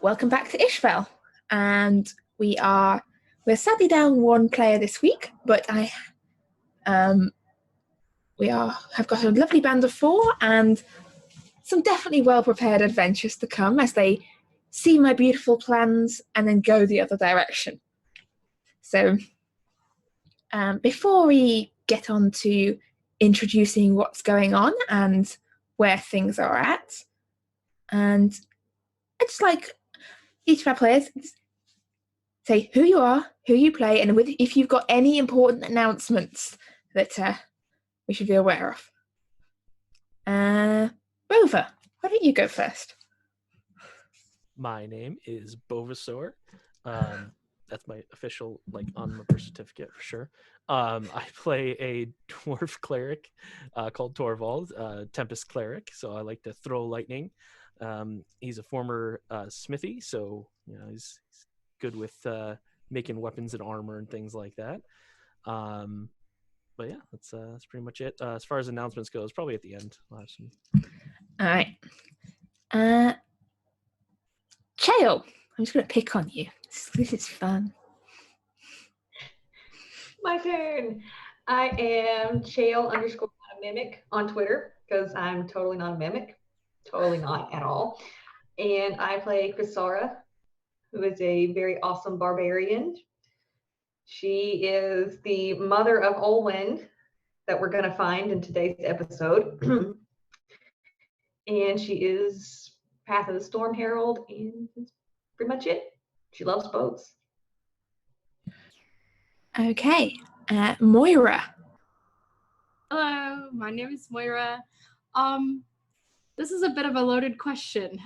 welcome back to Isfjell, and we're sadly down one player this week, but have got a lovely band of four and some definitely well-prepared adventures to come as they see my beautiful plans and then go the other direction. So before we get on to introducing what's going on and where things are at, and I'd just like each of our players say who you are, who you play, and if you've got any important announcements that we should be aware of. Rover, why don't you go first? My name is Bovasaur. That's my official, on my birth certificate for sure. I play a dwarf cleric called Torvald, Tempest cleric. So I like to throw lightning. He's a former smithy, so he's good with making weapons and armor and things like that. But yeah, that's pretty much it. As far as announcements go, it's probably at the end. I'll have some. All right. Chael, I'm just going to pick on you. This is fun. My turn. I am Chael_mimic on Twitter because I'm totally not a mimic. Totally not at all. And I play Chrysara, who is a very awesome barbarian. She is the mother of Olwind that we're going to find in today's episode. And she is Path of the Storm Herald, and that's pretty much it. She loves boats. Okay. Moira. Hello, my name is Moira. This is a bit of a loaded question.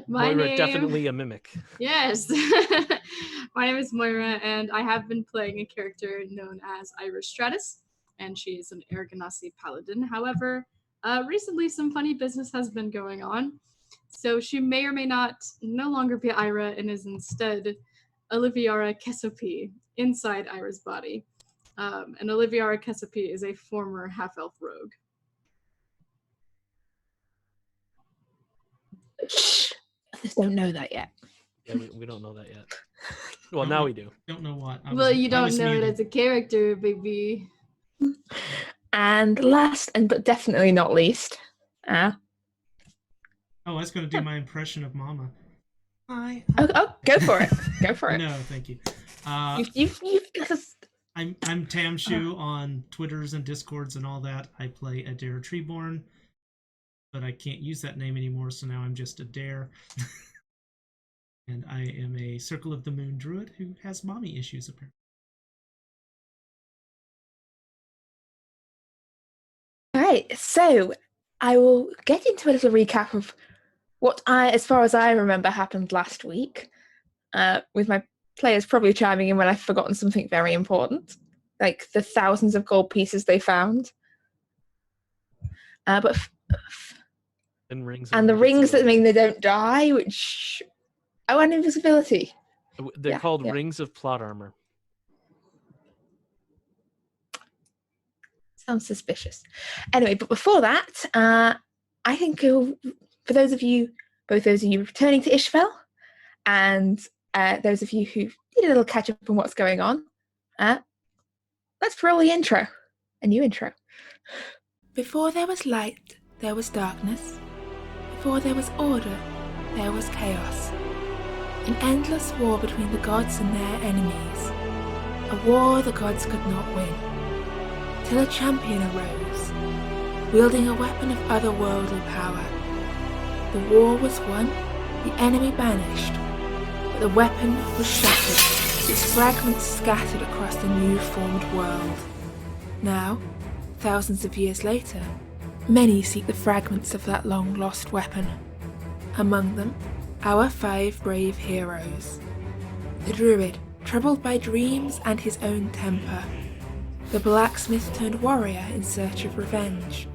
Moira, definitely a mimic. Yes. My name is Moira, and I have been playing a character known as Iris Stratus, and she is an Aragonasi paladin. However, recently some funny business has been going on, so she may or may not no longer be Ira and is instead Oliviara Kesopi inside Ira's body. And Oliviara Kesopi is a former half-elf rogue. Others don't know that yet. Yeah, we don't know that yet. Well, now we do. Don't know what. You don't know it as a character, baby. And last, but definitely not least, I was going to do my impression of Mama. Hi. Oh, go for it. Go for it. No, thank you. You've I'm Tamshu on Twitters and Discords and all that. I play Adair Treeborn, but I can't use that name anymore, so now I'm just Adair. And I am a Circle of the Moon druid who has mommy issues, apparently. All right, so I will get into a little recap of what as far as I remember, happened last week, with my players probably chiming in when I've forgotten something very important, like the thousands of gold pieces they found. And the rings that mean they don't die, and invisibility. They're called rings of plot armor. Sounds suspicious. Anyway, but before that, I think for those of you returning to Isfjell, and those of you who need a little catch up on what's going on, let's roll the intro. A new intro. Before there was light, there was darkness. Before there was order, there was chaos. An endless war between the gods and their enemies. A war the gods could not win. Till a champion arose, wielding a weapon of otherworldly power. The war was won, the enemy banished, but the weapon was shattered, its fragments scattered across the new formed world. Now, thousands of years later, many seek the fragments of that long-lost weapon. Among them, our 5 brave heroes. The druid, troubled by dreams and his own temper. The blacksmith turned warrior in search of revenge.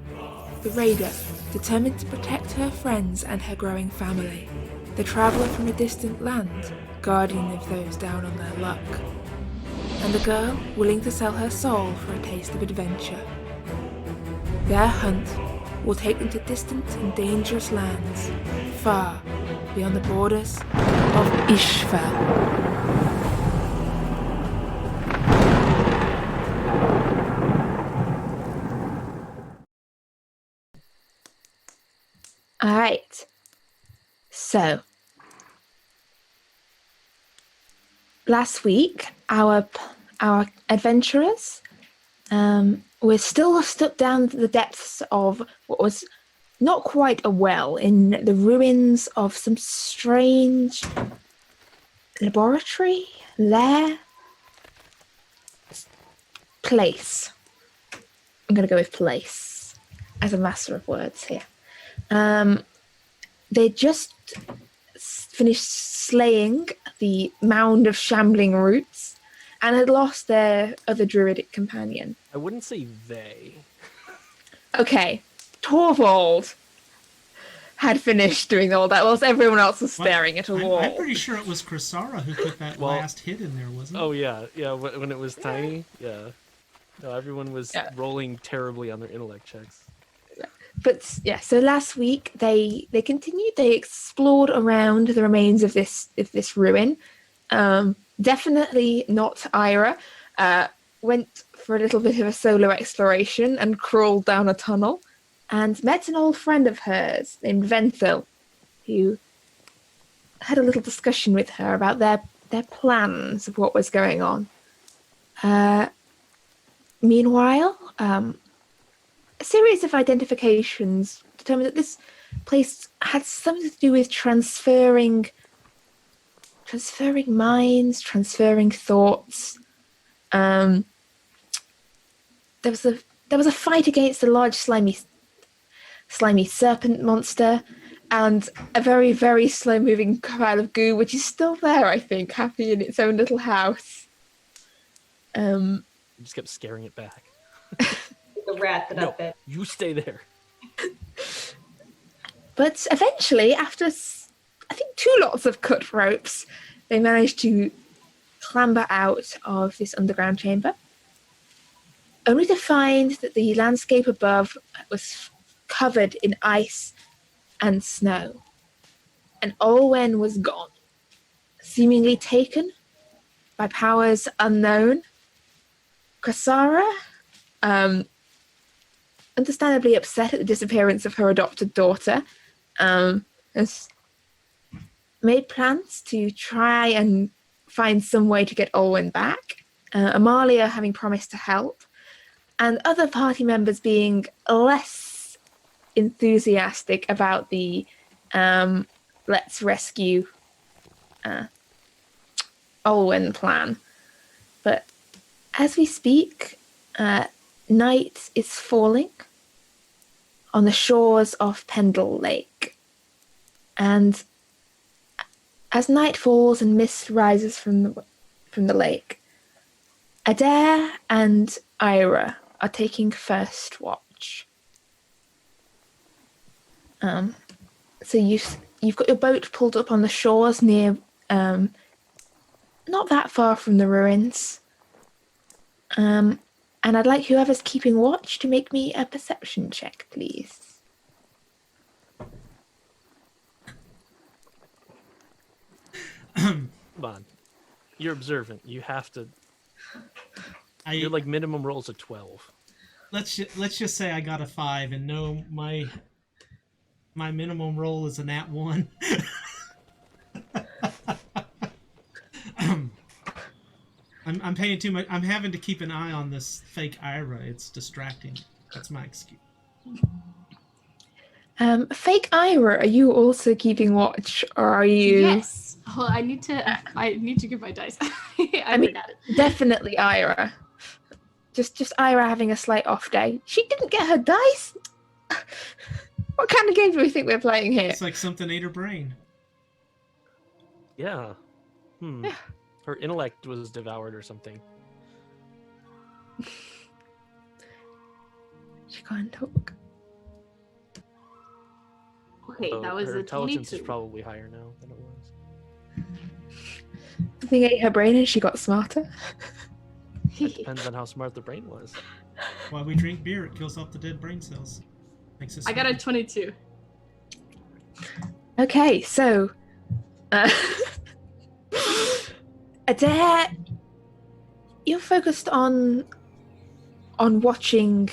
The raider, determined to protect her friends and her growing family. The traveller from a distant land, guardian of those down on their luck. And the girl, willing to sell her soul for a taste of adventure. Their hunt will take them to distant and dangerous lands, far, beyond the borders of Isfjell. All right. So, last week, our adventurers were still stuck down the depths of what was not quite a well in the ruins of some strange laboratory, lair, place. I'm going to go with place as a master of words here. They just finished slaying the mound of shambling roots and had lost their other druidic companion. I wouldn't say they. Okay, Torvald had finished doing all that whilst everyone else was staring at a wall. I'm pretty sure it was Chrysara who put that last hit in there, wasn't it? Oh yeah, when it was tiny, yeah. No, everyone was rolling terribly on their intellect checks. But yeah, so last week they continued. They explored around the remains of this ruin. Definitely not Ira. Went for a little bit of a solo exploration and crawled down a tunnel, and met an old friend of hers named Venthil, who had a little discussion with her about their plans of what was going on. Meanwhile, a series of identifications determined that this place had something to do with transferring minds, transferring thoughts. There was a fight against a large slimy serpent monster, and a very, very slow-moving pile of goo, which is still there, I think, happy in its own little house. You just kept scaring it back. The rat that I fed. You stay there. But eventually, after I think 2 lots of cut ropes, they managed to clamber out of this underground chamber, only to find that the landscape above was covered in ice and snow, and Olwen was gone, seemingly taken by powers unknown. Chrysara, understandably upset at the disappearance of her adopted daughter, has made plans to try and find some way to get Olwen back. Amalia having promised to help, and other party members being less enthusiastic about the let's rescue Olwen plan. But as we speak, night is falling on the shores of Pendle Lake. And as night falls and mist rises from the lake, Adair and Ira are taking first watch. So you've got your boat pulled up on the shores near, not that far from the ruins. And I'd like whoever's keeping watch to make me a perception check, please. Come on. You're observant. You have to... You're like minimum rolls of 12. Let's just say I got a 5, and no, my minimum roll is a nat 1. I'm paying too much. I'm having to keep an eye on this fake Ira. It's distracting. That's my excuse. Fake Ira, are you also keeping watch, or are you? Yes. Well, I need to give my dice. I mean, definitely Ira. Just Ira having a slight off day. She didn't get her dice. What kind of game do we think we're playing here? It's like something ate her brain. Yeah. Her intellect was devoured or something. She can't talk. Okay, So that was her a intelligence 22. is probably higher now than it was. Something ate her brain and she got smarter. It depends on how smart the brain was. Why we drink beer, it kills off the dead brain cells. Makes us I got a 22. Okay, so Uh, Adair, you're focused on watching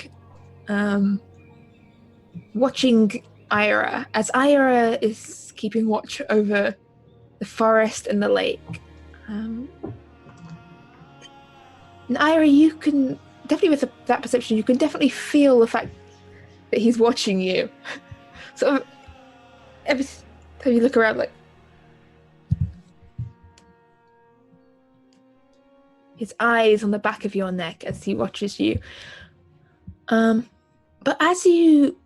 watching Ira, as Ira is keeping watch over the forest and the lake. And Ira, you can definitely, with that perception, you can definitely feel the fact that he's watching you. So every time you look around, like, his eyes on the back of your neck as he watches you. But as you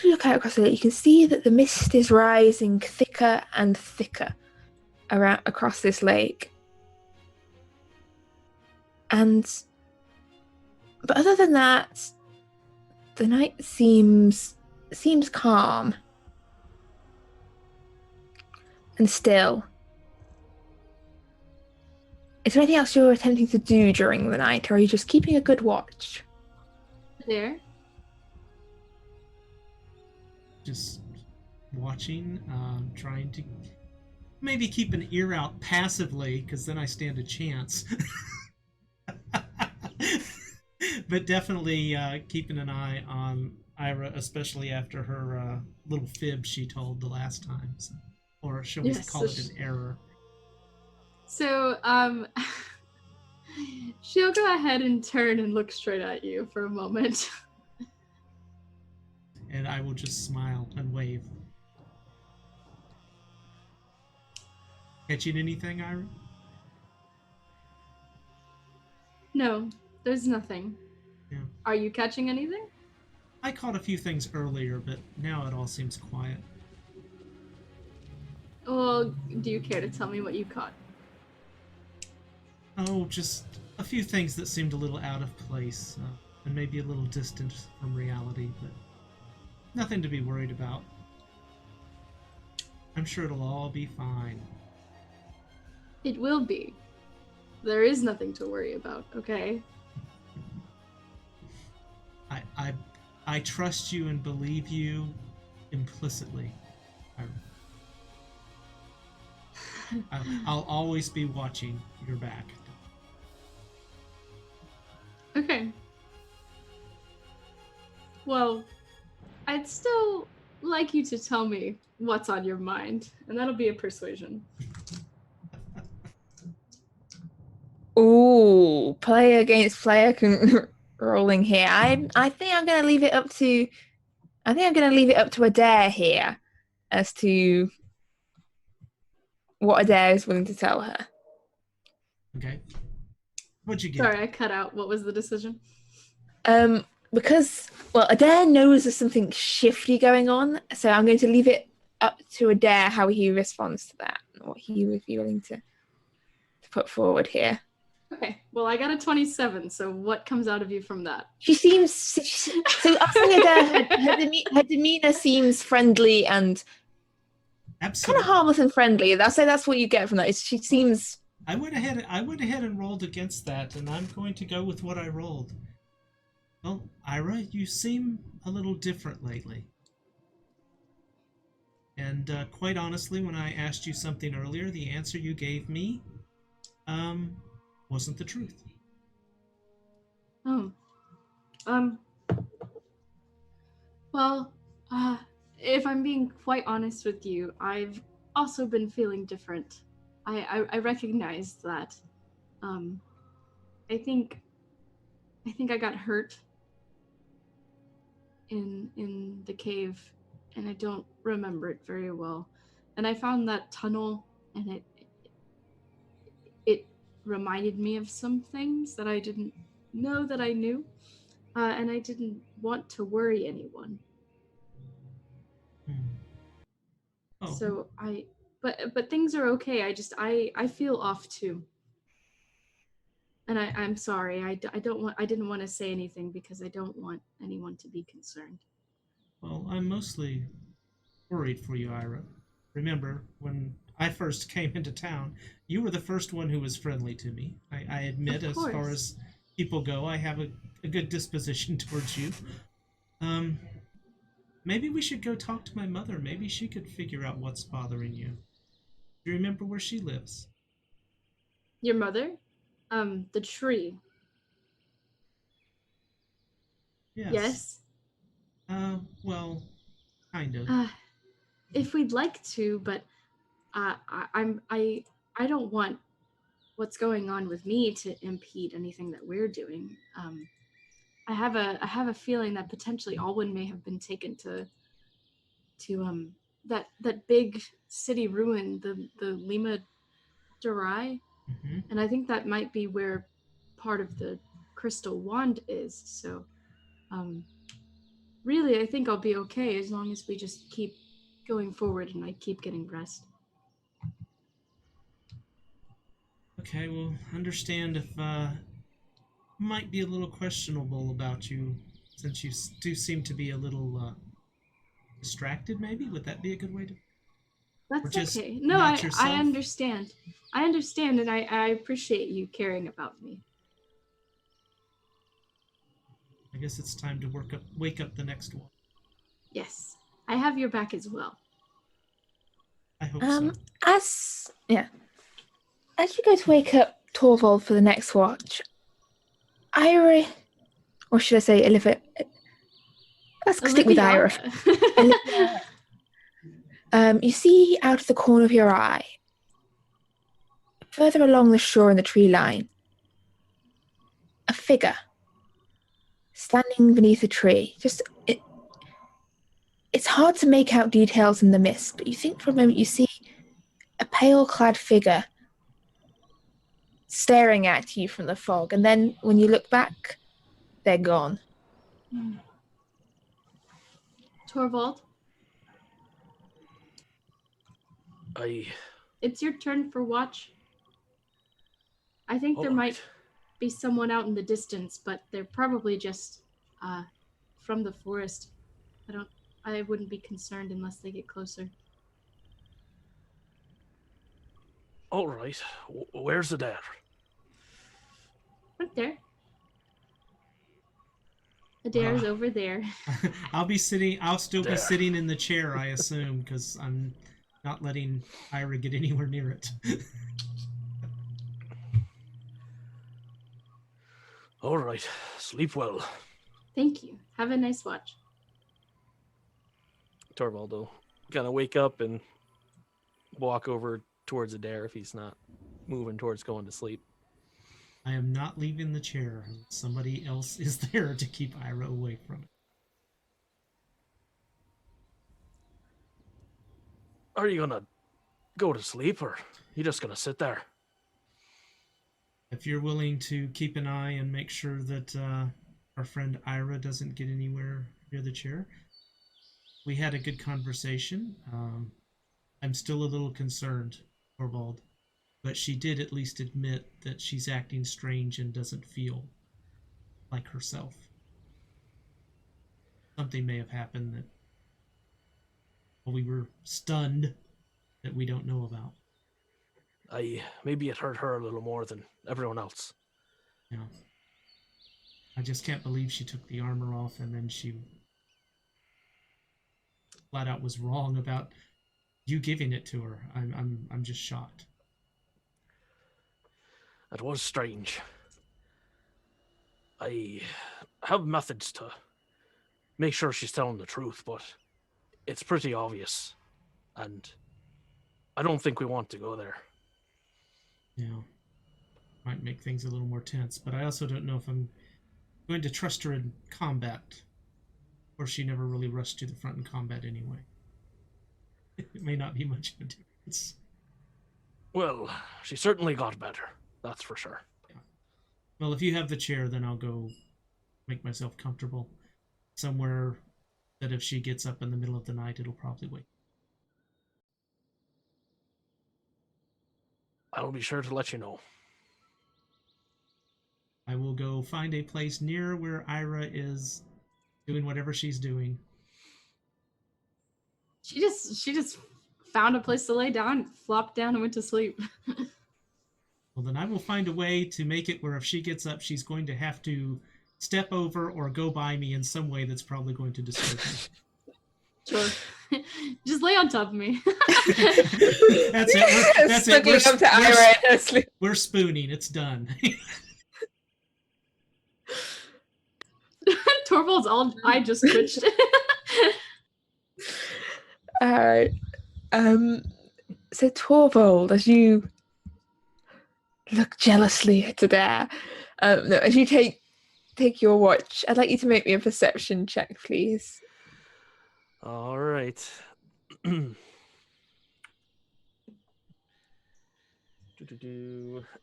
look out across the lake, you can see that the mist is rising thicker and thicker across this lake. But other than that, the night seems calm and still. Is there anything else you're attempting to do during the night, or are you just keeping a good watch? There. Just watching, trying to maybe keep an ear out passively, because then I stand a chance. But definitely keeping an eye on Ira, especially after her little fib she told the last time. So, or shall we call it an error? So, she'll go ahead and turn and look straight at you for a moment. And I will just smile and wave. Catching anything, Ira? No, there's nothing. Yeah. Are you catching anything? I caught a few things earlier, but now it all seems quiet. Well, do you care to tell me what you caught? Oh, just a few things that seemed a little out of place, and maybe a little distant from reality, but nothing to be worried about. I'm sure it'll all be fine. It will be. There is nothing to worry about, okay? I trust you and believe you implicitly. I'll always be watching your back. Okay. Well, I'd still like you to tell me what's on your mind, and that'll be a persuasion. Ooh, player against player rolling here. I think I'm gonna leave it up to Adair here as to what Adair is willing to tell her. Okay. What'd you get? Sorry, I cut out. What was the decision? Because Adair knows there's something shifty going on, so I'm going to leave it up to Adair how he responds to that, and what he would be willing to put forward here. Okay, well, I got a 27, so what comes out of you from that? She seems so. I think Adair, her demeanor seems friendly and Absolutely. kind of harmless and friendly. I'll say that's what you get from that. She seems. I went ahead and rolled against that, and I'm going to go with what I rolled. Well, Ira, you seem a little different lately. And quite honestly, when I asked you something earlier, the answer you gave me wasn't the truth. Oh. Well, if I'm being quite honest with you, I've also been feeling different. I recognize that. I think I got hurt in the cave, and I don't remember it very well. And I found that tunnel, and it reminded me of some things that I didn't know that I knew, and I didn't want to worry anyone. Oh. So but things are okay. I feel off too. And I'm sorry. I didn't want to say anything because I don't want anyone to be concerned. Well, I'm mostly worried for you, Ira. Remember, when I first came into town, you were the first one who was friendly to me. I admit, as far as people go, I have a good disposition towards you. Maybe we should go talk to my mother. Maybe she could figure out what's bothering you. Do you remember where she lives? Your mother? The tree. Yes. Well, kind of. If we'd like to, but I don't want what's going on with me to impede anything that we're doing. I have a feeling that potentially Alwyn may have been taken to that big city ruin, the Lema Dorei, and I think that might be where part of the crystal wand is. So, really, I think I'll be okay as long as we just keep going forward and I keep getting rest. Okay, well, understand if might be a little questionable about you, since you do seem to be a little distracted. Maybe would that be a good way to? That's okay. No, I understand. I understand, and I appreciate you caring about me. I guess it's time to wake up the next one. Yes, I have your back as well. I hope so. As you go to wake up Torvald for the next watch, Ira, or should I say Olivia? Let's stick with Ira. You see out of the corner of your eye, further along the shore in the tree line, a figure standing beneath a tree. It's hard to make out details in the mist, but you think for a moment you see a pale-clad figure staring at you from the fog, and then when you look back, they're gone. Torvald? It's your turn for watch. I think there might be someone out in the distance, but they're probably just from the forest. I wouldn't be concerned unless they get closer. All right. Where's the dare? Right there. The dare's over there. I'll still be sitting in the chair, I assume, because I'm not letting Ira get anywhere near it. All right. Sleep well. Thank you. Have a nice watch. Torvald will kind of wake up and walk over towards Adair if he's not moving towards going to sleep. I am not leaving the chair. Somebody else is there to keep Ira away from it. Are you gonna go to sleep, or are you just gonna sit there? If you're willing to keep an eye and make sure that our friend Ira doesn't get anywhere near the chair. We had a good conversation. I'm still a little concerned, Torvald, but she did at least admit that she's acting strange and doesn't feel like herself. Something may have happened that we were stunned that we don't know about. Maybe it hurt her a little more than everyone else. Yeah. I just can't believe she took the armor off and then she flat out was wrong about you giving it to her. I'm just shocked. It was strange. I have methods to make sure she's telling the truth, but it's pretty obvious, and I don't think we want to go there. Yeah. Might make things a little more tense, but I also don't know if I'm going to trust her in combat, or she never really rushed to the front in combat anyway. It may not be much of a difference. Well, she certainly got better, that's for sure. Yeah. Well, if you have the chair, then I'll go make myself comfortable somewhere that if she gets up in the middle of the night, it'll probably wake. I'll be sure to let you know. I will go find a place near where Ira is doing whatever she's doing. She just found a place to lay down, flopped down, and went to sleep. Well, then I will find a way to make it where if she gets up, she's going to have to step over or go by me in some way that's probably going to disturb me. Sure. Just lay on top of me. That's it. That's it. Snuggling up to Ira and her sleep. We're spooning. It's done. Torvald's all I just twitched. All right. So Torvald, as you look jealously at Adair, no, as you take your watch, I'd like you to make me a perception check, please. All right. All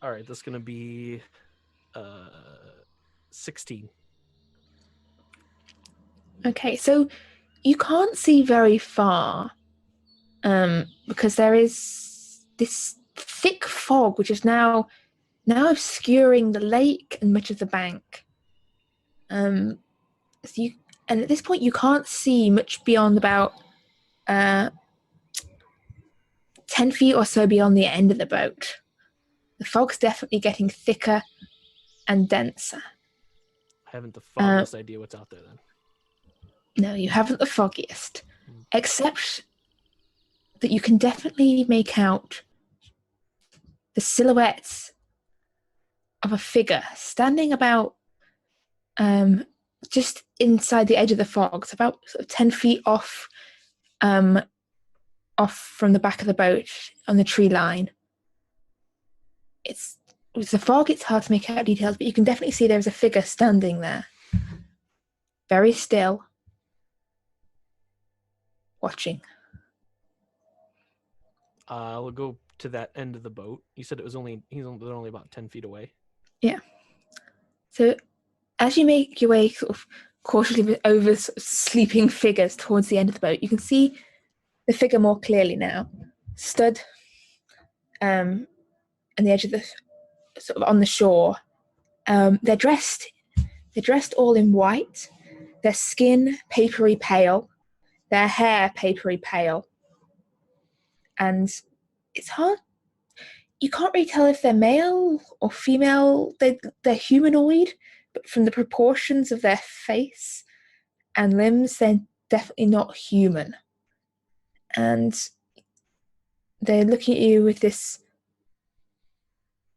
right, that's gonna be 16. Okay, so you can't see very far, because there is this thick fog which is now obscuring the lake and much of the bank. And at this point you can't see much beyond about 10 feet or so beyond the end of the boat. The fog's definitely getting thicker and denser. I haven't the foggiest idea what's out there then. No, you haven't the foggiest, except that you can definitely make out the silhouettes of a figure standing about just inside the edge of the fog. It's about sort of 10 feet off from the back of the boat on the tree line. With the fog, it's hard to make out details, but you can definitely see there's a figure standing there, very still, watching. We'll go to that end of the boat. You said he's only about 10 feet away. Yeah. So as you make your way sort of cautiously over sort of sleeping figures towards the end of the boat, you can see the figure more clearly now, stood on the edge of the sort of on the shore. They're dressed all in white, their skin papery pale, their hair papery pale, and it's hard. You can't really tell if they're male or female. They're humanoid, but from the proportions of their face and limbs, they're definitely not human. And they're looking at you with this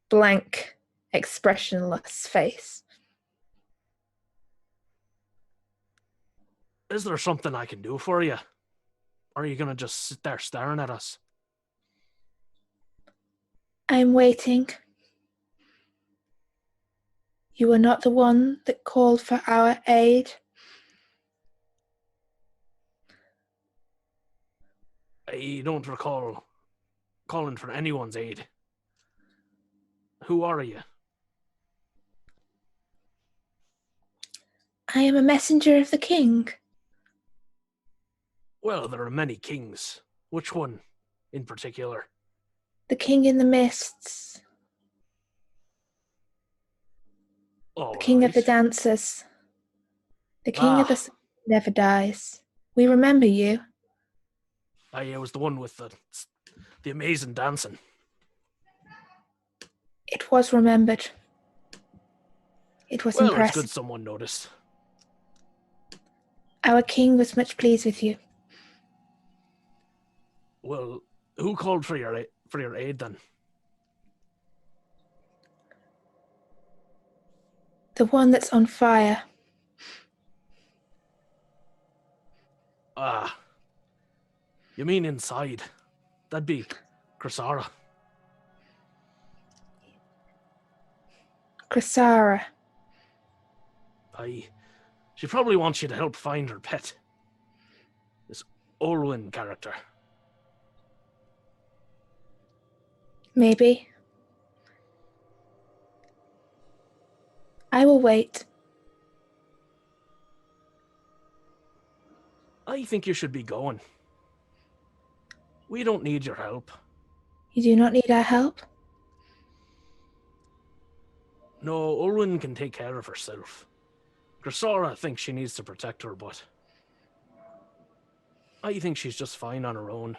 blank, expressionless face. Is there something I can do for you? Or are you going to just sit there staring at us? I'm waiting. You were not the one that called for our aid. I don't recall calling for anyone's aid. Who are you? I am a messenger of the king. Well, there are many kings. Which one in particular? The king in the mists. All The king of the right. dancers. The king of the sun never dies. We remember you. I was the one with the amazing dancing. It was remembered. It was Well, it's impressive. good someone noticed. Our king was much pleased with you. Well, who called for your aid then? The one that's on fire. Ah. You mean inside? That'd be Chrysara. Chrysara. She probably wants you to help find her pet. This Olwyn character. Maybe. I will wait. I think you should be going. We don't need your help. You do not need our help? No, Olwyn can take care of herself. Chrysara thinks she needs to protect her, but I think she's just fine on her own.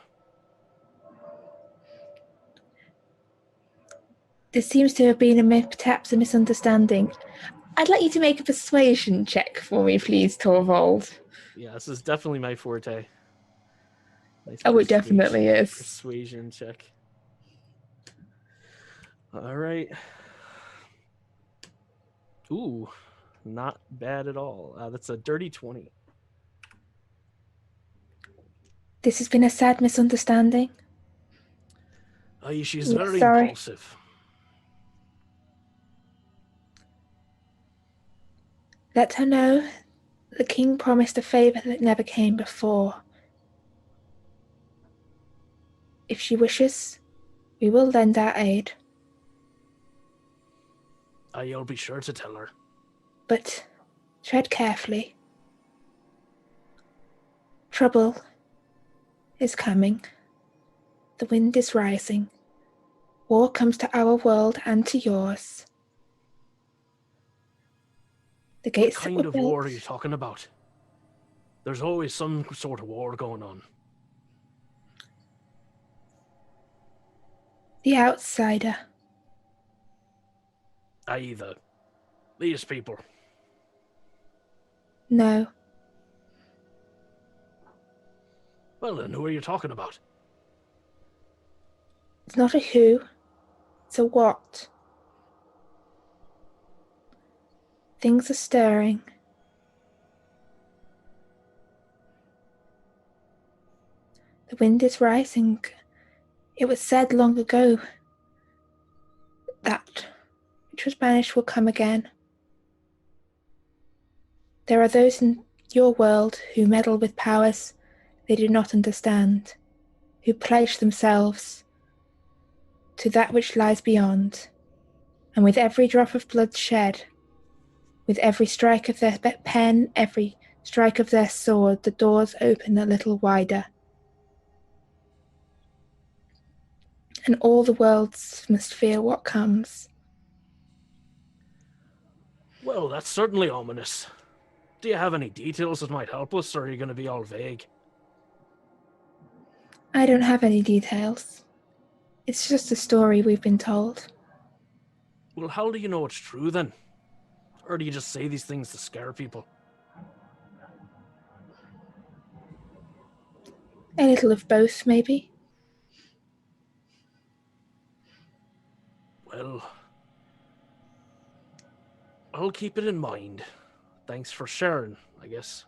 There seems to have been perhaps a misunderstanding. I'd like you to make a persuasion check for me, please, Torvald. Yeah, this is definitely my forte. Nice Oh, it definitely is. persuasion check. All right. Ooh, not bad at all. That's a dirty 20. This has been a sad misunderstanding. She's Yes, very sorry. impulsive. Let her know the king promised a favor that never came before. If she wishes, we will lend our aid. You'll be sure to tell her. But tread carefully. Trouble is coming. The wind is rising. War comes to our world and to yours. The What gates that kind were of built, war are you talking about? There's always some sort of war going on. the outsider. These people. No, Well then, who are you talking about? it's not a who, it's a what. Things are stirring. The wind is rising. It was said long ago that which was banished will come again. There are those in your world who meddle with powers they do not understand, who pledge themselves to that which lies beyond, and with every drop of blood shed, with every strike of their pen, every strike of their sword, the doors open a little wider. And all the worlds must fear what comes. Well, that's certainly ominous. Do you have any details that might help us, or are you going to be all vague? I don't have any details. It's just a story we've been told. Well, how do you know it's true then? Or do you just say these things to scare people? A little of both, maybe. Well, I'll keep it in mind. Thanks for sharing, I guess.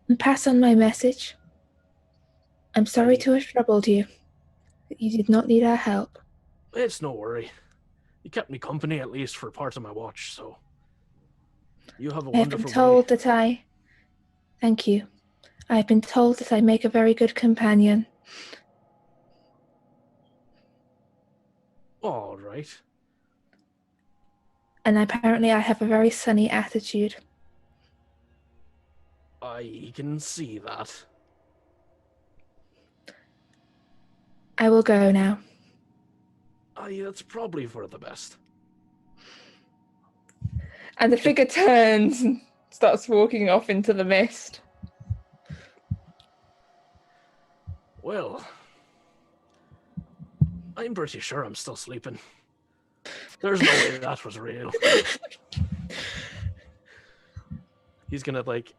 And pass on my message. I'm sorry to have troubled you, but you did not need our help. It's no worry. You kept me company at least for part of my watch, so you have a I have been wonderful told day. that I... Thank you. I have been told that I make a very good companion. All right. And apparently I have a very sunny attitude. I can see that. I will go now. That's probably for the best. And the figure turns and starts walking off into the mist. Well, I'm pretty sure I'm still sleeping. There's no way that was real. He's gonna like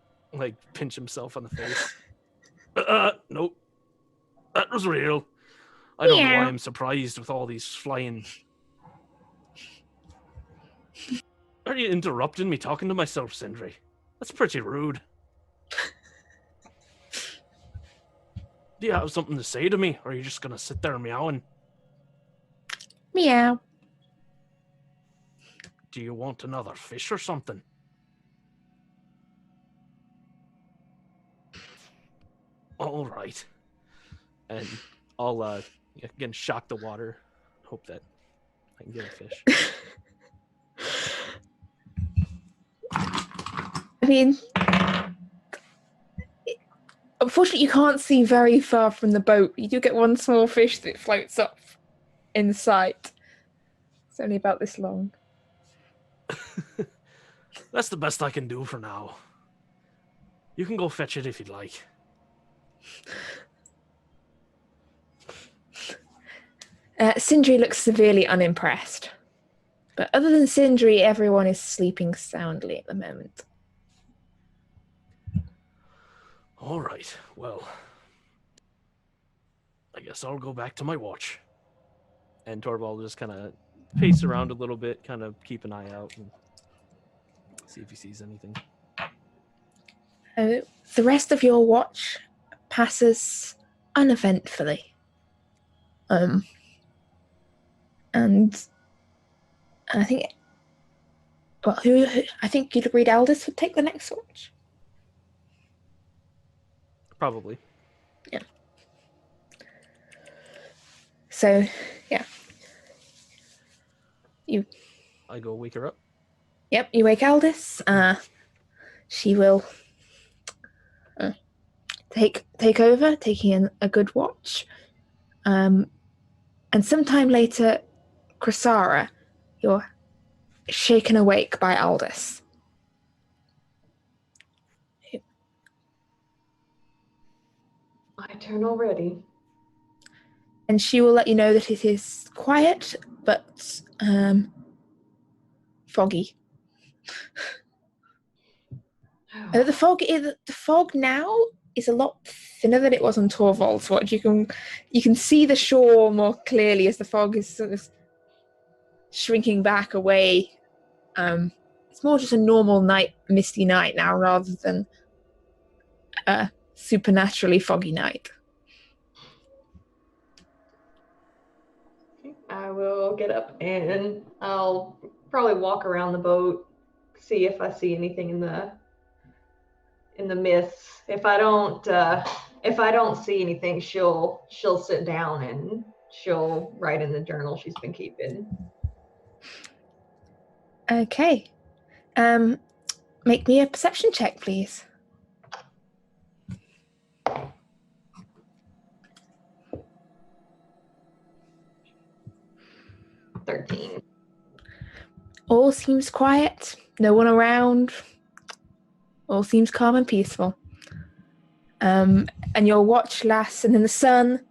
pinch himself on the face. Nope. That was real. I don't know why I'm surprised with all these flying. Are you interrupting me talking to myself, Sindri? That's pretty rude. Do you have something to say to me, or are you just gonna sit there meowing? Meow. Do you want another fish or something? All right. And I'll again shock the water. Hope that I can get a fish. I mean, unfortunately, you can't see very far from the boat. You do get one small fish that floats up in sight. It's only about this long. That's the best I can do for now. You can go fetch it if you'd like. Sindri looks severely unimpressed. But other than Sindri, everyone is sleeping soundly at the moment. All right. Well, I guess I'll go back to my watch. And Torvald just kind of pace around a little bit, kind of keep an eye out and see if he sees anything. The rest of your watch passes uneventfully. And I think, well, who I think you'd agreed Aldous would take the next watch. Probably. Yeah. So, yeah. I go wake her up. Yep, you wake Aldous. She will take over, taking a good watch. And sometime later, Chrysara, you're shaken awake by Aldous. My turn already. And she will let you know that it is quiet, but foggy. The fog now is a lot thinner than it was on Torvald's watch. You can see the shore more clearly as the fog is sort of shrinking back away. It's more just a normal misty night now, rather than a supernaturally foggy night. I will get up and I'll probably walk around the boat, see if I see anything in the mist. If I don't see anything, she'll sit down and she'll write in the journal she's been keeping. Okay. Make me a perception check, please. 13. All seems quiet. No one around. All seems calm and peaceful. And your watch lasts, and then the sun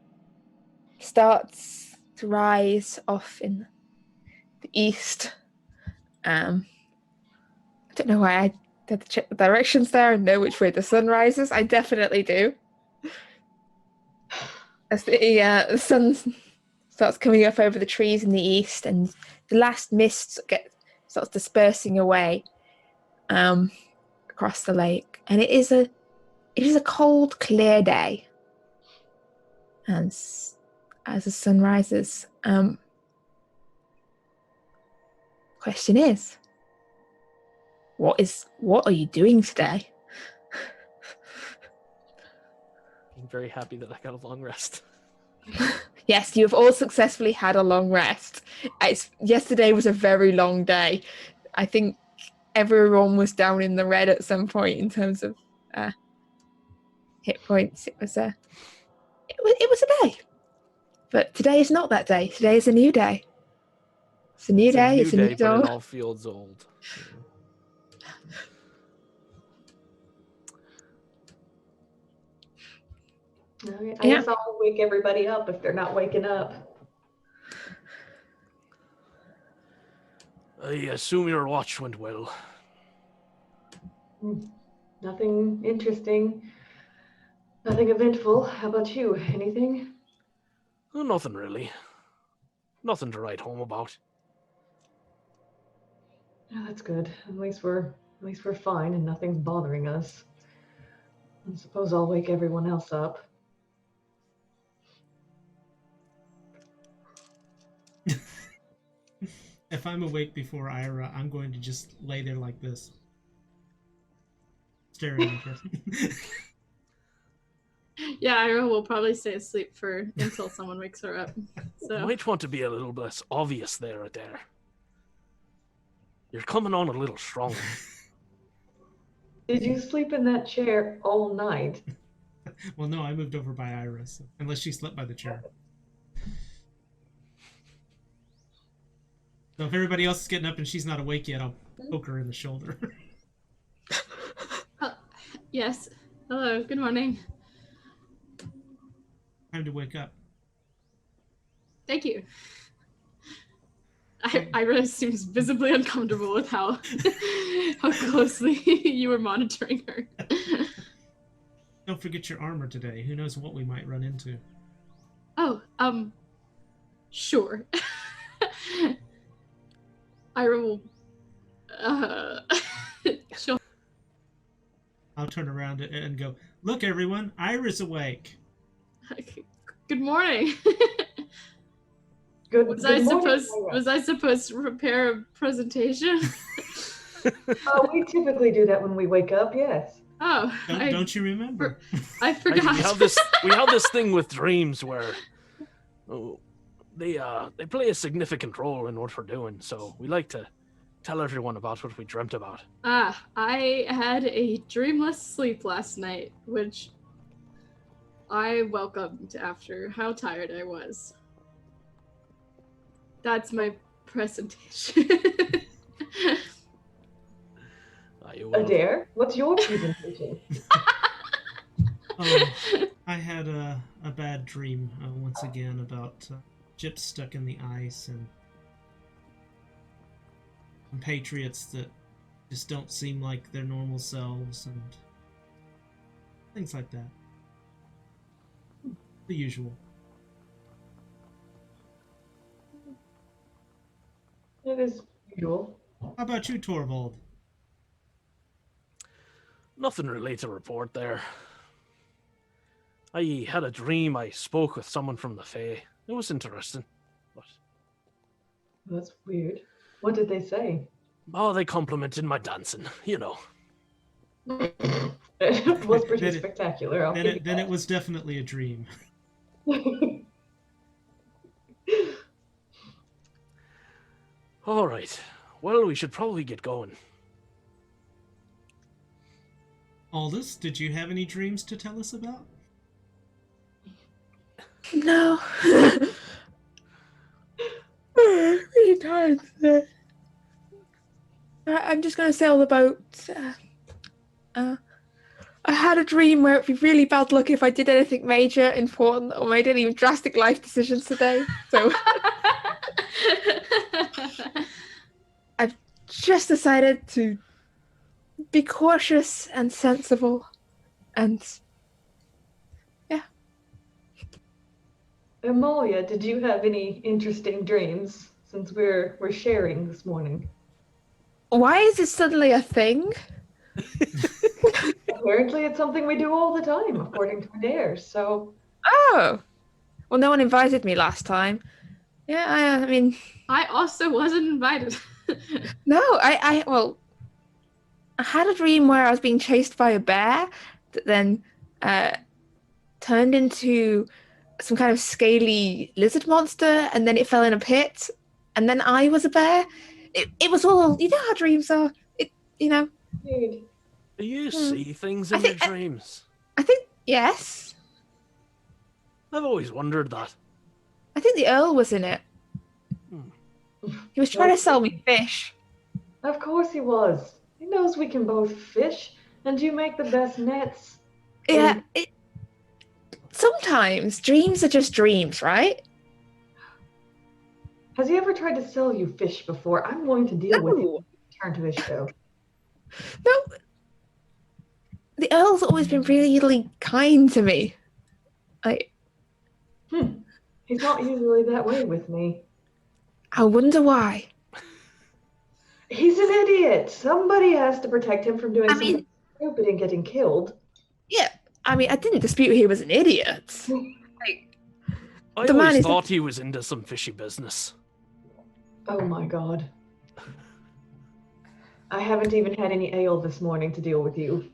starts to rise off in the east. I don't know why I had to check the directions there and know which way the sun rises. I definitely do. As the sun starts coming up over the trees in the east, and the last mist starts dispersing away across the lake, and it is a cold, clear day. And as the sun rises, question is, what are you doing today? I'm very happy that I got a long rest. Yes, you have all successfully had a long rest. Yesterday was a very long day. I think everyone was down in the red at some point in terms of hit points. It was a day, but today is not that day. Today is a new day. It's a new day. It's a new dawn. But it all feels old. I guess I'll wake everybody up if they're not waking up. I assume your watch went well. Nothing interesting. Nothing eventful. How about you? Anything? Oh, nothing really. Nothing to write home about. Oh, that's good. At least we're fine and nothing's bothering us. I suppose I'll wake everyone else up. If I'm awake before Ira, I'm going to just lay there like this, staring at her. Yeah, Ira will probably stay asleep until someone wakes her up. So Might want to be a little less obvious there, Adair. You're coming on a little strong. Did you sleep in that chair all night? Well, no, I moved over by Ira, so, unless she slept by the chair. So if everybody else is getting up and she's not awake yet, I'll poke her in the shoulder. yes. Hello. Good morning. Time to wake up. Thank you. Ira seems visibly uncomfortable with how closely you were monitoring her. Don't forget your armor today. Who knows what we might run into. Oh, sure. Ira will, she'll, I'll turn around and go, look, everyone, Ira's awake. good morning. Good, Was good I morning, supposed to prepare a presentation? We typically do that when we wake up, yes. Oh, Don't you remember? I forgot. We have this thing with dreams where they play a significant role in what we're doing, so we like to tell everyone about what we dreamt about. I had a dreamless sleep last night, which I welcomed after how tired I was. That's my presentation. Adair, what's your presentation? Oh, I had a bad dream once again about ships stuck in the ice and compatriots that just don't seem like their normal selves and things like that. The usual. It is usual. How about you, Torvald? Nothing really to report there. I had a dream I spoke with someone from the Fae. It was interesting. But... That's weird. What did they say? Oh, they complimented my dancing, you know. It was pretty spectacular. Then it was definitely a dream. All right. Well, we should probably get going. Aldous, did you have any dreams to tell us about? No. Really tired today. I'm just going to say all about... I had a dream where it'd be really bad luck if I did anything major, important, or made any drastic life decisions today. So I've just decided to be cautious and sensible, and yeah. Amalia, did you have any interesting dreams since we're sharing this morning? Why is it suddenly a thing? Apparently it's something we do all the time, according to Adair, so... Oh! Well, no one invited me last time. Yeah, I mean... I also wasn't invited. No, well... I had a dream where I was being chased by a bear that then turned into some kind of scaly lizard monster, and then it fell in a pit, and then I was a bear. It was all... You know how dreams are. Weird. Do you see things in your dreams? I think, yes. I've always wondered that. I think the Earl was in it. He was trying to sell me fish. Of course he was. He knows we can both fish, and you make the best nets. Yeah, sometimes dreams are just dreams, right? Has he ever tried to sell you fish before? I'm going to deal with him. Turn to his show. No. The Earl's always been really kind to me. He's not usually that way with me. I wonder why. He's an idiot. Somebody has to protect him from doing something stupid and getting killed. Yeah, I mean, I didn't dispute he was an idiot. I always thought he was into some fishy business. Oh my god. I haven't even had any ale this morning to deal with you.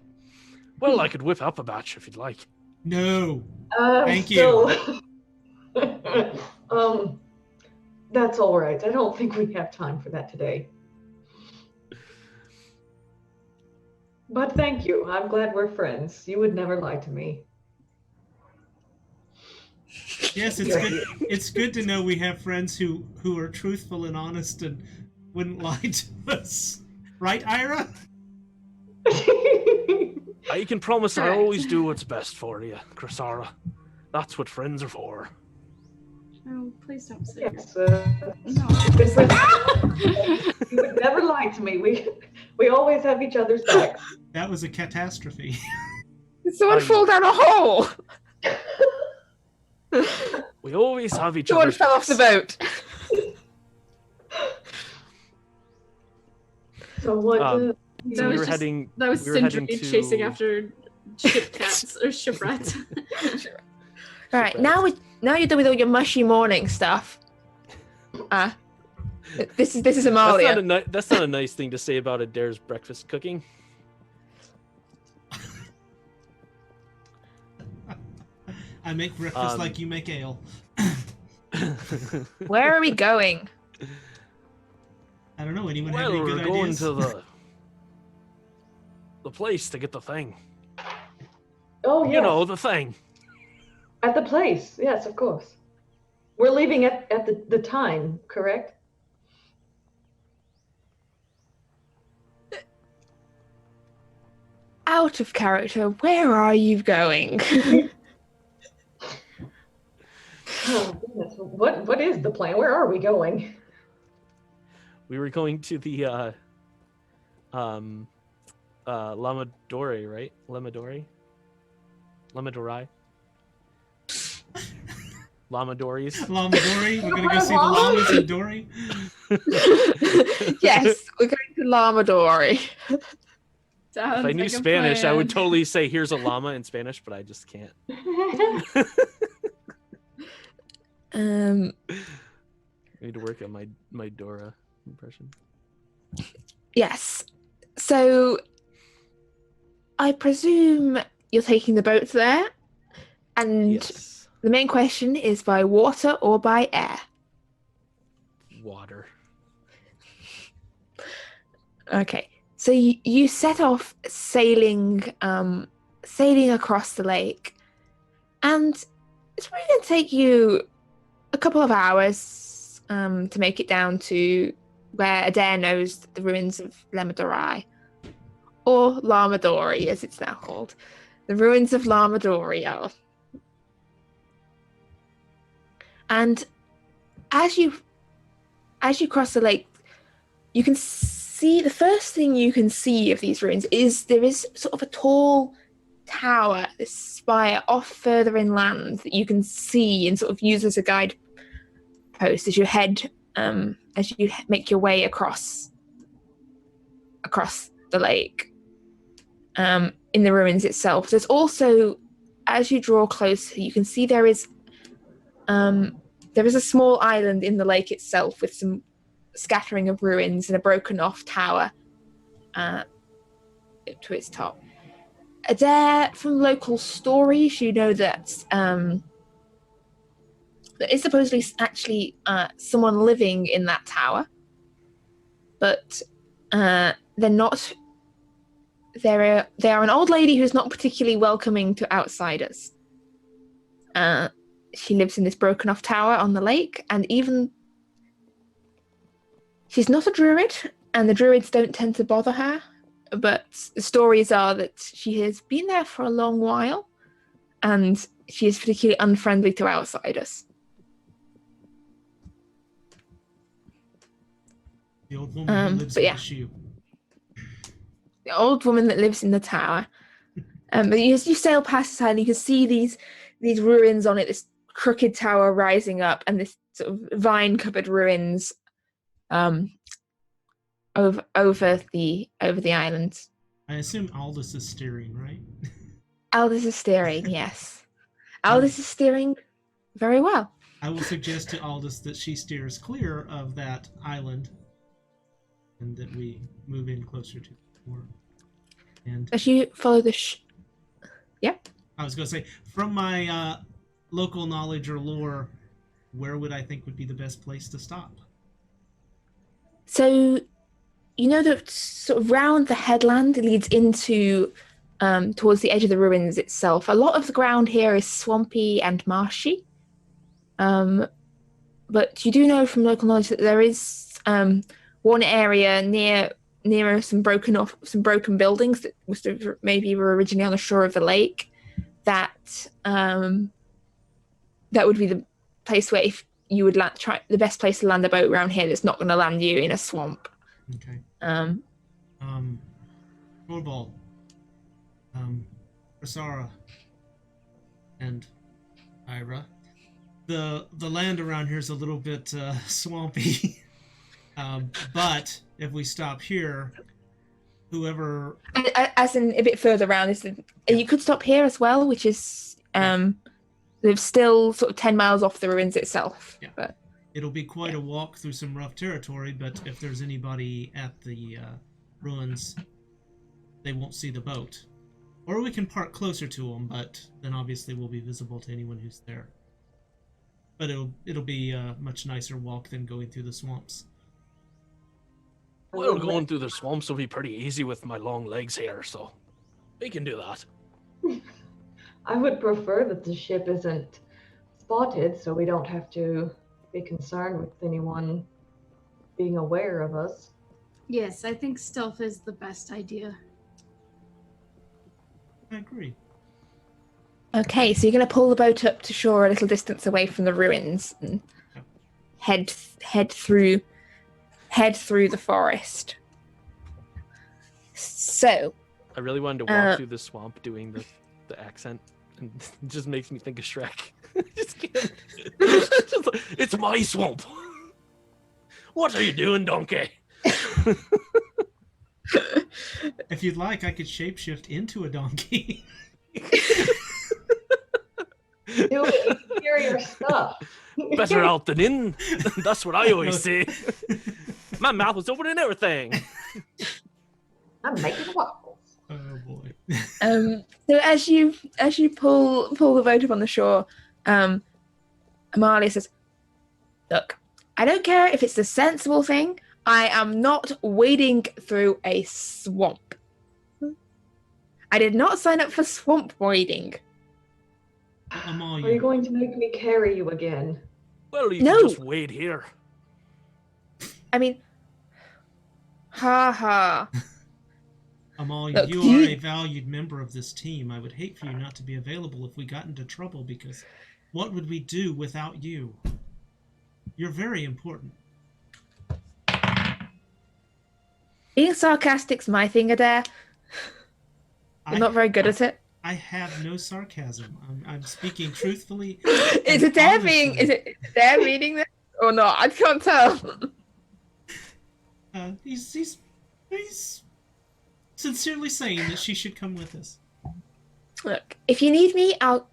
Well, I could whip up a batch if you'd like. No. Thank you. That's all right. I don't think we have time for that today. But thank you. I'm glad we're friends. You would never lie to me. Yes, it's good. It's good to know we have friends who are truthful and honest and wouldn't lie to us. Right, Ira? I can promise I always do what's best for you, Chrysara. That's what friends are for. No, please don't say Yes, no. You would never lie to me. We always have each other's backs. That was a catastrophe. Did someone fall down a hole? We always have each Someone other's fell off the backs. boat. So what? So That we was were just- heading. That was we were heading Sindri to chasing after ship cats or shipwrecks. All right, now you're done with all your mushy morning stuff. This is Amalia. That's not a nice thing to say about Adair's breakfast cooking. I make breakfast like you make ale. Where are we going? I don't know. Anyone have Well, any we're good going ideas? to the place to get the thing. Oh yes. You know, the thing. At the place. Yes, of course. We're leaving at the time, correct? Out of character. Where are you going? Oh goodness. What is the plan? Where are we going? We were going to the Lama Dorei, right? Lema Dorei? Lema Dorei? Lama Dories? Lama Dorei. We're gonna go see the llamas in Dorei. Yes, we're going to Lema Dorei. If I knew Spanish, I would totally say here's a llama in Spanish, but I just can't. Um, I need to work on my Dora impression. yes. So I presume you're taking the boat there, and Yes. the main question is by water or by air. Water. Okay. So you set off sailing across the lake, and it's probably going to take you a couple of hours to make it down to where Adair knows the ruins of Lema Dorei, or Lama Dorei as it's now called. The ruins of Lama Dorei are. And as you cross the lake, you can see the first thing you can see of these ruins is there is sort of a tall tower, this spire off further inland that you can see and sort of use as a guide post as you make your way across the lake. In the ruins itself, there's also, as you draw closer, you can see there is a small island in the lake itself with some scattering of ruins and a broken off tower to its top. Adair, from local stories, you know that there is supposedly actually someone living in that tower, but they're not. They are an old lady who's not particularly welcoming to outsiders. She lives in this broken off tower on the lake, and even she's not a druid, and the druids don't tend to bother her, but the stories are that she has been there for a long while, and she is particularly unfriendly to outsiders. The old woman who lives in the shoe. The old woman that lives in the tower. But you sail past the side, and you can see these ruins on it, this crooked tower rising up, and this sort of vine-covered ruins over the island. I assume Aldous is steering, right? Aldous is steering, yes. Aldous is steering very well. I will suggest to Aldous that she steers clear of that island, and that we move in closer to the shore. And As you follow the I was going to say, from my local knowledge or lore, where would I think would be the best place to stop? So, you know that sort of round the headland leads into towards the edge of the ruins itself. A lot of the ground here is swampy and marshy. But you do know from local knowledge that there is one area near some broken buildings that must have maybe were originally on the shore of the lake. That would be the place where if you would the best place to land a boat around here that's not going to land you in a swamp. Okay. Thorvald, Rosara, and Ira, the land around here is a little bit swampy. But if we stop here, whoever... As in a bit further around, you could stop here as well, which is they're still sort of 10 miles off the ruins itself. Yeah. But it'll be quite a walk through some rough territory, but if there's anybody at the ruins, they won't see the boat. Or we can park closer to them, but then obviously we'll be visible to anyone who's there. But it'll be a much nicer walk than going through the swamps. Well, going through the swamps will be pretty easy with my long legs here, so we can do that. I would prefer that the ship isn't spotted, so we don't have to be concerned with anyone being aware of us. Yes, I think stealth is the best idea. I agree. okay, so you're going to pull the boat up to shore a little distance away from the ruins and head through the forest. So I really wanted to walk through the swamp doing the accent, and it just makes me think of Shrek. Just can't. Just like, it's my swamp. What are you doing, donkey? If you'd like, I could shapeshift into a donkey. Do it, you can carry your stuff. Better out than in. That's what I always say. My mouth was open and everything. I'm making waffles. Oh boy. so as you pull the boat up on the shore, Amalia says, "Look, I don't care if it's the sensible thing. I am not wading through a swamp. I did not sign up for swamp wading." Amalia. Are you going to make me carry you again? Well, you No. can just wade here. I mean, ha ha. Amalia, Look, you you- are a valued member of this team. I would hate for you not to be available if we got into trouble, because what would we do without you? You're very important. Being sarcastic's my thing, Adair. I'm not very good at it. I have no sarcasm. I'm speaking truthfully. Is and Adair honestly. is it Adair reading this or not? I can't tell. He's sincerely saying that she should come with us. Look, if you need me, I'll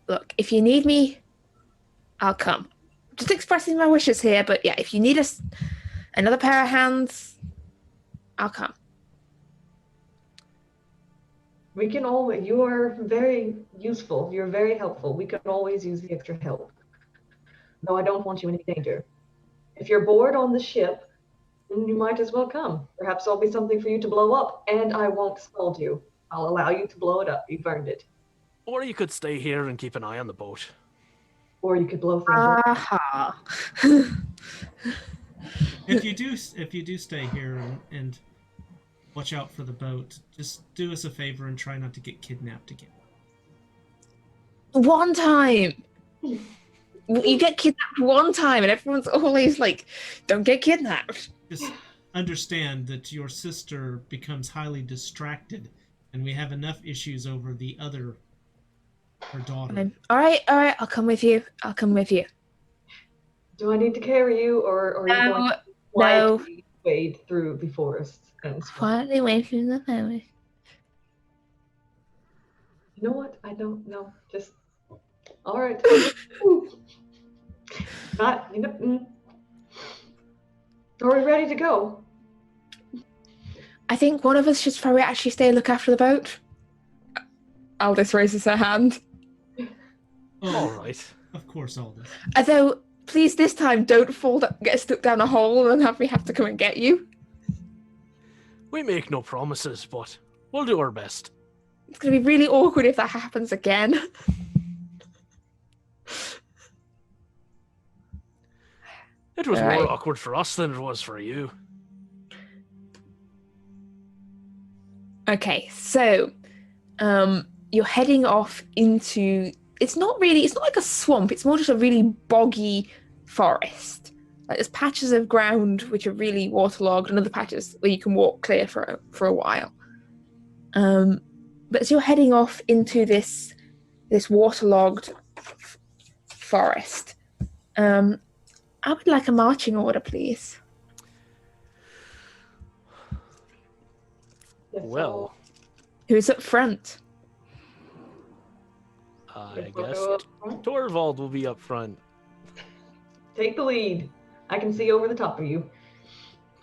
come. Just expressing my wishes here, but yeah, if you need another pair of hands, I'll come. We can always, you are very useful. You're very helpful. We can always use the extra help. Though I don't want you in any danger. If you're bored on the ship, then you might as well come. Perhaps there'll be something for you to blow up, and I won't scold you. I'll allow you to blow it up. You've earned it. Or you could stay here and keep an eye on the boat. Or you could blow things up. Aha. If you do stay here and watch out for the boat, just do us a favor and try not to get kidnapped again. One time. You get kidnapped one time, and everyone's always like, "Don't get kidnapped." Just understand that your sister becomes highly distracted, and we have enough issues over her daughter. All right. I'll come with you. Do I need to carry you, or are you going to No. quietly wade through the forest? And swamp? Quietly away from the forest. You know what? I don't know. Just all right. Not. You know. Are we ready to go? I think one of us should probably actually stay and look after the boat. Aldous raises her hand. All right. Of course, Aldous. Although, please this time don't get stuck down a hole and have me have to come and get you. We make no promises, but we'll do our best. It's going to be really awkward if that happens again. It was Alright. more awkward for us than it was for you. Okay, so you're heading off into... It's not like a swamp. It's more just a really boggy forest. Like there's patches of ground which are really waterlogged and other patches where you can walk clear for a while. But as you're heading off into this waterlogged forest, I would like a marching order, please. Well, Who's up front? I guess Torvald will be up front. Take the lead. I can see over the top of you.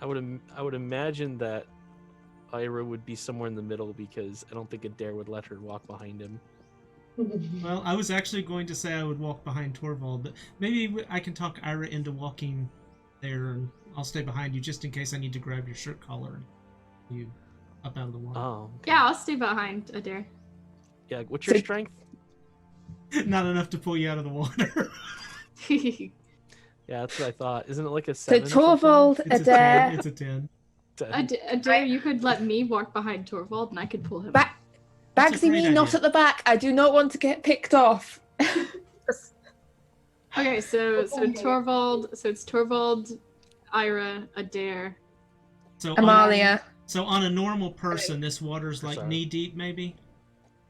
I would imagine that Ira would be somewhere in the middle because I don't think Adair would let her walk behind him. Well, I was actually going to say I would walk behind Torvald, but maybe I can talk Ira into walking there, and I'll stay behind you just in case I need to grab your shirt collar and you up out of the water. Oh. Okay. Yeah, I'll stay behind Adair. Yeah, what's your strength? Not enough to pull you out of the water. Yeah, that's what I thought. Isn't it like a 7? So Torvald, It's Adair. It's a 10. Adair, you could let me walk behind Torvald and I could pull him up. That's a Bagsy great me not idea. at the back. I do not want to get picked off. Okay, so Torvald, so it's Torvald, Ira, Adair. So Amalia. So on a normal person, this water's like Sorry. knee deep, maybe.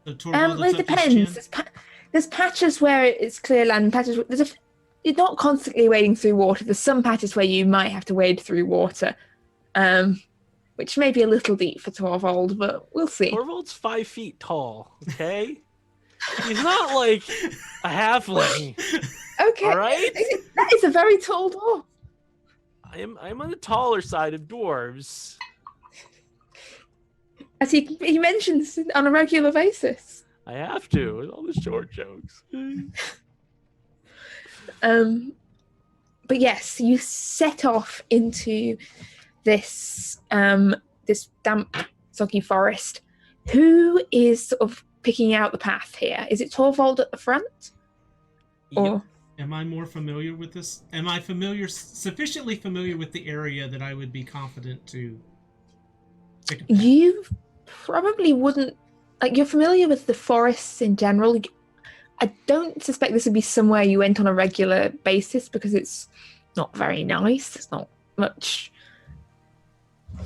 So Torvald It is up to his depends. chin? There's patches where it's clear land. Patches you're not constantly wading through water. There's some patches where you might have to wade through water, which may be a little deep for Torvald, but we'll see. Torvald's 5 feet tall. Okay, he's not like a halfling. Okay, All right. that is a very tall dwarf. I'm on the taller side of dwarves. As he mentions on a regular basis. I have to with all the short jokes. But yes, you set off into this this damp, soggy forest. Who is sort of picking out the path here? Is it Torvald at the front? Or Am I more familiar with this? Am I sufficiently familiar with the area that I would be confident to pick a path? you probably wouldn't, like, you're familiar with the forests in general. I don't suspect this would be somewhere you went on a regular basis because it's not very nice. There's not much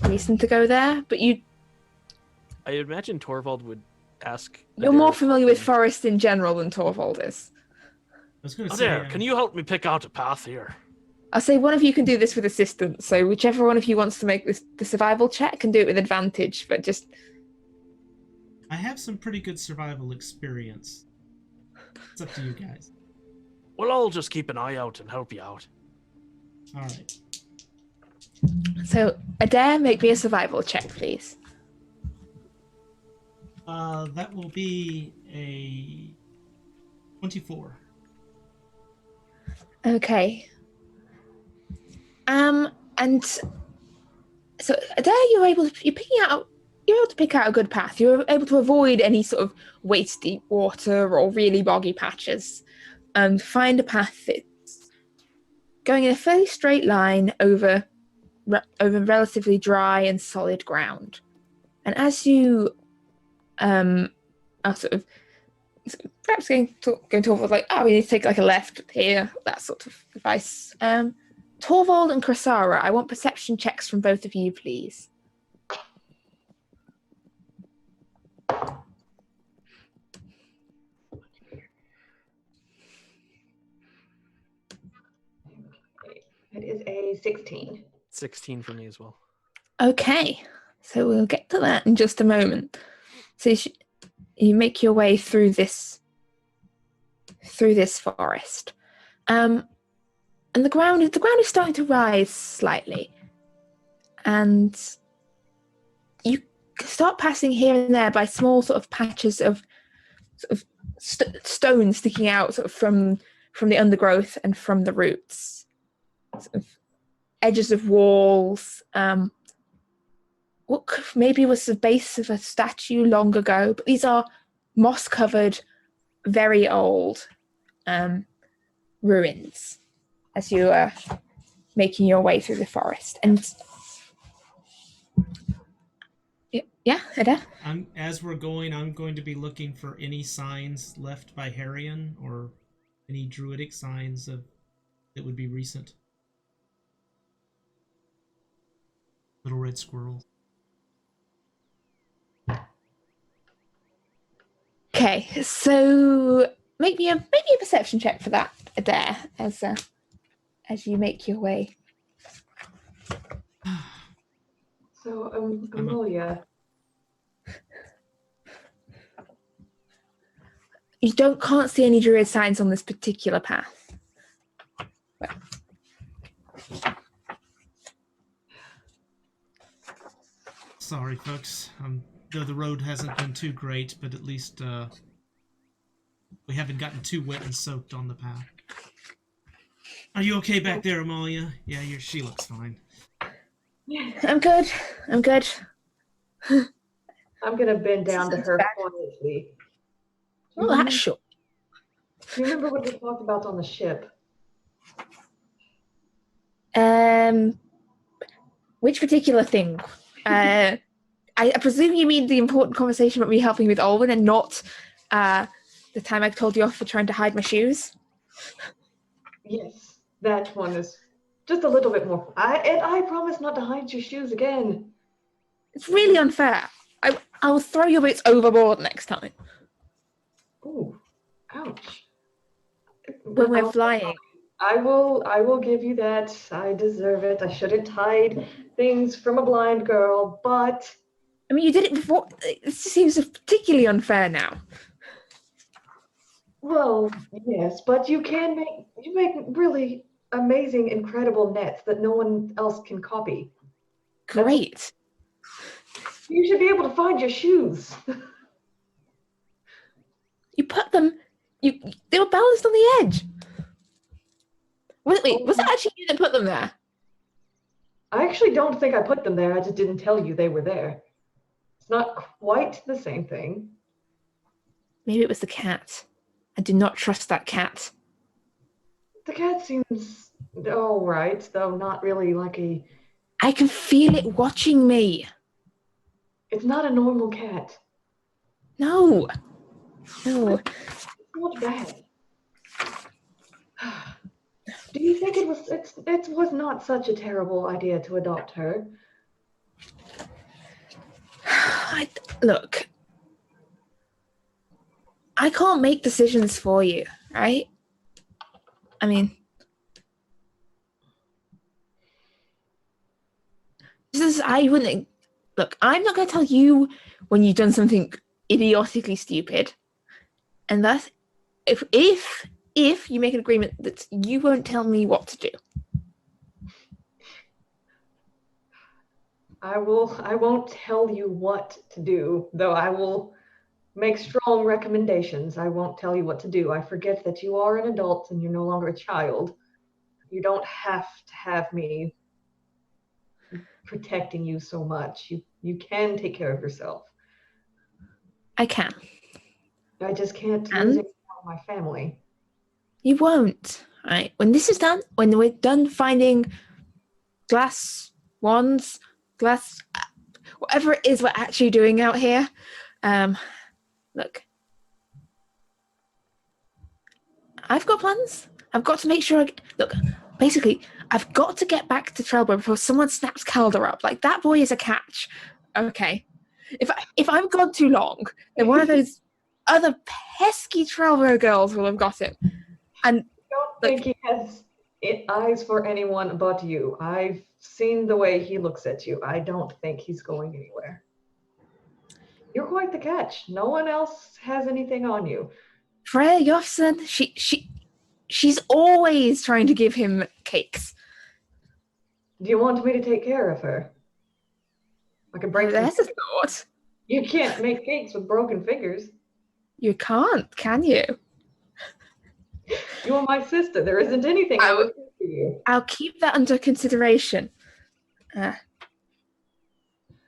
reason to go there, but I imagine Torvald would ask. you're more familiar with forests in general than Torvald is. I was going to say, Adair, can you help me pick out a path here? I'll say one of you can do this with assistance, so whichever one of you wants to make the survival check can do it with advantage, but just... I have some pretty good survival experience. It's up to you guys. Well, I'll just keep an eye out and help you out. All right. So, Adair, make me a survival check, please. That will be a 24. Okay. And so Adair, you're able to pick out a good path. You're able to avoid any sort of waist deep water or really boggy patches, and find a path that's going in a fairly straight line over relatively dry and solid ground. And as you are sort of perhaps going towards like, we need to take like a left here, that sort of advice. Torvald and Krasara, I want perception checks from both of you, please. It is a 16. 16 for me as well. Okay, so we'll get to that in just a moment. So you make your way through this forest, and the ground is starting to rise slightly, and you start passing here and there by small sort of patches of stones sticking out sort of from the undergrowth and from the roots, sort of edges of walls. What maybe was the base of a statue long ago, but these are moss-covered, very old ruins as you are making your way through the forest. And yeah, Adair? As we're going, I'm going to be looking for any signs left by Harrion or any druidic signs that would be recent. Little red squirrels. Okay, so make me a perception check for that, Adair, as as you make your way. So, Amelia, You can't see any druid signs on this particular path. Sorry, folks. Though the road hasn't been too great, but at least we haven't gotten too wet and soaked on the path. Are you okay back there, Amalia? Yeah, she looks fine. I'm good. I'm good. I'm gonna bend down to Sounds her bad. quietly. Well, that's short. Do you remember what we talked about on the ship? Which particular thing? I presume you mean the important conversation about me helping with Olwen and not the time I told you off for trying to hide my shoes? Yes, that one is just a little bit more. I promise not to hide your shoes again. It's really unfair. I will throw your boots overboard next time. Ooh, ouch. When we're I'll- flying. I will give you that. I deserve it. I shouldn't hide things from a blind girl, but I mean, you did it before. It seems particularly unfair now. well, yes, but you make really amazing, incredible nets that no one else can copy. Great. You should be able to find your shoes. You put them. They were balanced on the edge. Wait, was it actually you that put them there? I actually don't think I put them there. I just didn't tell you they were there. It's not quite the same thing. Maybe it was the cat. I do not trust that cat. The cat seems all right, though not really like a. I can feel it watching me. It's not a normal cat. No. No. It's not bad. Do you think it was not such a terrible idea to adopt her? Look, I can't make decisions for you, right? I mean, I wouldn't. Look, I'm not going to tell you when you've done something idiotically stupid, and thus, if you make an agreement that you won't tell me what to do. I won't tell you what to do, though I will make strong recommendations. I won't tell you what to do. I forget that you are an adult and you're no longer a child. You don't have to have me protecting you so much. You can take care of yourself. I can. I just can't And? lose it from my family. You won't, right? When this is done, when we're done finding glass wands, whatever it is we're actually doing out here, look, I've got plans. I've got to make sure. Basically, I've got to get back to Trelbo before someone snaps Calder up. Like, that boy is a catch. Okay, if I'm gone too long, then one of those other pesky Trelbo girls will have got him. And I don't think he has eyes for anyone but you. I've seen the way he looks at you. I don't think he's going anywhere. You're quite the catch. No one else has anything on you. Freya Jofsson, she's always trying to give him cakes. Do you want me to take care of her? I can break some. There's a thought. You can't make cakes with broken fingers. You can't, can you? You are my sister. There isn't anything I would do for you. I'll keep that under consideration. And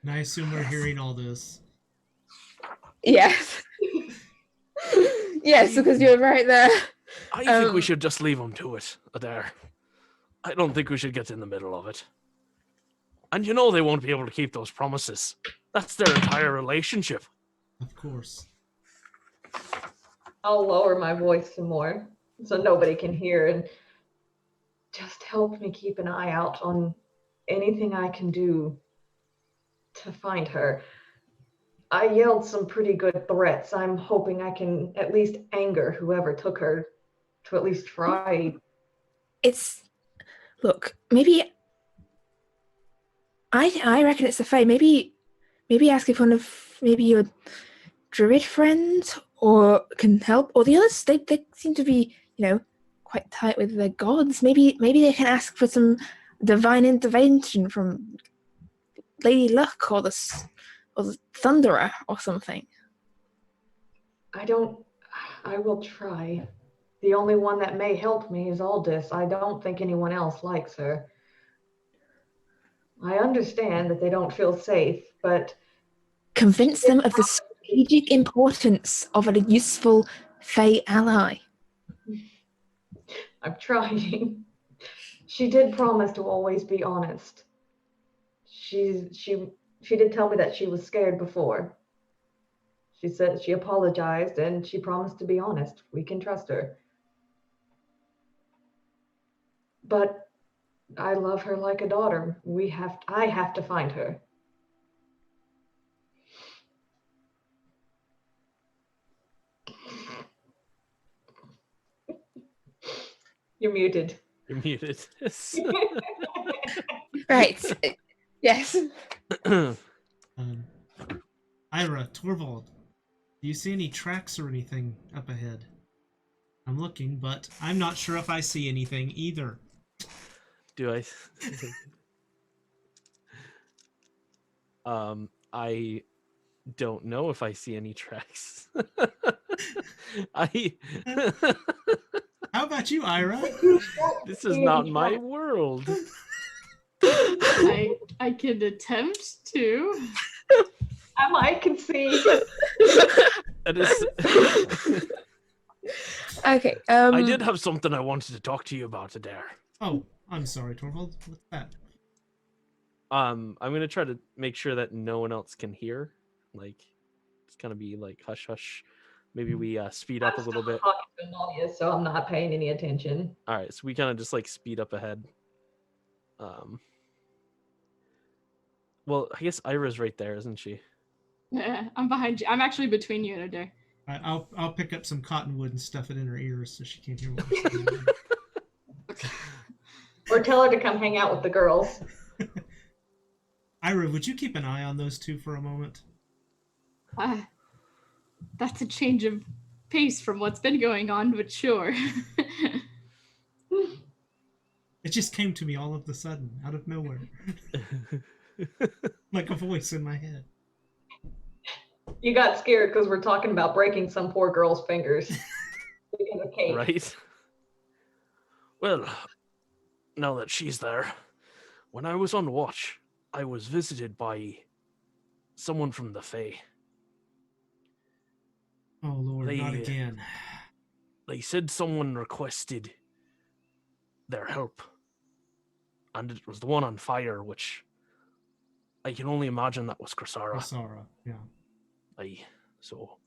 I assume we're hearing all this. Yes. Yes, because you're right there. I think we should just leave him to it, Adair. I don't think we should get in the middle of it. And you know they won't be able to keep those promises. That's their entire relationship. Of course. I'll lower my voice some more so nobody can hear, and just help me keep an eye out on anything I can do to find her. I yelled some pretty good threats. I'm hoping I can at least anger whoever took her to at least try. It's Look, maybe I reckon it's the Fae. Maybe ask if one of maybe your druid friends or can help, or the others. They seem to be, quite tight with their gods. Maybe they can ask for some divine intervention from Lady Luck or the Thunderer or something. I will try. The only one that may help me is Aldous. I don't think anyone else likes her. I understand that they don't feel safe, but convince them of the strategic importance of a useful Fae ally. I'm trying. She did promise to always be honest. She did tell me that she was scared before. She said she apologized and she promised to be honest. We can trust her. But I love her like a daughter. I have to find her. You're muted. You're muted. Right. Yes. Ira, Torvald, do you see any tracks or anything up ahead? I'm looking, but I'm not sure if I see anything either. Do I? I don't know if I see any tracks. How about you, Ira? This is not my world. I can attempt to. I might concede. That is... Okay. I did have something I wanted to talk to you about, Adair. Oh, I'm sorry, Torvald. What's that? I'm gonna try to make sure that no one else can hear. Like, it's gonna be like hush hush. Maybe we speed up a little bit. I'm talking to an audience, so I'm not paying any attention. All right, so we kind of just like speed up ahead. Well, I guess Ira's right there, isn't she? Yeah, I'm behind you. I'm actually between you and Adair. I'll pick up some cottonwood and stuff it in her ears so she can't hear what we're saying. Or tell her to come hang out with the girls. Ira, would you keep an eye on those two for a moment? That's a change of pace from what's been going on, but sure. It just came to me all of a sudden, out of nowhere. Like a voice in my head. You got scared because we're talking about breaking some poor girl's fingers. Right? Well, now that she's there, when I was on watch, I was visited by someone from the Fae. Oh Lord, not again. They said someone requested their help. And it was the one on fire, which I can only imagine that was Krasara. Krasara, yeah. So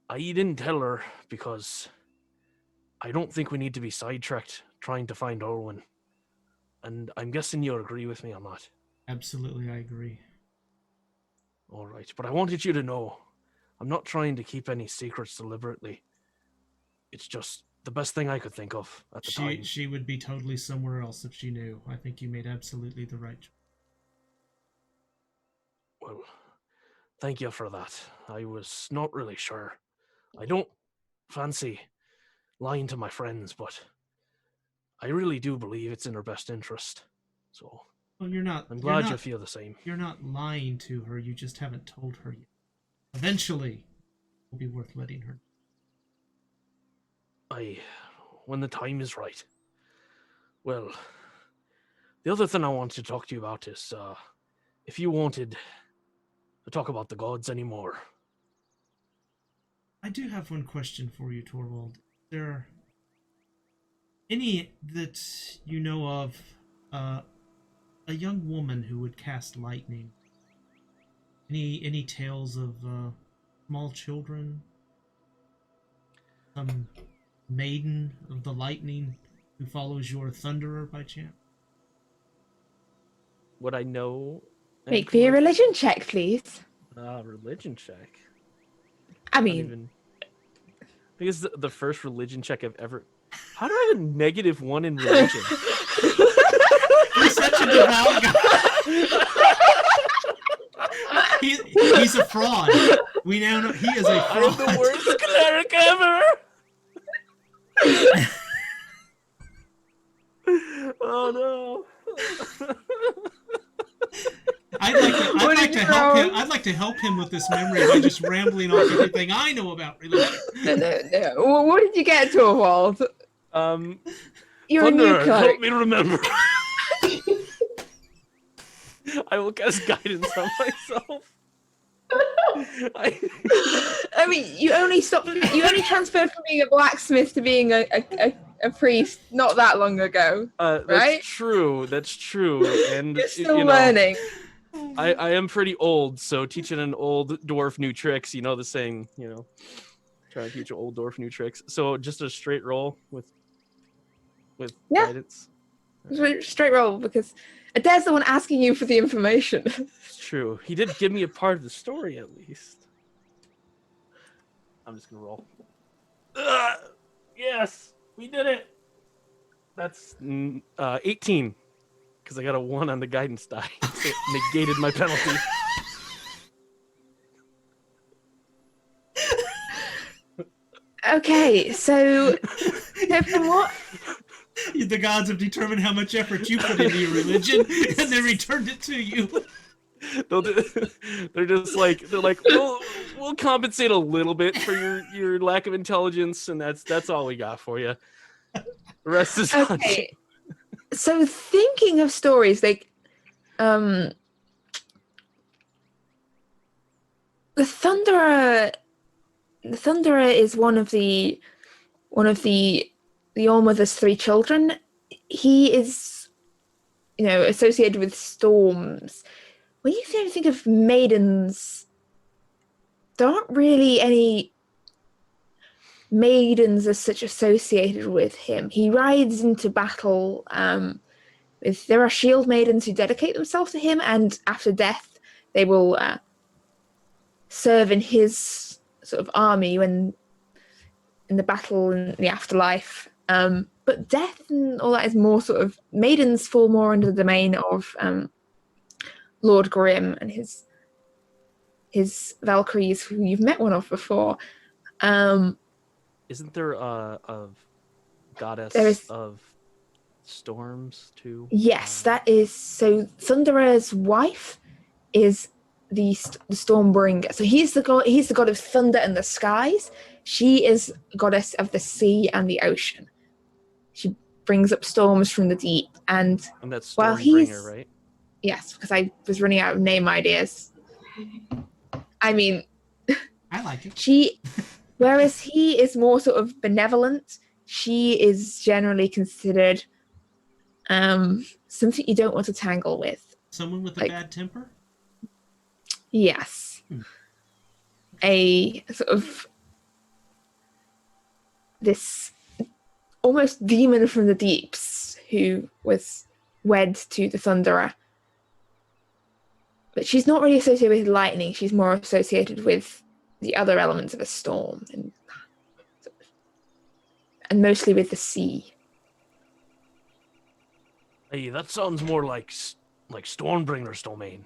I didn't tell her because I don't think we need to be sidetracked trying to find Orwin. And I'm guessing you'll agree with me on that. Absolutely, I agree. All right, but I wanted you to know I'm not trying to keep any secrets deliberately. It's just the best thing I could think of at the time. She would be totally somewhere else if she knew. I think you made absolutely the right choice. Well, thank you for that. I was not really sure. I don't fancy lying to my friends, but I really do believe it's in her best interest. So, well, I'm glad you feel the same. You're not lying to her, you just haven't told her yet. Eventually, it'll be worth letting her. When the time is right. Well, the other thing I wanted to talk to you about is, if you wanted to talk about the gods anymore. I do have one question for you, Torvald. Is there any that you know of, a young woman who would cast lightning? Any tales of small children? Some maiden of the lightning who follows your thunderer by chance? Would I know? Make me a religion check, please. Religion check. I mean, I think it's the first religion check I've ever. How do I have a -1 in religion? roundabout guy. He's a fraud. We now know he is a fraud. I'm the worst cleric ever. Oh no. I'd like to help him with this memory by just rambling off everything I know about religion. No. What did you get, Torvald? You're a new Thunder, cleric. help me remember. I will cast guidance on myself. I mean, you only transferred from being a blacksmith to being a priest not that long ago, that's right? true. That's true. And You're still learning. I am pretty old, so teaching an old dwarf new tricks, you know the saying, trying to teach an old dwarf new tricks. So just a straight roll with guidance. Straight roll, because Adair's the one asking you for the information. It's true. He did give me a part of the story at least. I'm just gonna roll. Yes, we did it. That's 18. Because I got a 1 on the guidance die. So it negated my penalty. Okay, so from what? The gods have determined how much effort you put into your religion, and they returned it to you. They're like, we'll compensate a little bit for your lack of intelligence, and that's all we got for you. The rest is okay. So thinking of stories like the Thunderer is one of the All-Mother's 3 children. He is, associated with storms. When you think of maidens, there aren't really any maidens as such associated with him. He rides into battle. There are shield maidens who dedicate themselves to him, and after death, they will serve in his sort of army when in the battle in the afterlife. But death and all that is more sort of maidens fall more under the domain of Lord Grimm and his Valkyries, who you've met one of before. Isn't there a goddess of storms too? Yes, that is. So Thunderer's wife is the Stormbringer. So he's the god of thunder and the skies. She is goddess of the sea and the ocean. She brings up storms from the deep. And that's Stormbringer, right? Yes, because I was running out of name ideas. I mean, I like it. Whereas he is more sort of benevolent, she is generally considered something you don't want to tangle with. Someone with a bad temper? Yes. A sort of this almost demon from the deeps who was wed to the Thunderer. But she's not really associated with lightning. She's more associated with the other elements of a storm and mostly with the sea. Hey, that sounds more like Stormbringer's domain.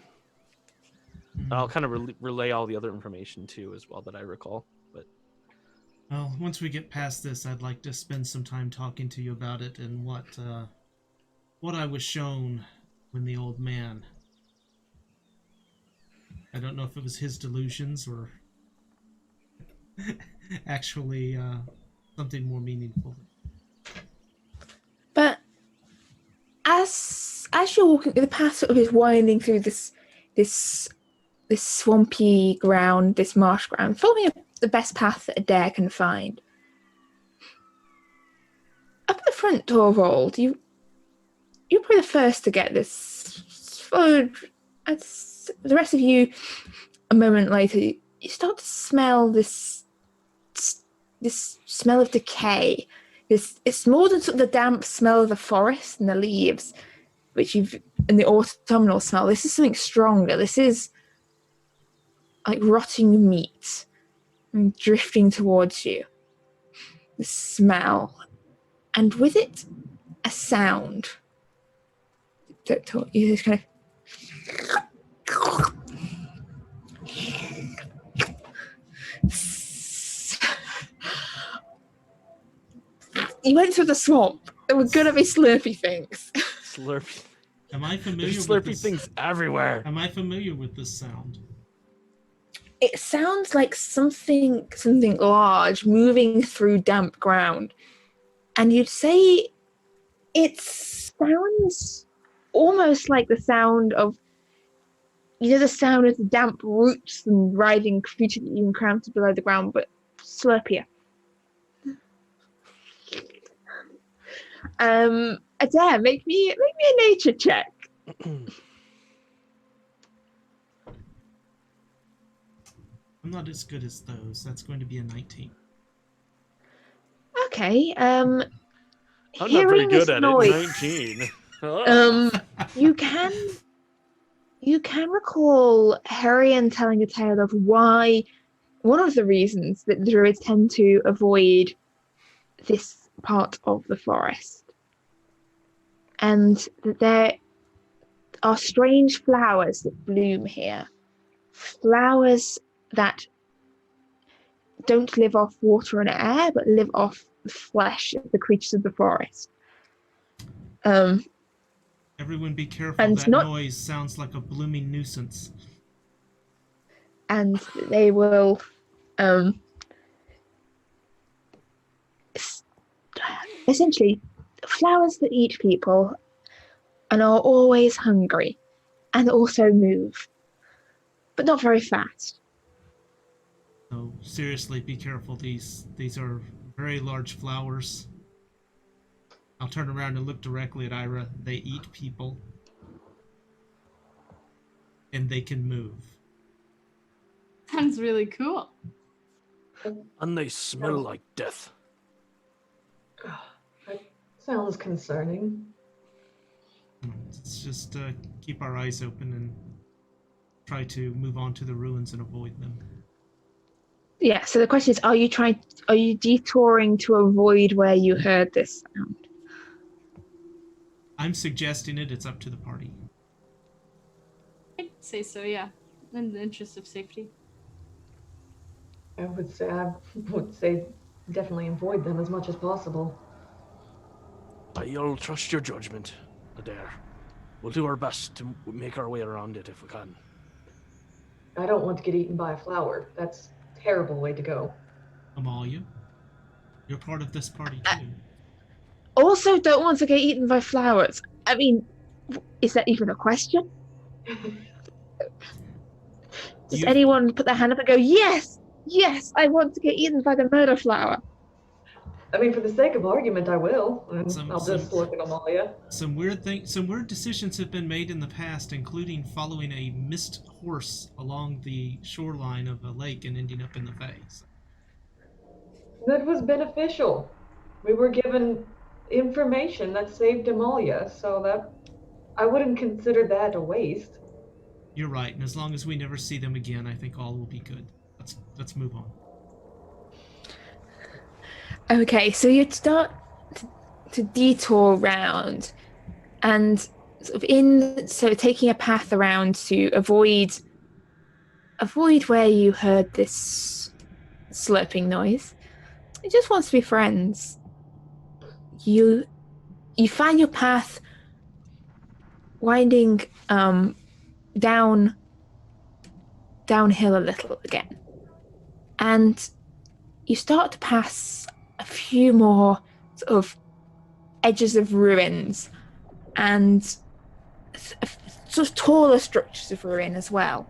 I'll kind of relay all the other information too as well that I recall. But well, once we get past this, I'd like to spend some time talking to you about it and what I was shown when the old man. I don't know if it was his delusions or actually something more meaningful. But as you're walking, the path sort of is winding through this swampy ground, this marsh ground, following the best path that Adair can find. Up at the front, Torvald, you're probably the first to get this. Followed, as the rest of you, a moment later, you start to smell this smell of decay. It's more than sort of the damp smell of the forest and the leaves, and the autumnal smell. This is something stronger. This is like rotting meat and drifting towards you. The smell, and with it, a sound. don't talk. You just kind of. You went through the swamp. There were gonna be slurpy things. Slurpy. Am I familiar There's with slurpy this? things everywhere. Am I familiar with this sound? It sounds like something large moving through damp ground, and you'd say it sounds almost like the sound of, the sound of the damp roots and writhing creature that you encounter below the ground, but slurpier. Adair, make me a nature check. I'm not as good as those. That's going to be a 19. Okay. I'm not Hearing very good this at noise, it. 19. you can recall Herian telling a tale of why one of the reasons that the druids tend to avoid this part of the forest, and that there are strange flowers that bloom here, flowers that don't live off water and air, but live off the flesh of the creatures of the forest. Everyone be careful. And That not- noise sounds like a blooming nuisance. And they will essentially flowers that eat people and are always hungry and also move, but not very fast. So seriously, be careful. These are very large flowers. I'll turn around and look directly at Ira. They eat people. And they can move. Sounds really cool. And they smell like death. That sounds concerning. Let's just keep our eyes open and try to move on to the ruins and avoid them. Yeah, so the question is, are you detouring to avoid where you heard this sound? I'm suggesting it. It's up to the party. I'd say so, yeah. In the interest of safety. I would say definitely avoid them as much as possible. I'll trust your judgment, Adair. We'll do our best to make our way around it if we can. I don't want to get eaten by a flower. That's a terrible way to go. Amalia, you're part of this party too. Also, don't want to get eaten by flowers. I mean, is that even a question? Does anyone put their hand up and go, yes, I want to get eaten by the murder flower? I mean, for the sake of argument, I will. And I'll just some- look at Amalia. Some weird decisions have been made in the past, including following a mist horse along the shoreline of a lake and ending up in the face. That was beneficial. We were given information that saved Amalia, so that I wouldn't consider that a waste. You're right, and as long as we never see them again, I think all will be good. Let's move on. Okay, so you'd start to detour round, and taking a path around to avoid where you heard this slurping noise. It just wants to be friends. You find your path winding downhill a little again, and you start to pass a few more sort of edges of ruins and sort of taller structures of ruin as well.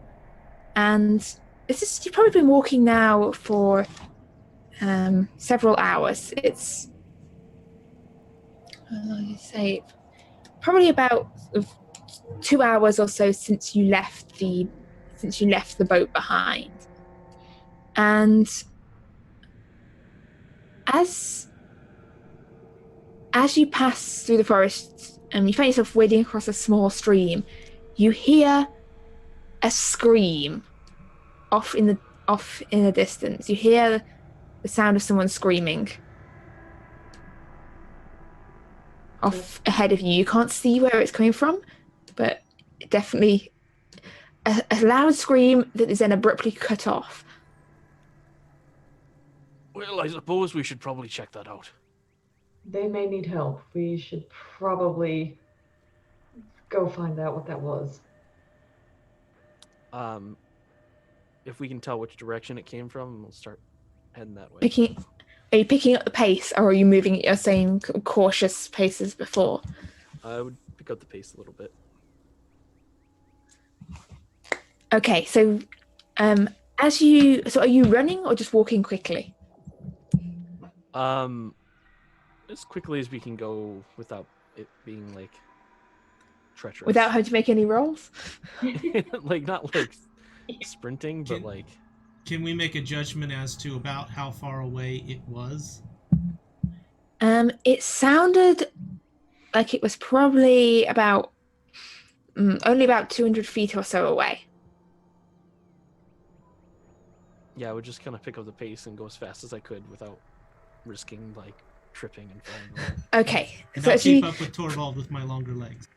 And you've probably been walking now for several hours. It's probably about 2 hours or so since you left the boat behind. And as you pass through the forest and you find yourself wading across a small stream, you hear a scream off in the distance. You hear the sound of someone screaming. off ahead of you. You can't see where it's coming from, but definitely a loud scream that is then abruptly cut off. Well, I suppose we should probably check that out. They may need help. We should probably go find out what that was. If we can tell which direction it came from, we'll start heading that way. Are you picking up the pace, or are you moving at your same cautious pace as before? I would pick up the pace a little bit. Okay, so are you running or just walking quickly? As quickly as we can go without it being like treacherous. Without having to make any rolls? Like not like sprinting, but like. Can we make a judgment as to about how far away it was? It sounded like it was probably about only about 200 feet or so away. Yeah, I would just kind of pick up the pace and go as fast as I could without risking like tripping and falling. Okay. And So I'll actually, keep up with Torvald with my longer legs.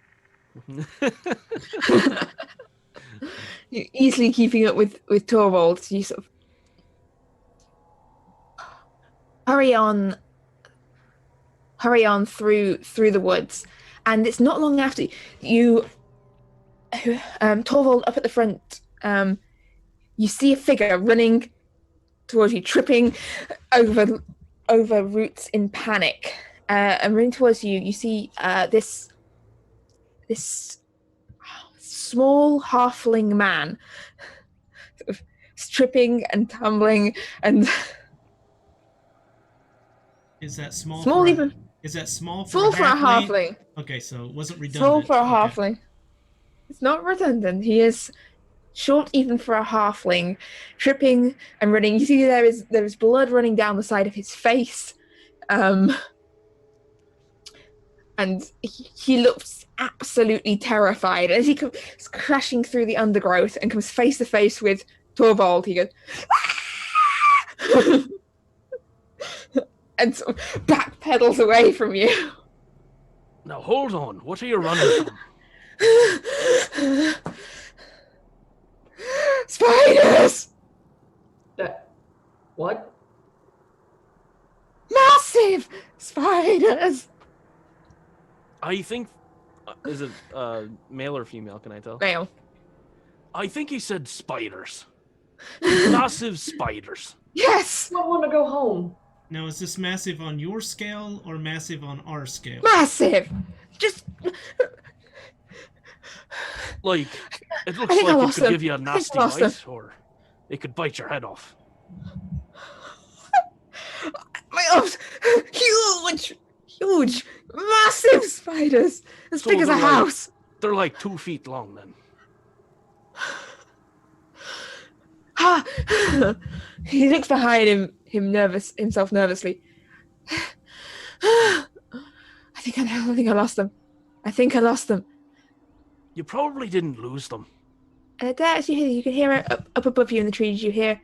you're easily keeping up with Torvald. So you sort of hurry on through the woods, and it's not long after you, Torvald, up at the front. You see a figure running towards you, tripping over roots in panic, and running towards you. You see this small halfling man, sort of tripping and tumbling, and Is that small? small even. Is that small for Small a for a halfling? halfling. Okay, so it wasn't redundant. Small for a Okay. halfling. It's not redundant. He is short even for a halfling, tripping and running. You see there is blood running down the side of his face. And he looks absolutely terrified. As he comes crashing through the undergrowth and comes face to face with Torvald, he goes, and sort of backpedals away from you. Now hold on, what are you running from? Spiders! What? Massive spiders! I think, is it male or female? Can I tell? Male. I think he said spiders. Massive spiders. Yes! I don't want to go home. Now, is this massive on your scale or massive on our scale? Massive! Just... Like, it looks I think I like it lost could them. give you a I think I nasty lost bite, or it could bite your head off. My arms! Huge! Massive spiders! As So big as a they're like- house! They're like 2 feet long then. Ha! He looks behind himself nervously. I think I lost them. I think I lost them. You probably didn't lose them. And actually, you can hear it up above you in the trees. You hear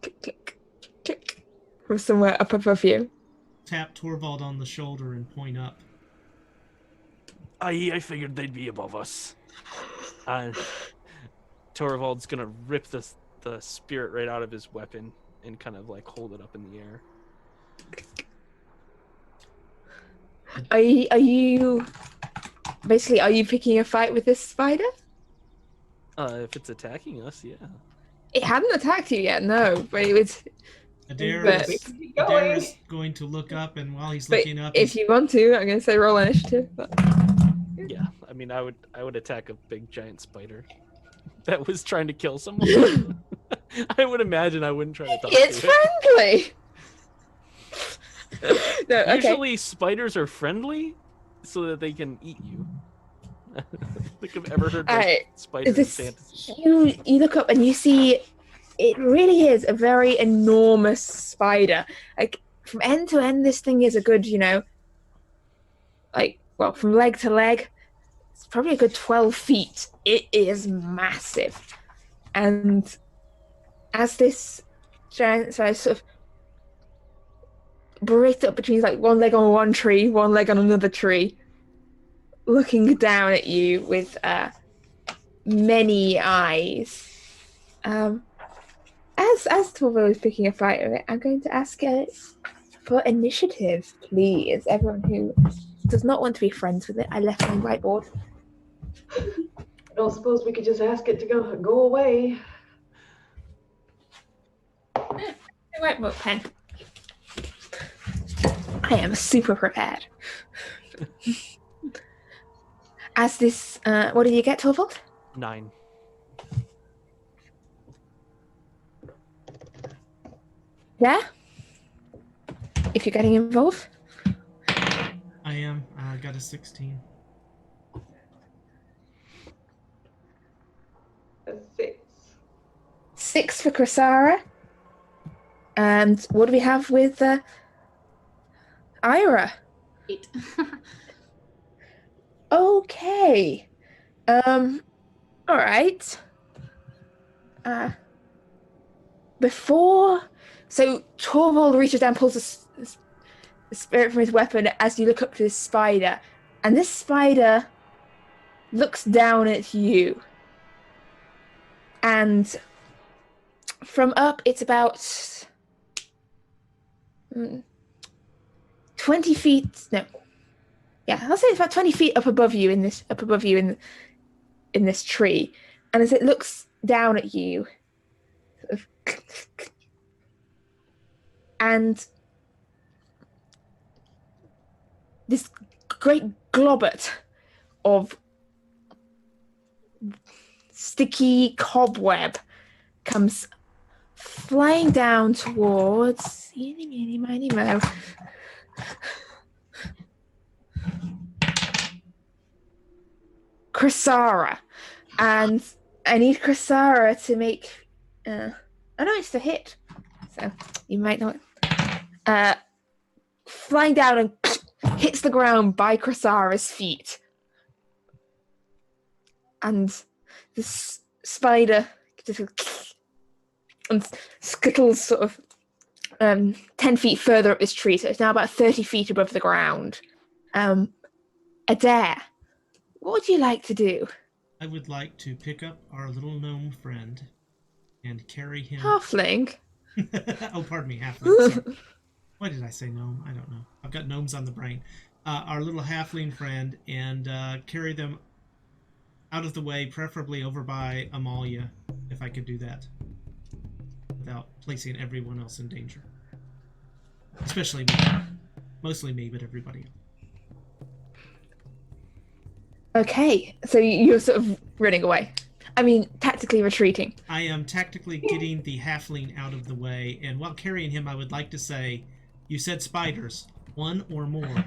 click, click, click from somewhere up above you. Tap Torvald on the shoulder and point up. I figured they'd be above us. And Torvald's gonna rip the spirit right out of his weapon and kind of like hold it up in the air. Are you picking a fight with this spider? If it's attacking us, yeah. It hadn't attacked you yet, no. But it was. Adair But- is going to look up, and while he's But looking up, if you want to, I'm going to say roll initiative. But... Yeah, I mean, I would attack a big giant spider that was trying to kill someone. I would imagine I wouldn't try to talk It's to it. friendly. No, okay. Usually spiders are friendly so that they can eat you. I don't think I've ever heard Alright, spiders in This, fantasy. you look up and you see it really is a very enormous spider. Like from end to end, this thing is a good, from leg to leg, it's probably a good 12 feet. It is massive. And as this giant spider sort of breaks up between like one leg on one tree, one leg on another tree, looking down at you with many eyes. As Torvald is picking a fight with it, I'm going to ask for initiative, please. Everyone who does not want to be friends with it, I left my whiteboard. I don't suppose we could just ask it to go away. My whiteboard pen. I am super prepared. As this, what did you get, Torvald? 9. Yeah? If you're getting involved? I am. I got a 16. A 6. 6 for Krasara. And what do we have with Ira? 8. Okay. All right. So Torvald reaches down, pulls the spirit from his weapon as you look up to this spider, and this spider looks down at you. And from up, it's about 20 feet. No, yeah, I'll say it's about 20 feet up above you in this tree. And as it looks down at you, sort of, and this great globet of sticky cobweb comes flying down towards Krasara, and I need Krasara to make it's a hit, so you might not flying down and hits the ground by Krasara's feet, and this spider just and skittles sort of 10 feet further up this tree, so it's now about 30 feet above the ground. Adair, what would you like to do? I would like to pick up our little gnome friend and carry him. Halfling? Oh, pardon me, halfling. Sorry. Why did I say gnome? I don't know. I've got gnomes on the brain. Our little halfling friend, and carry them out of the way, preferably over by Amalia, if I could do that, without placing everyone else in danger. Especially me. Mostly me, but everybody else. Okay, so you're sort of running away. I mean, tactically retreating. I am tactically getting the halfling out of the way, and while carrying him, I would like to say, you said spiders, one or more.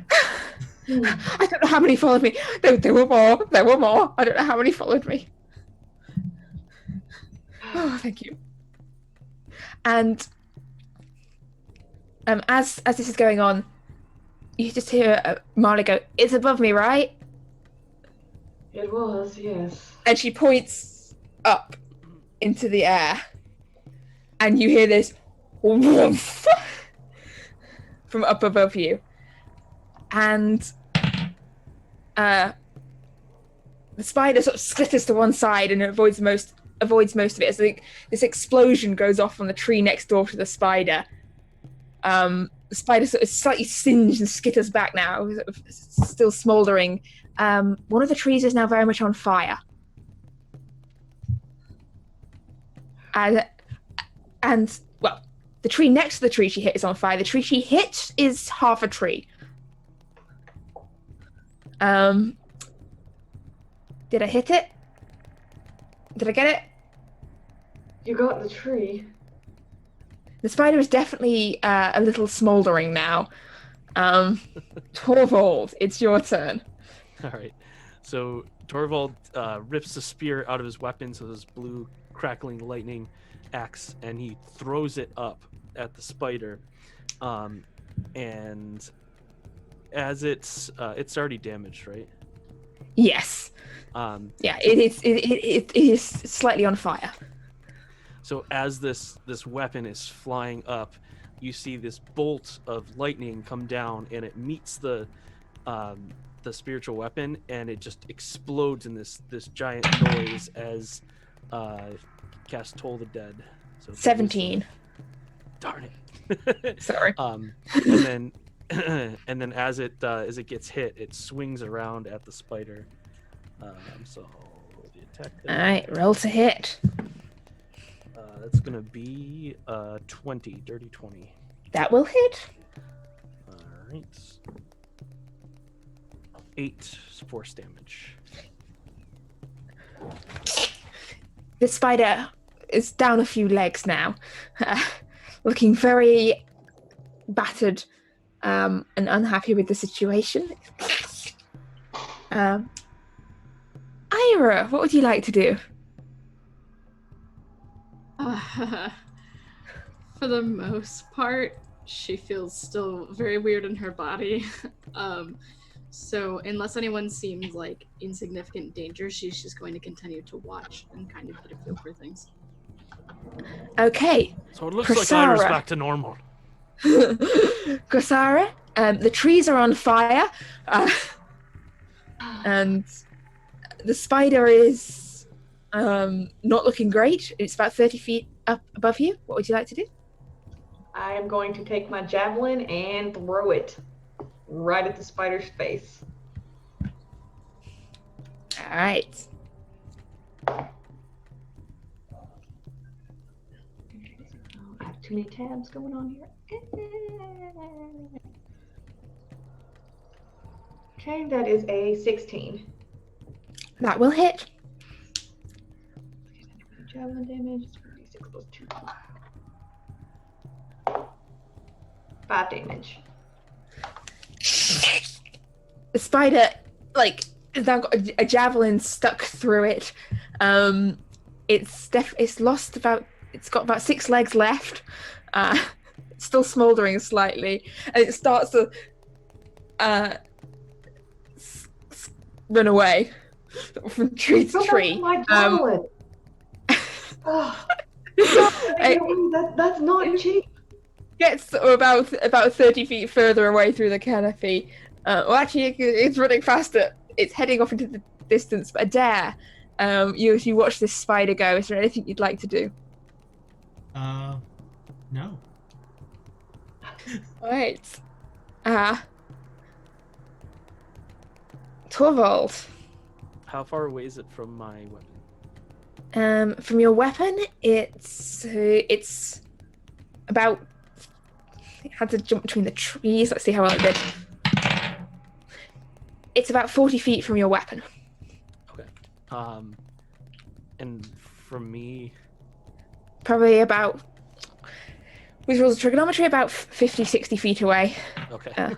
I don't know how many followed me. There were more. There were more. I don't know how many followed me. Oh, thank you. And as this is going on, you just hear Marla go, "It's above me, right?" It was, yes. And she points up into the air, and you hear this woof from up above you, and the spider sort of slitters to one side and avoids most of it. As this explosion goes off on the tree next door to the spider. The spider sort of slightly singed and skitters back now, sort of still smouldering. One of the trees is now very much on fire. And well, the tree next to the tree she hit is on fire. The tree she hit is half a tree. Did I hit it? Did I get it? You got the tree. The spider is definitely a little smouldering now. Torvald, it's your turn. All right. So Torvald rips the spear out of his weapon, so this blue crackling lightning axe, and he throws it up at the spider. And as it's already damaged, right? Yes. Yeah, it is slightly on fire. So as this weapon is flying up, you see this bolt of lightning come down, and it meets the spiritual weapon, and it just explodes in this giant noise as cast Toll the Dead. So 17. Darn it. Sorry. And then and then as it gets hit, it swings around at the spider. So roll the attack. All right, roll to hit. That's gonna be 20, dirty 20. That will hit. All right. 8 force damage. The spider is down a few legs now, looking very battered and unhappy with the situation. Ira, what would you like to do? For the most part, she feels still very weird in her body. So unless anyone seems like insignificant danger, she's just going to continue to watch and kind of get a feel for things. Okay. So it looks like Ira's Krasara. back to normal. Krasara, the trees are on fire, and the spider is not looking great. It's about 30 feet up above you. What would you like to do? I am going to take my javelin and throw it right at the spider's face. All right. I have too many tabs going on here. Okay, that is a 16. That will hit. Javelin damage, 6 plus 2. 5 damage. The spider, has now got a javelin stuck through it. It's got about 6 legs left. It's still smouldering slightly, and it starts to run away from tree to tree. My javelin. That's not cheap. Gets about 30 feet further away through the canopy. Well, actually, it's running faster. It's heading off into the distance. But Adair, you watch this spider go. Is there anything you'd like to do? No. All right. Torvald. How far away is it from my weapon? From your weapon, it's about. It had to jump between the trees. Let's see how well it did. It's about 40 feet from your weapon. Okay. And from me, Probably about, with rules of trigonometry, about 50, 60 feet away. okay.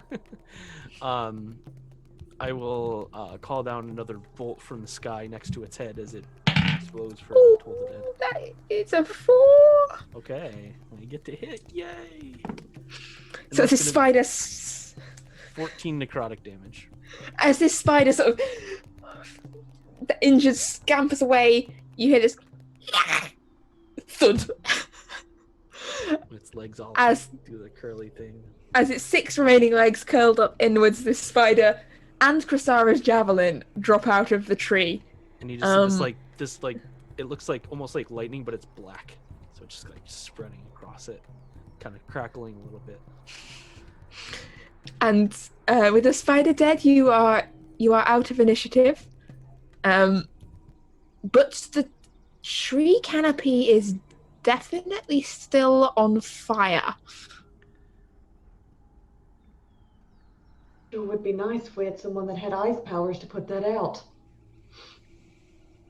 I will call down another bolt from the sky next to its head as it explodes for Toll the Dead. That is a 4. Okay, I get to hit, yay! And So it's a that's gonna spider. be 14 necrotic damage. As this spider sort of, the injured scampers away, you hear this thud. Its legs all As- do the curly thing. As its 6 remaining legs curled up inwards, this spider and Krasara's javelin drop out of the tree. And you just see this it looks like almost like lightning, but it's black. So it's just like spreading across it, kind of crackling a little bit. And with the spider dead, you are out of initiative. But the tree canopy is definitely still on fire. It would be nice if we had someone that had ice powers to put that out.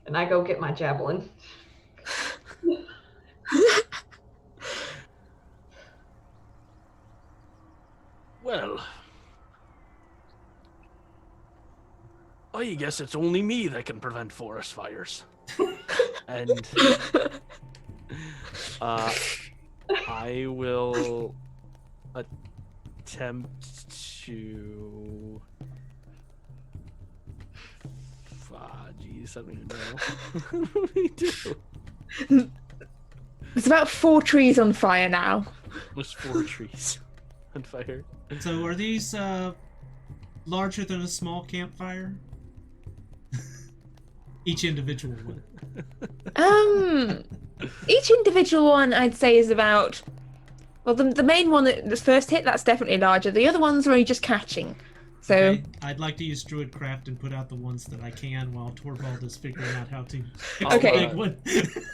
And I go get my javelin. Well, I guess it's only me that can prevent forest fires. And I will attempt to. Geez, I don't even know. What do we do? There's about 4 trees on fire now. There's 4 trees on fire. So are these larger than a small campfire? Each individual one. Each individual one I'd say is about. Well, the main one, the first hit, that's definitely larger. The other ones are only just catching. So Okay, I'd like to use Druidcraft and put out the ones that I can while Torvald is figuring out how to fix Okay. the big one.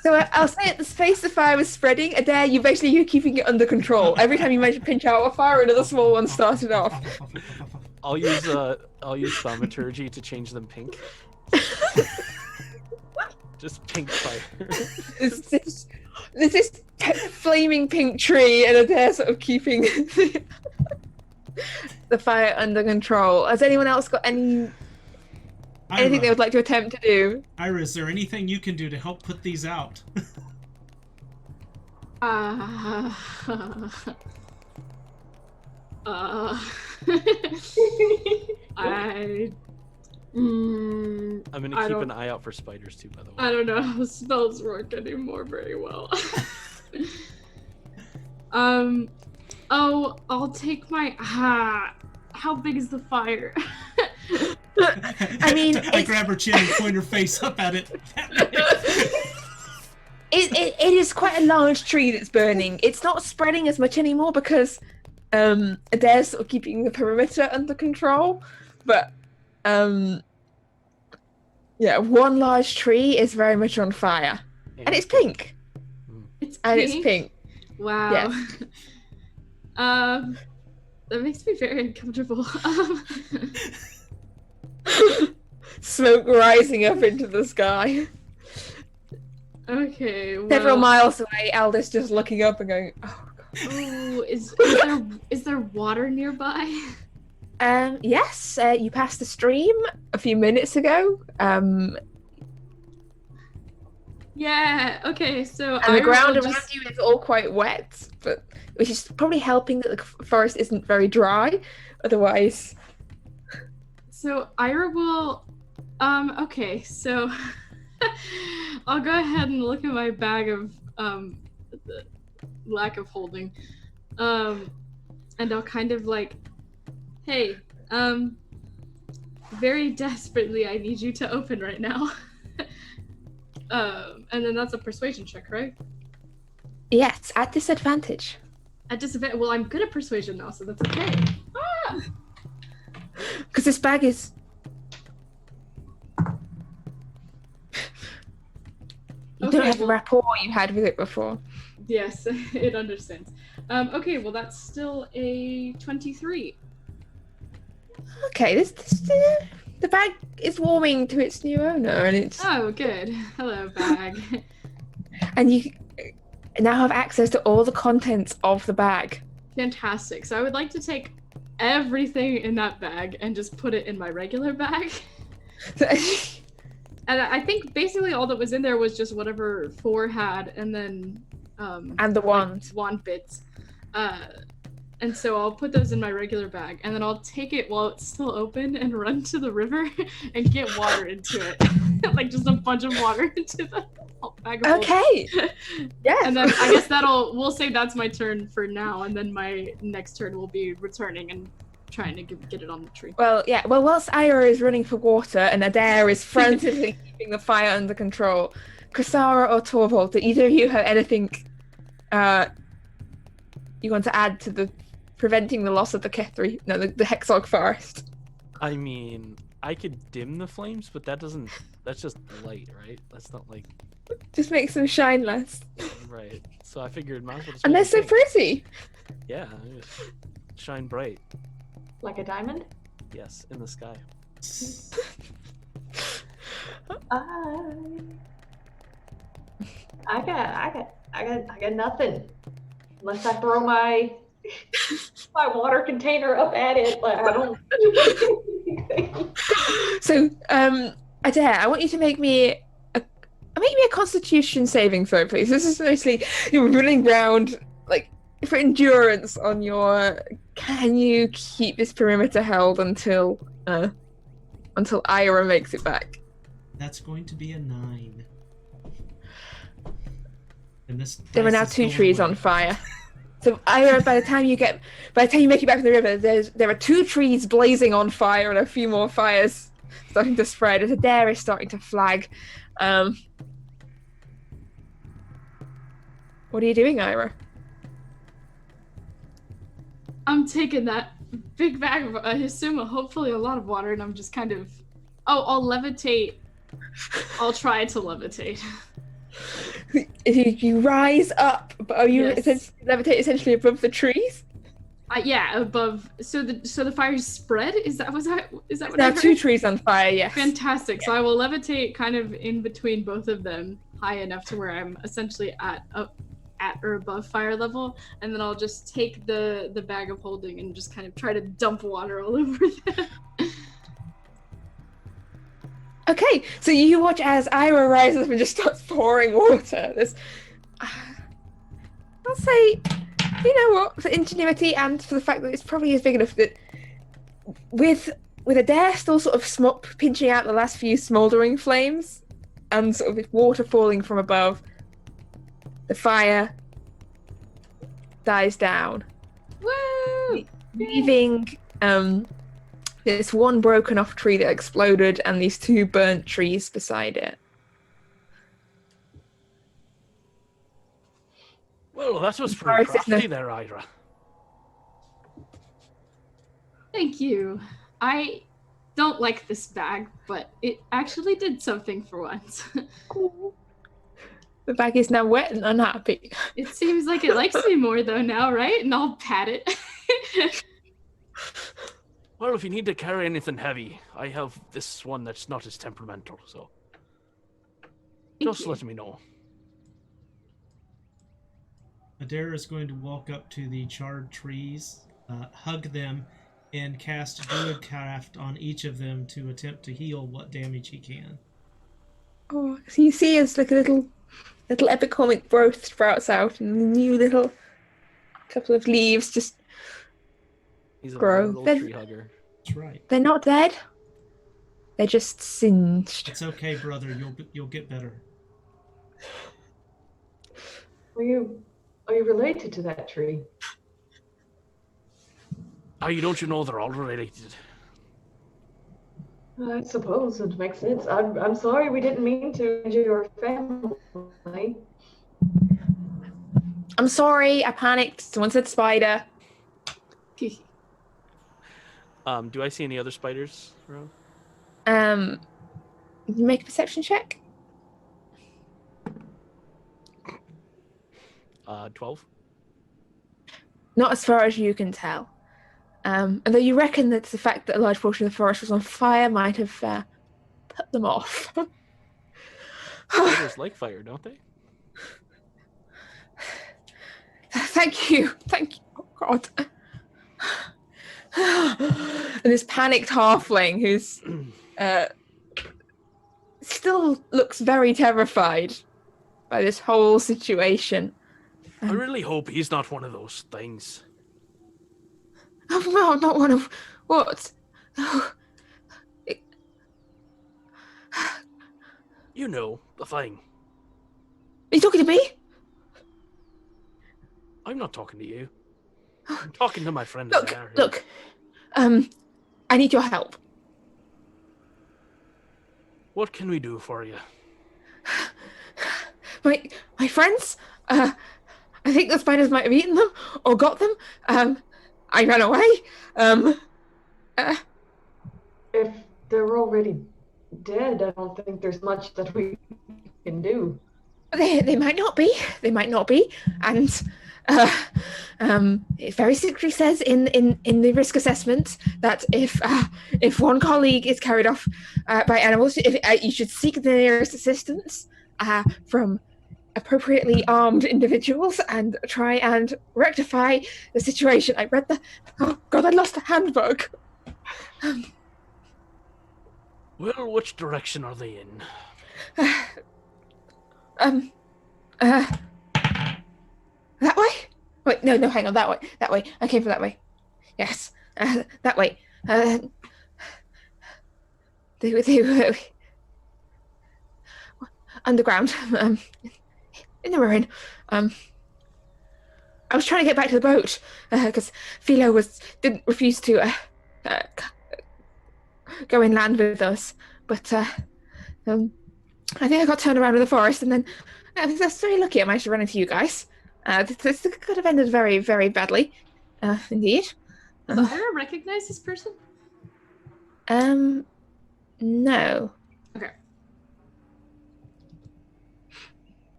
So I'll say at the space the fire was spreading, Adair, you're keeping it under control. Every time you manage to pinch out a fire, another small one started off. I'll use thaumaturgy to change them pink. Just pink fire. There's this flaming pink tree, and Adair sort of keeping the fire under control. Has anyone else got anything they would like to attempt to do? Ira, is there anything you can do to help put these out? I'm gonna keep an eye out for spiders too, by the way. I don't know how spells work anymore very well. Oh, I'll take my. How big is the fire? I mean, I grab her chin and point her face up at it. It is quite a large tree that's burning. It's not spreading as much anymore because Adair's sort of keeping the perimeter under control. But yeah, one large tree is very much on fire, and it's pink. It's pink. Wow. Yes. That makes me very uncomfortable. Smoke rising up into the sky. Okay. Well... Several miles away, Aldous just looking up and going, "Oh God." Oh, is there water nearby? Yes. You passed the stream a few minutes ago. Yeah. Okay. So And the ground will around just... you is all quite wet, but which is probably helping that the forest isn't very dry. Otherwise, So Ira will. Okay. So I'll go ahead and look at my bag of the lack of holding, and I'll kind of like, hey, very desperately, I need you to open right now. And then that's a persuasion check, right? yes, at disadvantage. At disadvantage. Well, I'm good at persuasion now, so that's okay. Ah! Because this bag is. You don't Okay, have the well- rapport you had with it before. Yes, it understands. Okay, well that's still a 23. Okay, the bag is warming to its new owner, and it's Oh, good. Hello, bag. and you now have access to all the contents of the bag. Fantastic. So I would like to take everything in that bag and just put it in my regular bag. And I think basically all that was in there was just whatever 4 had, and then and the wand. wand bits. And so I'll put those in my regular bag, and then I'll take it while it's still open and run to the river and get water into it. Like just a bunch of water into the bag of holding. Okay. Yes. And then I guess we'll say that's my turn for now, and then my next turn will be returning and trying to get it on the tree. Well, yeah. Well, whilst Ira is running for water and Adair is frantically keeping the fire under control, Chrysara or Torvald, do either of you have anything you want to add to the preventing the loss of the Kethri? No, the Hexog forest. I mean, I could dim the flames, but that's just light, right? That's not like Just makes them shine less. right. So I figured might as well just And they're make so it pink. pretty. Yeah, just shine bright. Like a diamond? Yes, in the sky. I got nothing. Unless I throw my water container up at it, but I don't do anything. So, Adair, I want you to make me a Constitution saving throw, please. This is mostly you're running around like for endurance on your. Can you keep this perimeter held until Ira makes it back? That's going to be a 9. And this There are dice now is 2 going trees away. on fire. So Ira, by the time you make it back to the river, there are 2 trees blazing on fire and a few more fires starting to spread as Adair is starting to flag. What are you doing, Ira? I'm taking that big bag of, I assume, hopefully a lot of water, and I'm just kind of, I'll levitate. I'll try to levitate. You rise up, but are you Yes. levitate essentially above the trees? Yeah, above. So the fire spread. Is that what Now I heard? 2 trees on fire. Yes. Fantastic. So I will levitate kind of in between both of them, high enough to where I'm essentially at or above fire level, and then I'll just take the bag of holding and just kind of try to dump water all over them. Okay, so you watch as Ira rises up and just starts pouring water. I'll say, you know what, for ingenuity and for the fact that it's probably is big enough that with Adair still sort of pinching out the last few smouldering flames and sort of with water falling from above, the fire dies down. Woo! Leaving this one broken off tree that exploded and these 2 burnt trees beside it. Well, that was pretty crafty there, Ira. Thank you. I don't like this bag, but it actually did something for once. The bag is now wet and unhappy. It seems like it likes me more though now, right? And I'll pat it. Well, if you need to carry anything heavy, I have this one that's not as temperamental, so just let me know. Adair is going to walk up to the charred trees, hug them, and cast Druidcraft on each of them to attempt to heal what damage he can. Oh, so you see as like a little epic comic growth sprouts out and a new little couple of leaves just He's a grow. little tree hugger. That's right. They're not dead. They're just singed. It's okay, brother. You'll get better. Are you related to that tree? Don't you know they're all related? I suppose it makes sense. I'm sorry we didn't mean to injure your family. I'm sorry, I panicked. Someone said spider. Do I see any other spiders around? You make a perception check. 12. Not as far as you can tell. Although you reckon that the fact that a large portion of the forest was on fire might have put them off. Spiders like fire, don't they? Thank you. Oh God. And this panicked halfling who's still looks very terrified by this whole situation. I really hope he's not one of those things. Oh no, not one of what? Oh, You know, the thing. are you talking to me? I'm not talking to you. I'm talking to my friend. Look. I need your help. What can we do for you? My friends, I think the spiders might have eaten them or got them. I ran away. If they're already dead, I don't think there's much that we can do. They might not be. And it very strictly says in the risk assessment that if one colleague is carried off by animals, you should seek the nearest assistance from appropriately armed individuals and try and rectify the situation. I read oh God, I lost the handbook. Well, which direction are they in? That way? Wait, no, hang on, that way. I came from that way. Yes, that way. They were underground, in the ruin. I was trying to get back to the boat because Philo didn't refuse to go inland with us, but I think I got turned around in the forest, and then I was very lucky I managed to run into you guys. This could have ended very, very badly, indeed. Does Ira recognize this person? No. Okay.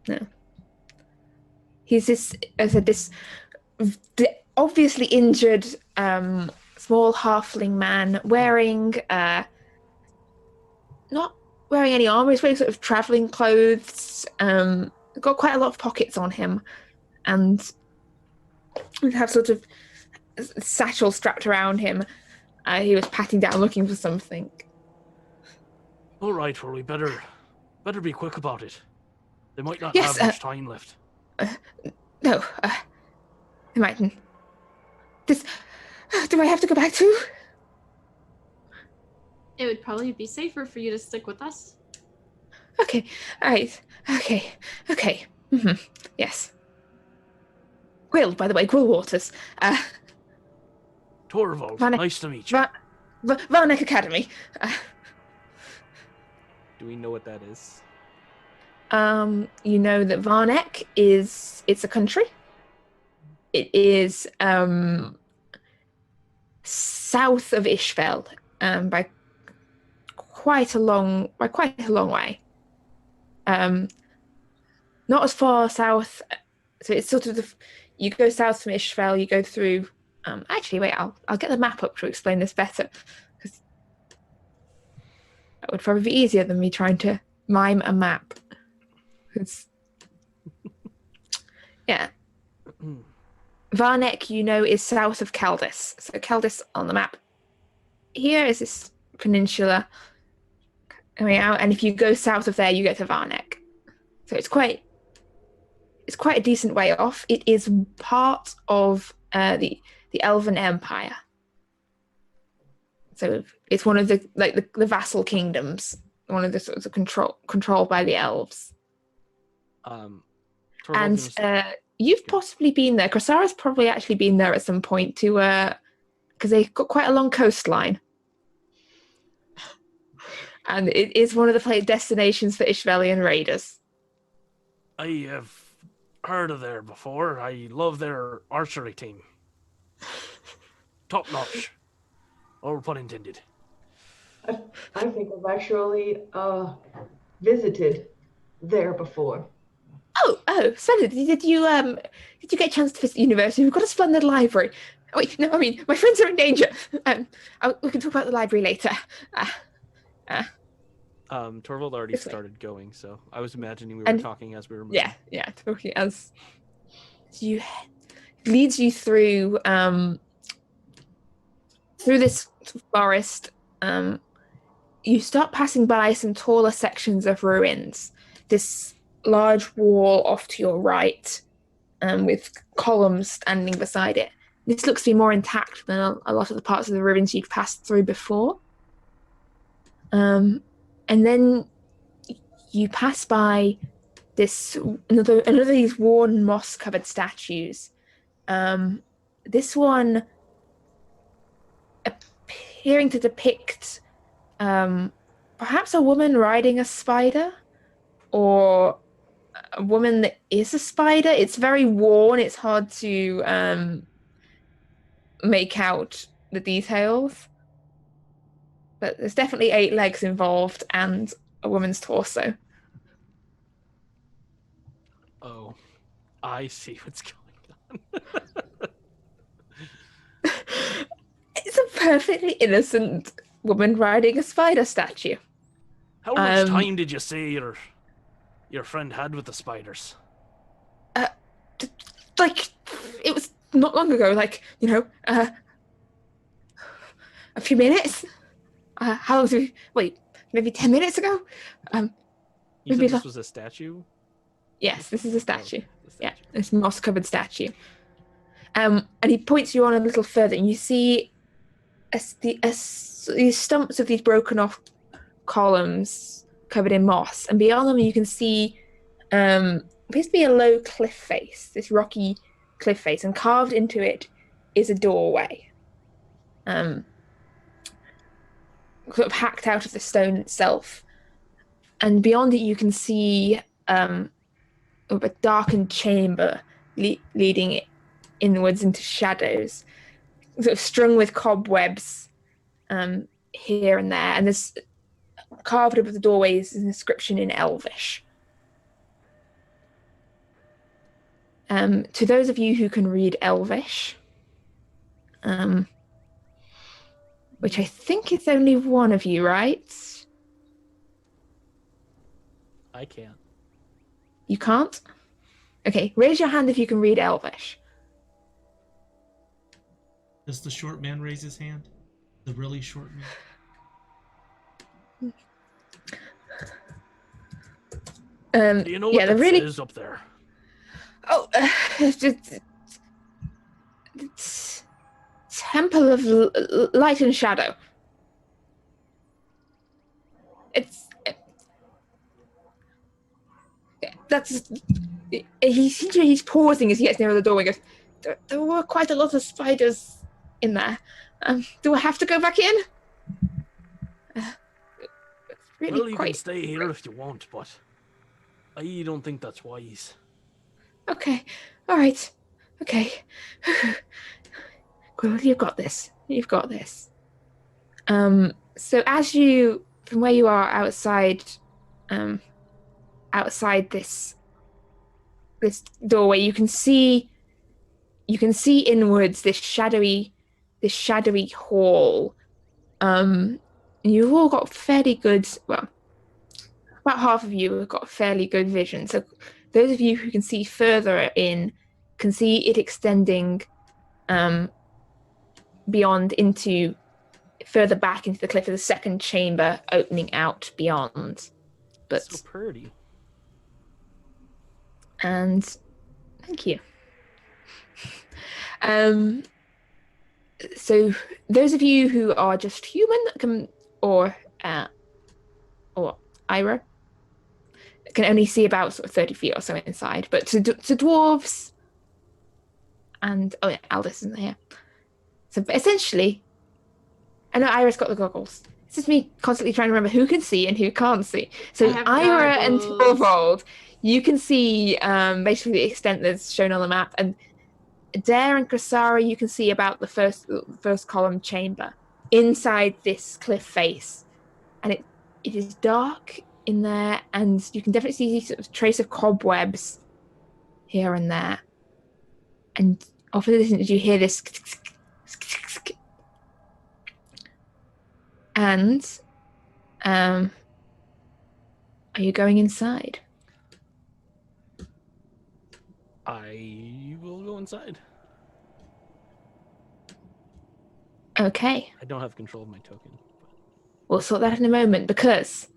No. He's this, as I said, this obviously injured, small halfling man wearing, not wearing any armor. He's wearing sort of traveling clothes. Got quite a lot of pockets on him, and have sort of a satchel strapped around him. He was patting down, looking for something. All right, well, we better be quick about it. They might not Yes, have much time left. No, they mightn't. Do I have to go back too? It would probably be safer for you to stick with us. Okay, all right. Okay. Mm-hmm. Yes. Quill, by the way, Quill Waters. Torvald, Vanek- nice to meet you. Varnek Academy. Do we know what that is? You know that Varnek it's a country. It is south of Isfjell, by quite a long way. Not as far south. So it's sort of you go south from Isfjell, you go through. Actually, wait, I'll get the map up to explain this better, because that would probably be easier than me trying to mime a map. Yeah. Varnek, you know, is south of Caldis. So Caldis on the map here is this peninsula coming out, and if you go south of there, you get to Varnek. So it's quite a decent way off. It is part of the Elven Empire. So it's one of the vassal kingdoms, one of the sorts of controlled by the elves. And you've possibly been there. Cressara's probably actually been there at some point to because they've got quite a long coastline. And it is one of the destinations for Ishvelian raiders. I have heard of there before. I love their archery team. Top notch. Or pun intended. I think I've actually visited there before. Oh, splendid. Did you get a chance to visit university? We've got a splendid library. Wait, no, I mean, my friends are in danger. We can talk about the library later. Torvald already started going, so I was imagining we were talking as we were moving. Yeah, talking as you leads you through this forest. You start passing by some taller sections of ruins. This large wall off to your right, with columns standing beside it. This looks to be more intact than a lot of the parts of the ruins you've passed through before. And then you pass by another of these worn moss-covered statues. This one appearing to depict perhaps a woman riding a spider, or a woman that is a spider. It's very worn. It's hard to make out the details. But there's definitely 8 legs involved and a woman's torso. Oh, I see what's going on. It's a perfectly innocent woman riding a spider statue. How much time did you say your friend had with the spiders? Like, it was not long ago, a few minutes. How long did we wait? Maybe 10 minutes ago? You maybe said this was a statue? Yes, this is a statue. Oh, Yeah, this moss-covered statue. And he points you on a little further, and you see these stumps of these broken-off columns covered in moss, and beyond them you can see appears to be a low cliff face, this rocky cliff face, and carved into it is a doorway. Sort of hacked out of the stone itself. And beyond it, you can see a darkened chamber leading inwards into shadows, sort of strung with cobwebs here and there. And there's carved over the doorways an inscription in Elvish. To those of you who can read Elvish, which I think is only one of you, right? I can't. You can't? Okay, raise your hand if you can read Elvish. Does the short man raise his hand? The really short man? Do you know what that says up there? Oh, it's Temple of Light and Shadow. He's pausing as he gets near the doorway. Goes, there were quite a lot of spiders in there. Do I have to go back in? Really, well, you can stay here if you want, but I don't think that's wise. Okay, all right, okay. Well, you've got this. You've got this. So as you, from where you are outside, outside this doorway, you can see inwards this shadowy hall. You've all got fairly good, well, about half of you have got fairly good vision. So those of you who can see further in can see it extending beyond into further back into the cliff of the second chamber opening out beyond. But so pretty. And thank you. So those of you who are just human or Ira can only see about sort of 30 feet or so inside. But to dwarves and Aldous isn't here. So essentially, I know Ira's got the goggles. It's just me constantly trying to remember who can see and who can't see. So Ira and Torvald, you can see basically the extent that's shown on the map, and Dare and Krasara, you can see about the first column chamber inside this cliff face, and it is dark in there, and you can definitely see sort of trace of cobwebs here and there. And off in the distance, you hear this, and are you going inside? I will go inside. Okay. I don't have control of my token. We'll sort that in a moment, because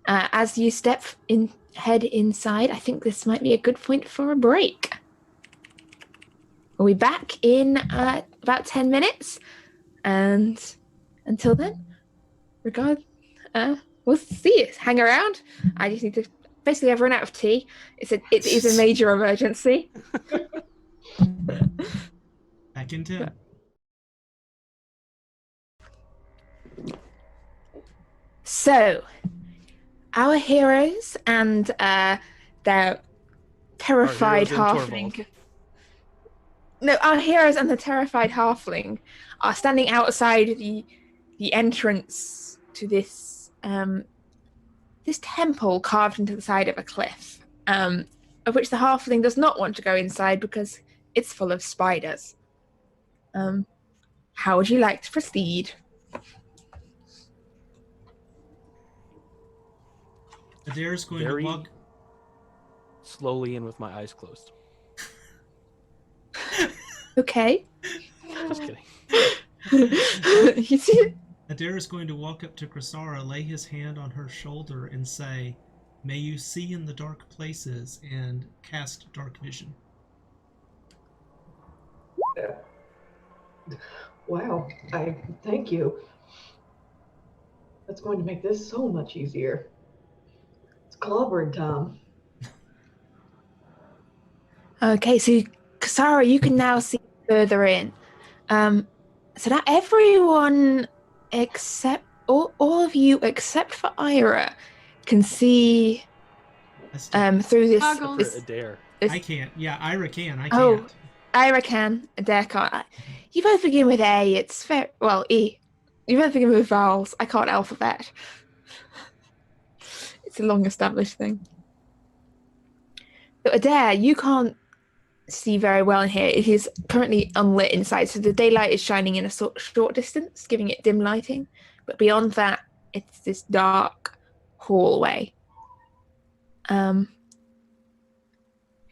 as you head inside, I think this might be a good point for a break. We'll be back in about 10 minutes, and until then, we'll see you. Hang around. I just need to. Basically, I've run out of tea. It is a major emergency. Back in 10. So, our heroes and their terrified halfling. No, our heroes and the terrified halfling are standing outside the entrance to this this temple carved into the side of a cliff, of which the halfling does not want to go inside because it's full of spiders. How would you like to proceed? Adair's going to walk slowly and with my eyes closed. Okay. Just kidding. You see? Adair is going to walk up to Krasara, lay his hand on her shoulder, and say, "May you see in the dark places," and cast Dark Vision. Wow, I thank you. That's going to make this so much easier. It's clobbering time. Okay, so you Kasara, you can now see further in. So now everyone except all of you except for Ira can see through this. Goggles. For Adair. I can't. Yeah, Ira can. I Oh. can't. Ira can, Adair can't. You both begin with A. It's fair. Well, E. You both begin with vowels. I can't alphabet. It's a long established thing. So Adair, you can't see very well in here. It is currently unlit inside, so the daylight is shining in a short distance, giving it dim lighting. But beyond that, it's this dark hallway.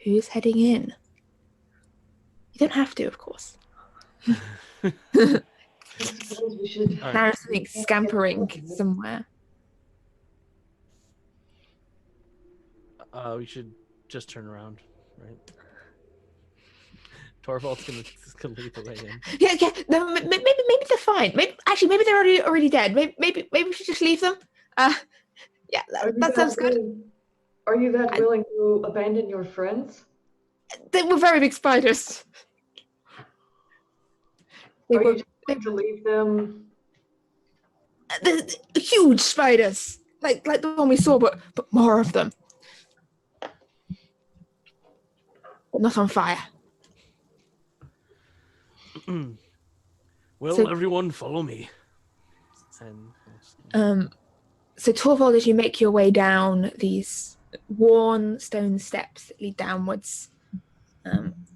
Who's heading in? You don't have to, of course. I suppose we should. All right. Now something scampering somewhere. We should just turn around, right? Torvald's gonna lead the way in. Yeah. No, maybe they're fine. Maybe they're already dead. Maybe we should just leave them. Yeah, that sounds good. Are you that willing to abandon your friends? They were very big spiders. They Are were you trying to leave them? the huge spiders, like the one we saw, but more of them. But not on fire. Will So- everyone follow me? And So Torvald, as you make your way down these worn stone steps that lead downwards,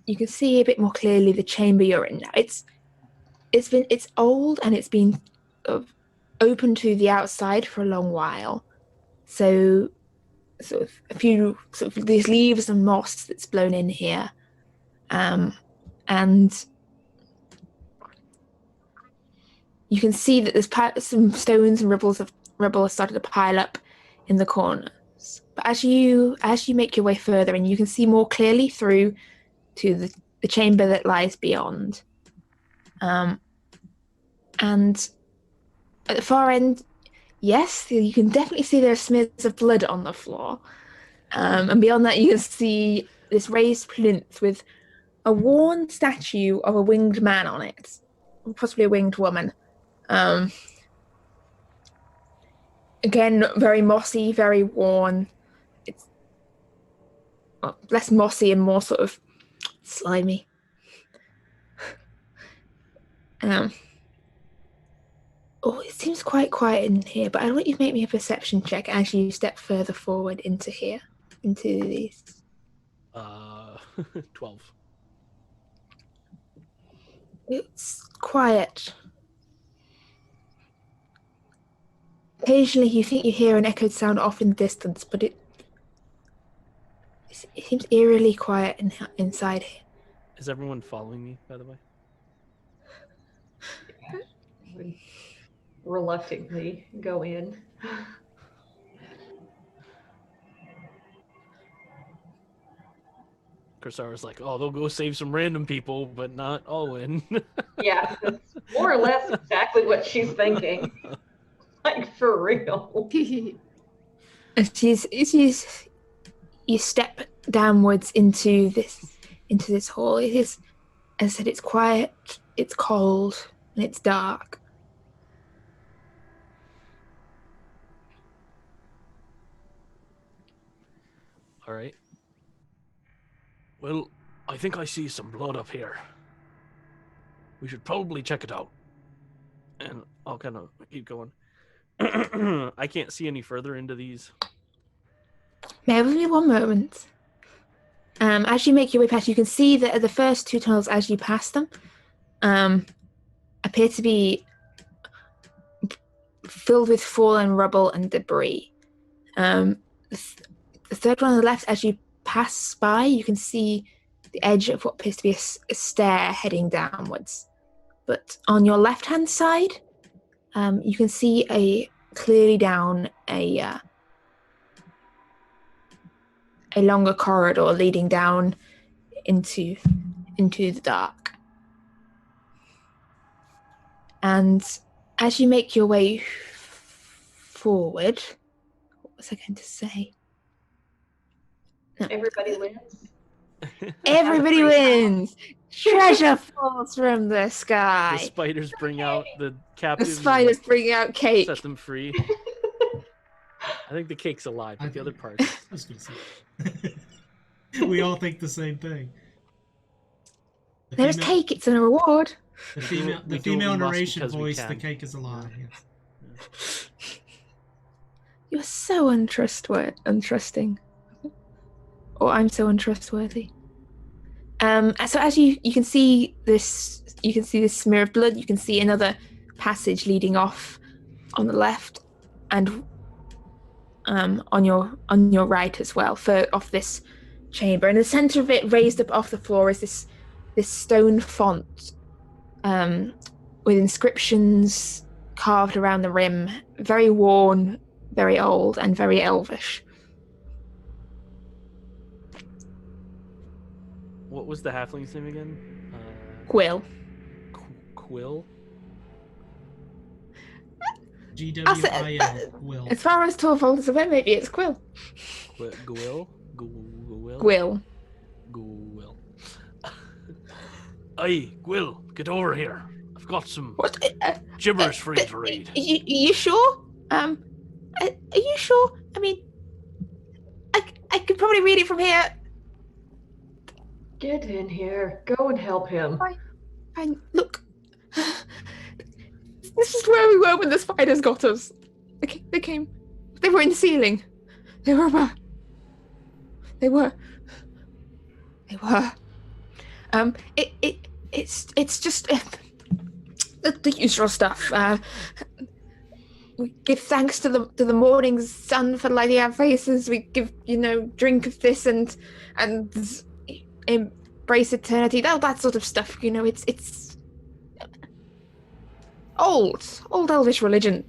you can see a bit more clearly the chamber you're in now. It's old and it's been open to the outside for a long while. So sort of a few sort of these leaves and moss that's blown in here, and you can see that there's some stones and rubble have started to pile up in the corners. But as you make your way further in, you can see more clearly through to the chamber that lies beyond. And at the far end, yes, you can definitely see there are smears of blood on the floor. And beyond that, you can see this raised plinth with a worn statue of a winged man on it, possibly a winged woman. Again, very mossy, very worn. It's less mossy and more sort of slimy. It seems quite quiet in here, but I want you to make me a perception check as you step further forward into here, into these. 12. It's quiet. Occasionally you think you hear an echoed sound off in the distance, but it seems eerily quiet inside here. Is everyone following me, by the way? Would reluctantly go in. Kursara's like, oh, they'll go save some random people, but not Owen. Yeah, that's more or less exactly what she's thinking. Like, for real. You step downwards into this hall. It is, as I said, it's quiet, it's cold, and it's dark. All right. Well, I think I see some blood up here. We should probably check it out. And I'll kind of keep going. I can't see any further into these. Bear with me one moment. As you make your way past, you can see that the first two tunnels, as you pass them, appear to be filled with fallen rubble and debris. The third one on the left, as you pass by, you can see the edge of what appears to be a stair heading downwards. But on your left-hand side, you can see clearly down a longer corridor leading down into the dark. And as you make your way forward, what was I going to say? No. Everybody lives. Everybody wins. Treasure falls from the The sky. spiders bring out the The captives. and, spiders bring out like, cake. set them free. I think the cake's alive, but the other part. I was gonna say. We all think the same thing. The There's female- cake. It's a reward. The We female, do the what female we must narration because we voice, the can. cake is alive. Yes. You're so untrusting. Or I'm so untrustworthy. So as you can see this smear of blood. You can see another passage leading off on the left, and on your right as well, off this chamber. In the center of it, raised up off the floor, is this stone font with inscriptions carved around the rim, very worn, very old, and very elvish. What was the halfling's name again? Quill. Quill? GWIL. Will. As far as Torvald is aware, maybe it's Quill. Gwill? Gwill? Quill. Gwill. Aye, Gwill, get over here. I've got some What? gibberish for you to read. You sure? Are you sure? I mean, I could probably read it from here. Get in here. Go and help him. Fine. Look. This is where we were when the spiders got us. They came. They were in the ceiling. They were. It's just the usual stuff. We give thanks to the morning sun for lighting our faces. We give drink of this and embrace eternity. That sort of stuff. It's old elvish religion.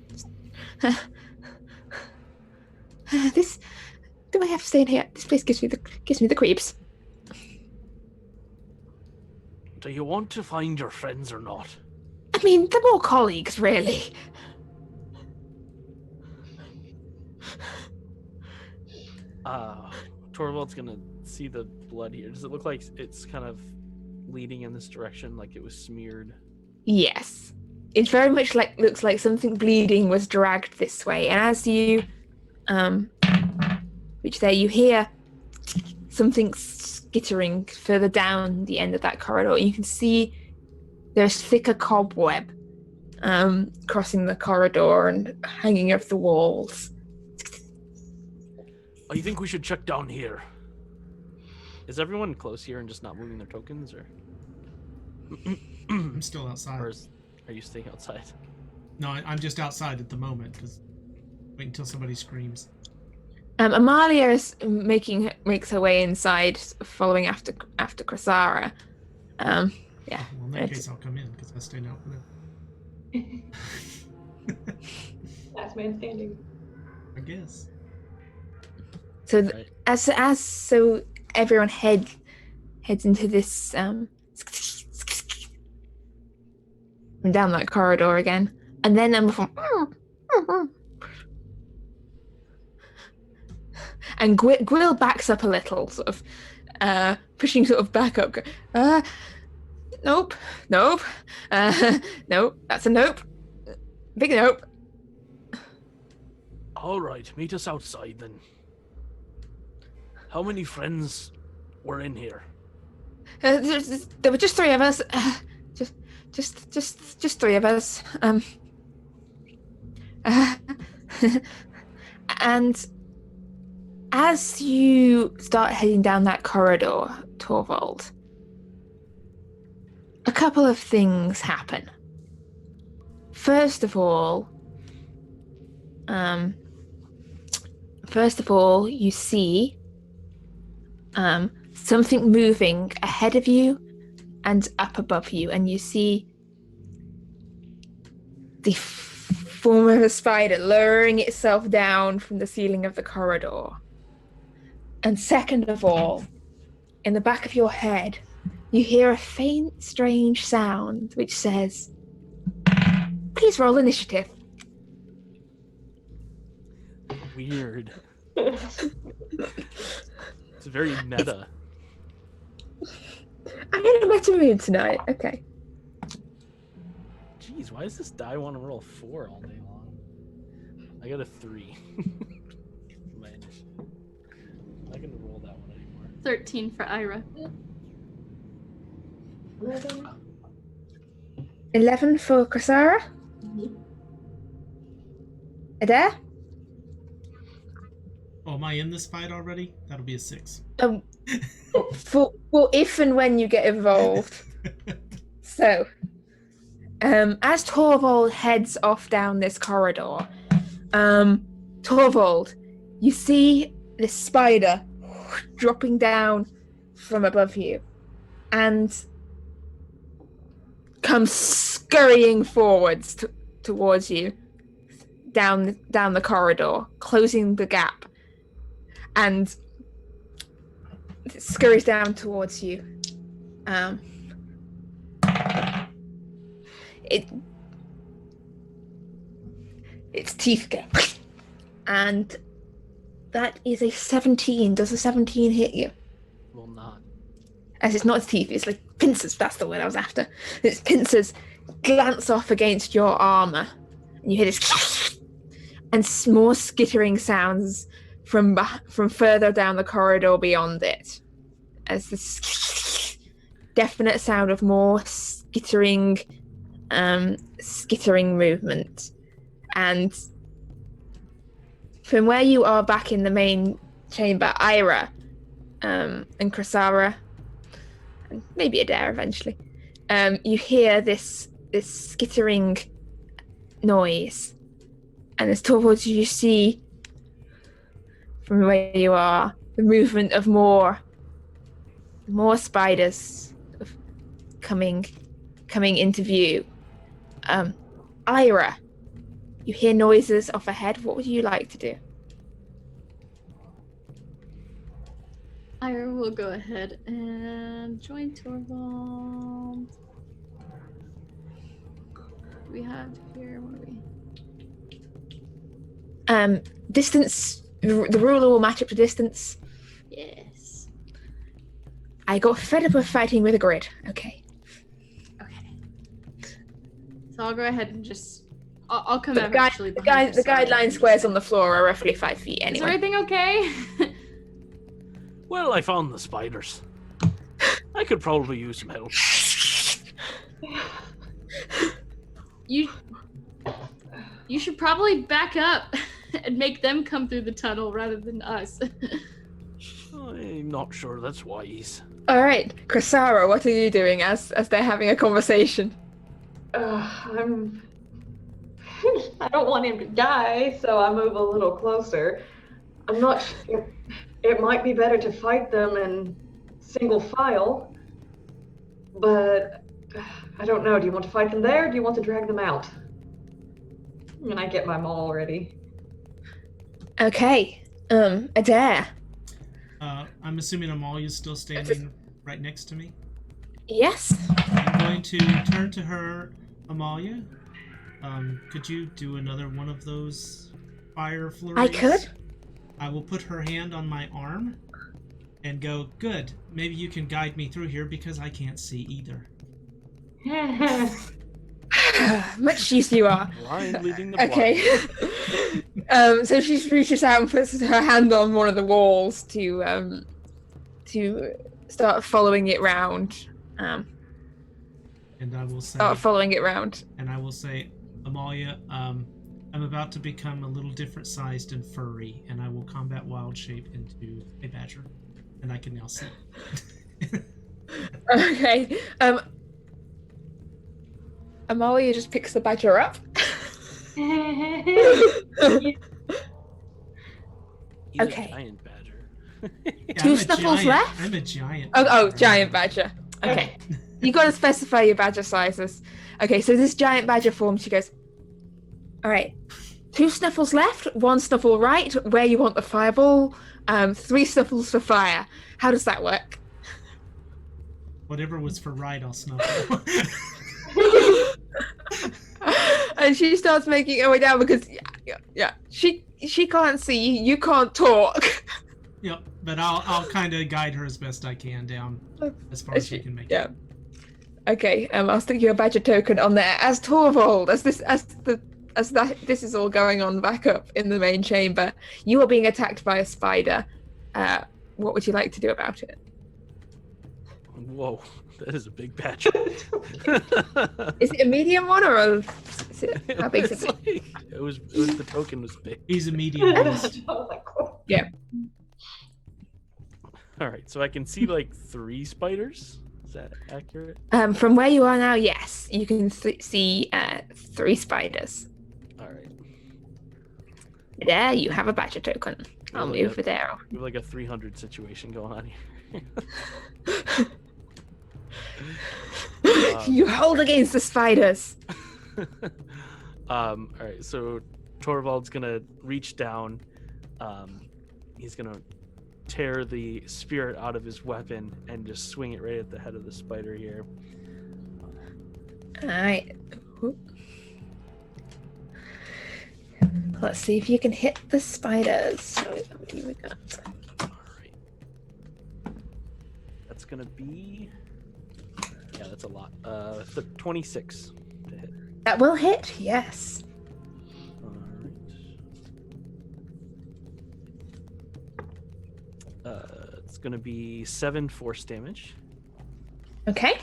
This. Do I have to stay in here? This place gives me the creeps. Do you want to find your friends or not? I mean, they're more colleagues, really. Torvald's gonna see the blood here. Does it look like it's kind of leading in this direction, like it was smeared? Yes. It very much looks like something bleeding was dragged this way. And as you reach there, you hear something skittering further down the end of that corridor. You can see there's thicker cobweb crossing the corridor and hanging over the walls. Oh, you think we should check down here? Is everyone close here and just not moving their tokens, or? I'm still outside. Are you staying outside? No, I'm just outside at the moment because wait until somebody screams. Amalia is makes her way inside, following after Krasara. Yeah. Well, in that case, I'll come in because I stayed out there. Last man standing. I guess. So Right. so everyone heads into this down that corridor again, and then and Gwill backs up a little, sort of pushing sort of back up. Nope, nope, nope. That's a nope. Big nope. All right, meet us outside then. How many friends were in here? There were just three of us. Just three of us. And as you start heading down that corridor, Torvald, a couple of things happen. First of all, you see something moving ahead of you and up above you, and you see the form of a spider lowering itself down from the ceiling of the corridor. And second of all, in the back of your head, you hear a faint, strange sound which says, "Please roll initiative." Weird. It's very meta. I'm in a meta mood tonight. Okay. Jeez, why does this die want to roll 4 all day long? I got a 3. My initiative. I'm not gonna roll that one anymore. 13 for Ira. 11 for Krasara. Adair? Oh, am I in this fight already? That'll be a 6. For if and when you get involved. So, as Torvald heads off down this corridor, Torvald, you see this spider dropping down from above you and comes scurrying forwards towards you down the corridor, closing the gap, and it scurries down towards you. Its teeth go, and that is a 17. Does a 17 hit you? Will not. As it's not its teeth, it's like pincers. That's the word I was after. Its pincers glance off against your armor, and you hear this, and more skittering sounds from further down the corridor beyond it, as this definite sound of more skittering movement. And from where you are back in the main chamber, Ira and Krasara, and maybe Adair eventually, you hear this skittering noise, and as towards you see from where you are the movement of more spiders coming into view. Ira, you hear noises off ahead. What would you like to do? Ira will go ahead and join Torvald. We have here, what are we? Distance. The ruler will match up to distance. Yes. I got fed up of fighting with a grid. Okay. So I'll go ahead and just. I'll come But out the actually. behind the Krasara guideline and squares just- on the floor are roughly 5 feet Is anyway. everything okay? Well, I found the spiders. I could probably use some help. You should probably back up and make them come through the tunnel rather than us. I'm not sure that's wise. All right, Krasara, what are you doing as they're having a conversation? I don't want him to die, so I move a little closer. I'm not sure. It might be better to fight them in single file, but I don't know. Do you want to fight them there, or do you want to drag them out? And I get my maul ready. Okay, Adair. I'm assuming Amalia's still standing right next to me. Yes. I'm going to turn to her, Amalia. Could you do another one of those fire flurries? I could. I will put her hand on my arm and go, good, maybe you can guide me through here because I can't see either. Much use you are. Blind leading the blind. Okay. So she reaches out and puts her hand on one of the walls to start following it round. And I will say, And I will say, Amalia, I'm about to become a little different sized and furry, and I will combat wild shape into a badger, and I can now see. Okay. Amalia just picks the badger up. He's Okay. a giant badger. Yeah, Two I'm a snuffles giant. left? I'm a giant. Oh, giant badger. Okay. You got to specify your badger sizes. Okay, so this giant badger form, she goes, all right, 2 snuffles left, 1 snuffle right, where you want the fireball, 3 snuffles for fire. How does that work? Whatever was for right, I'll snuffle. And she starts making her way down because, yeah, she can't see, you can't talk. Yep, but I'll kind of guide her as best I can down as far as we can make Yeah. it. Okay, I'll stick your badger token on there. As Torvald, this is all going on back up in the main chamber, you are being attacked by a spider. What would you like to do about it? Whoa, that is a big badger. Is it a medium one or how big is It's it? like- it was the token was big. He's a medium beast. I was like, cool. All right, so I can see like 3 spiders. Is that accurate? From where you are now, yes, you can see 3 spiders. All right. There, you have a badger token. I'll Yeah. move there. We have like a 300 situation going on here. You hold against the spiders. All right, so Torvald's gonna reach down. He's gonna tear the spirit out of his weapon and just swing it right at the head of the spider here. All right. Let's see if you can hit the spiders. So what do we got? All right. That's gonna be. Yeah, that's a lot. 26 to hit. That will hit. Yes. All right. It's gonna be 7 force damage, Okay.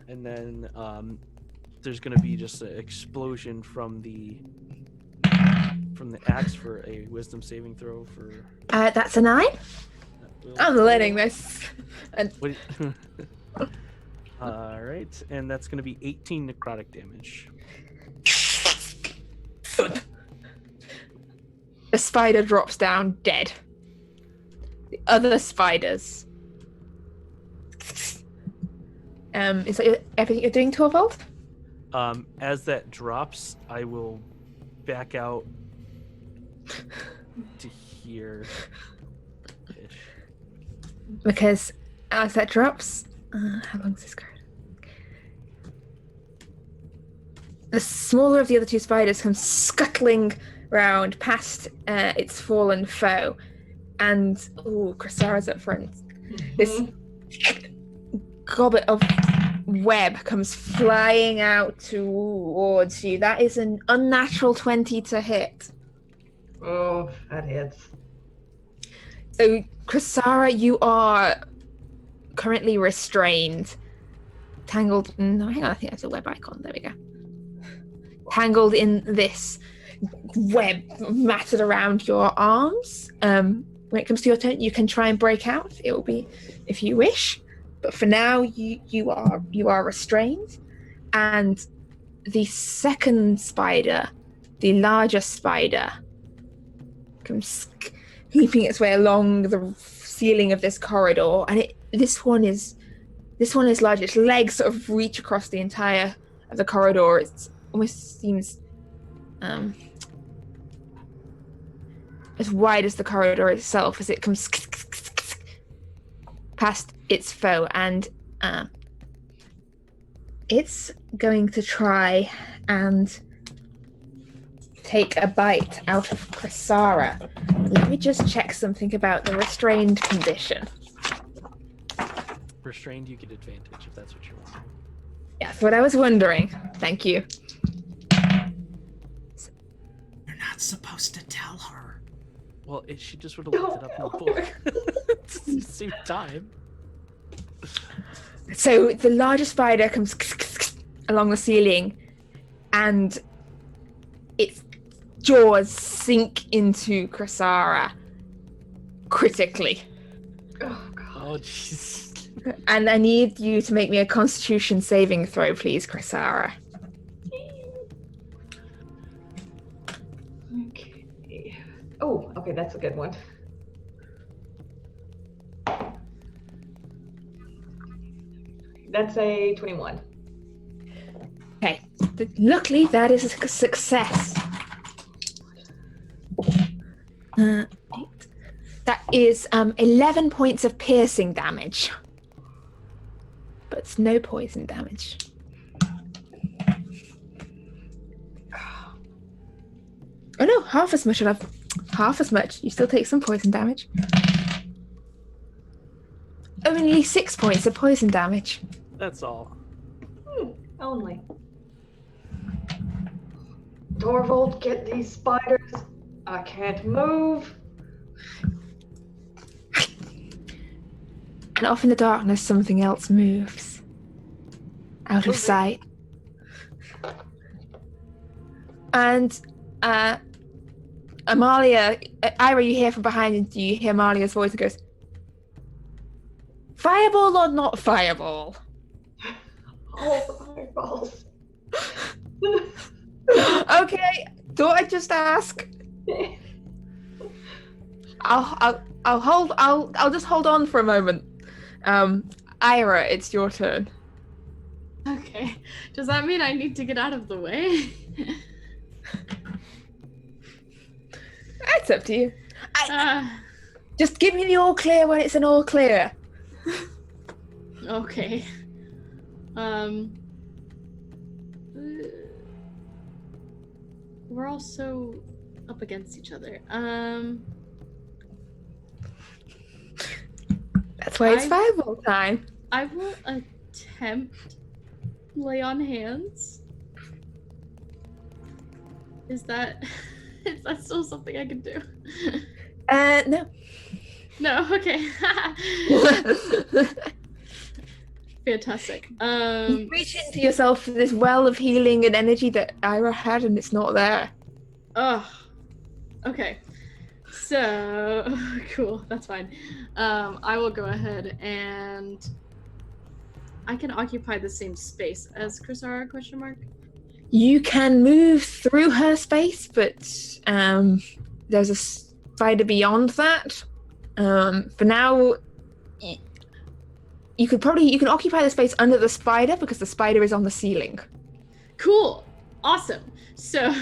and then there's gonna be just an explosion from the axe for a wisdom saving throw for. That's a 9. I'm letting this. And What? All right, and that's gonna be 18 necrotic damage. the spider drops down dead. The other spiders. Is that everything you're doing, Torvald? As that drops, I will back out to here. Because as that drops, how long is this card? The smaller of the other 2 spiders comes scuttling round past its fallen foe, and Chrysara's up front. This goblet of web comes flying out towards you. That is an unnatural 20 to hit. Oh, that hits. So, Chrysara, you are currently restrained. Tangled. No, hang on, I think that's a web icon. There we go. Tangled in this web matted around your arms. When it comes to your turn, you can try and break out. It will be if you wish. But for now, you are restrained. And the second spider, the larger spider, comes leaping its way along the ceiling of this corridor, and this one is large. Its legs sort of reach across the entire of the corridor. It almost seems as wide as the corridor itself as it comes past its foe, and it's going to try and take a bite out of Chrysara. Let me just check something about the restrained condition. Restrained, you get advantage if that's what you want. That's what I was wondering. Thank you. You're not supposed to tell her. Well, she just would have looked it up in the book. Same time. So the larger spider comes along the ceiling, and its jaws sink into Chrysara critically. Oh, God. Oh, jeez. And I need you to make me a Constitution saving throw, please, Chrysara. Okay. Oh, okay, that's a good one. That's a 21. Okay. Luckily, that is a success. That is 11 points of piercing damage. But it's no poison damage. Oh no, half as much. Half as much. You still take some poison damage. Only 6 points of poison damage. That's all. Only. Torvald, get these spiders. I can't move. And off in the darkness, something else moves. Out of sight. And Amalia, Ira, you hear from behind, and you hear Amalia's voice that goes, "Fireball or not fireball?" Oh, fireballs. Okay, thought I'd just ask. I'll just hold on for a moment. Ira, it's your turn. Okay. Does that mean I need to get out of the way? It's up to you. Just give me the all clear when it's an all clear. Okay. We're also up against each other. That's why it's fireball time. I will attempt lay on hands. Is that still something I can do? No. No, okay. Fantastic. You reach into yourself for this well of healing and energy that Ira had, and it's not there. Oh, okay. So cool. That's fine. I will go ahead and I can occupy the same space as Chrysara? Question mark. You can move through her space, but there's a spider beyond that. For now, you can occupy the space under the spider because the spider is on the ceiling. Cool. Awesome. So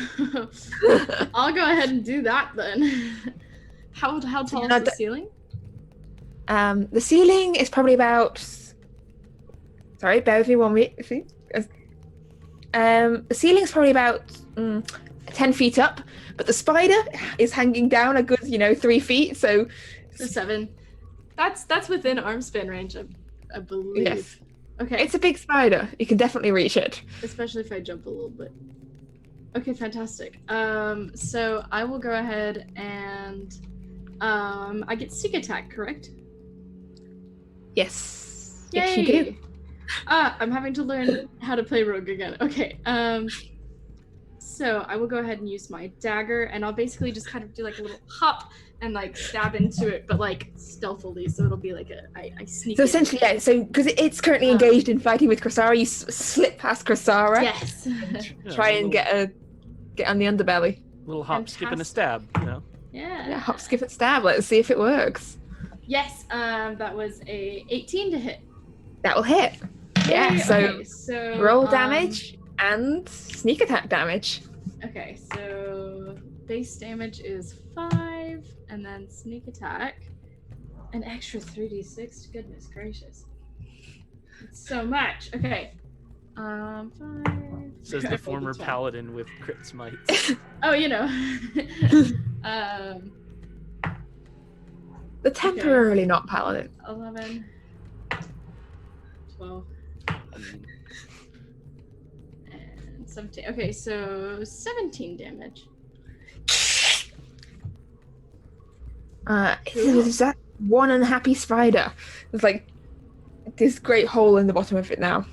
I'll go ahead and do that then. How tall is the ceiling? The ceiling is probably about. Sorry, bear with me 1 minute. The ceiling is probably about 10 feet up, but the spider is hanging down a good, 3 feet. So 7. That's within arm span range, I believe. Yes. Okay. It's a big spider. You can definitely reach it. Especially if I jump a little bit. Okay, fantastic. So I will go ahead and I get sneak attack, correct? Yes. Yay! Yes, you do. I'm having to learn how to play rogue again. Okay. So I will go ahead and use my dagger, and I'll basically just kind of do like a little hop and like stab into it, but like stealthily. So it'll be like I sneak. So in. essentially, yeah. So because it's currently engaged in fighting with Chrysara, you slip past Chrysara. Yes. Try and get on the underbelly. Little hop, skip, and a stab. Yeah. Hop, skip, and stab. Let's see if it works. Yes. That was a 18 to hit. That will hit. Yeah. Yay, So, okay, so roll damage and sneak attack damage. Okay, so base damage is 5, and then sneak attack an extra 3d6. Goodness gracious, it's so much. Okay, 5. Says the former paladin with crit smites. Oh, The temporarily not paladin. 11, 12. And 17. Okay, so 17 damage. Is that one unhappy spider? There's like this great hole in the bottom of it now.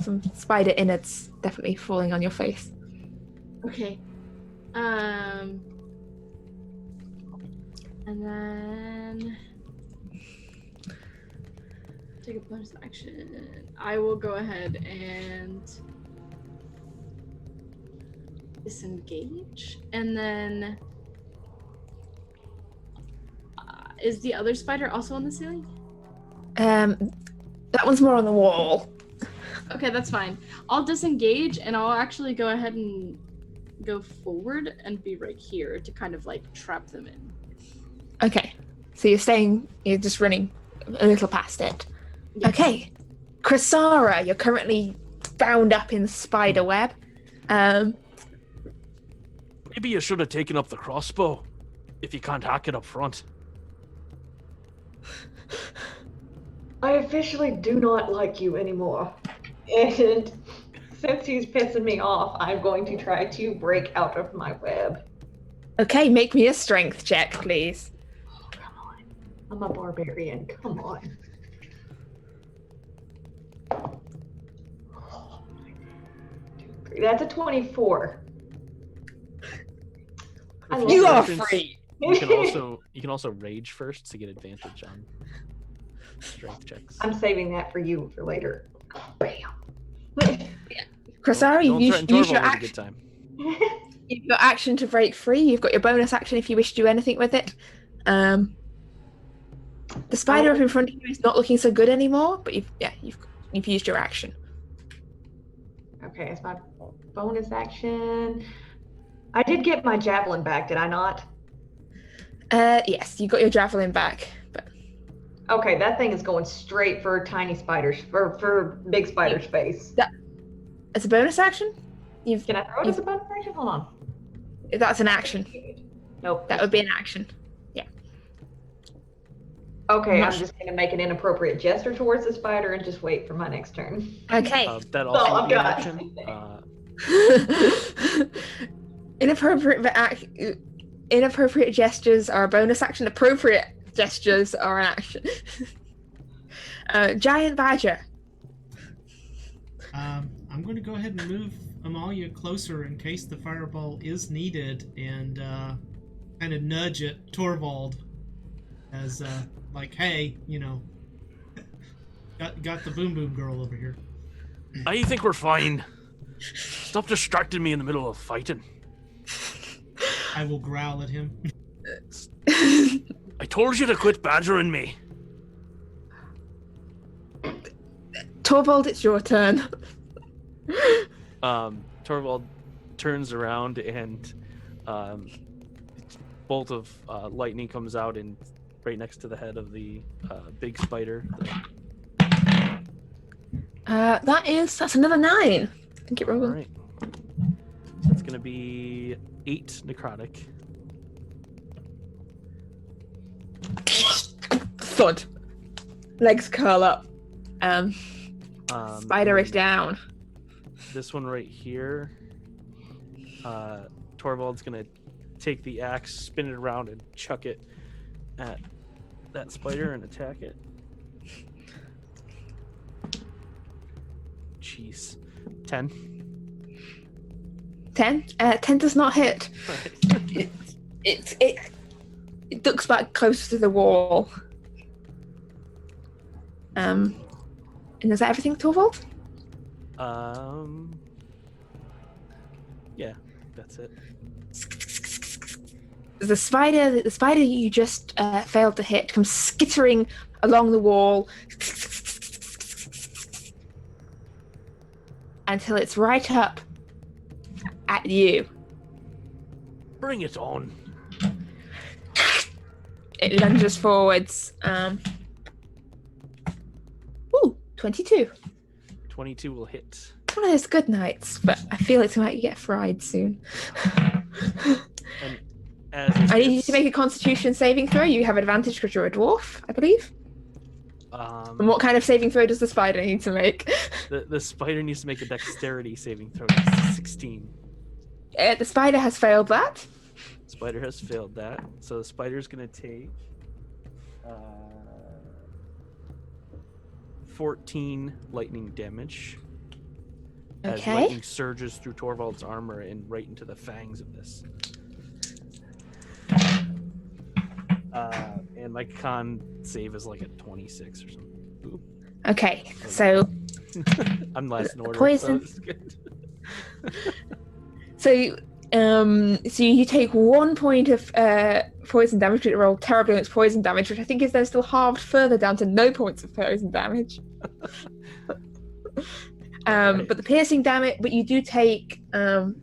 Some spider innards definitely falling on your face. Okay. And then take a bonus action. I will go ahead and disengage, and then is the other spider also on the ceiling? That one's more on the wall. Okay, that's fine. I'll disengage, and I'll actually go ahead and go forward and be right here to kind of like trap them in. Okay, so you're just running a little past it. Yes. Okay, Chrysara, you're currently bound up in spider web. Maybe you should have taken up the crossbow if you can't hack it up front. I officially do not like you anymore. And since he's pissing me off, I'm going to try to break out of my web. Okay, make me a strength check, please. Oh, come on. I'm a barbarian. Come on. That's a 24. You are Since free. You can also rage first to get advantage on strength checks. I'm saving that for you for later. Bam. Cressari, Don't you threaten use your Torvald with a action. good time. You've got action to break free. You've got your bonus action if you wish to do anything with it. The spider up in front of you is not looking so good anymore, but you've used your action. Okay, it's my bonus action. I did get my javelin back, did I not? Yes, you got your javelin back, but Okay, that thing is going straight for tiny spiders, for big spider's face. as a bonus action, Can I throw it as a bonus action? Hold on. that's an action. Nope. That would be an action. Okay, Not I'm just going to make an inappropriate gesture towards the spider and just wait for my next turn. Okay. That all also I've would be an got. action. Inappropriate gestures are a bonus action. Appropriate gestures are an action. Giant badger. I'm going to go ahead and move Amalia closer in case the fireball is needed, and kind of nudge at Torvald as like, hey, got the boom boom girl over here. I think we're fine. Stop distracting me in the middle of fighting. I will growl at him. I told you to quit badgering me. Torvald, it's your turn. Torvald turns around and bolt of lightning comes out and right next to the head of the big spider. That's another 9. I think it All rolled. right. That's gonna be 8 necrotic. Thud. Legs curl up. Spider is and down. This one right here. Torvald's gonna take the axe, spin it around, and chuck it at that spider and attack it. Jeez. 10. 10? 10 does not hit. It ducks back close to the wall. And is that everything, Torvald? Yeah, that's it. The spider you just failed to hit comes skittering along the wall until it's right up at you. Bring it on. It lunges forwards. 22. 22 will hit. It's one of those good nights, but I feel it's going to get fried soon. And as it I need you hits, to make a Constitution saving throw. You have advantage because you're a dwarf, I believe. And what kind of saving throw does the spider need to make? the spider needs to make a dexterity saving throw. 16. The spider has failed that. Spider has failed that, so the spider's gonna take 14 lightning damage. As Okay. lightning surges through Torvald's armor and right into the fangs of this. And my con save is like a 26 or something. Ooh. Okay, so I'm last in order. Poison. So this is good. so you take 1 point of poison damage. It rolled terribly on its poison damage, which I think is then still halved further down to no points of poison damage. Right. But the piercing damage, but you do take 10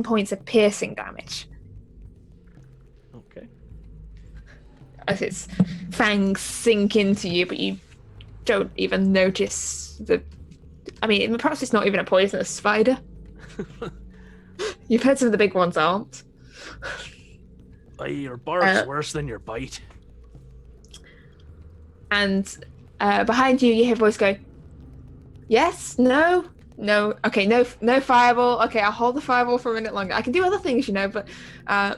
points of piercing damage Okay. as its fangs sink into you, but you don't even notice the. I mean, perhaps it's not even a poisonous spider. You've heard some of the big ones aren't. Your bark's worse than your bite. And behind you, you hear a voice go, yes, no, okay, no fireball. Okay, I'll hold the fireball for a minute longer. I can do other things, but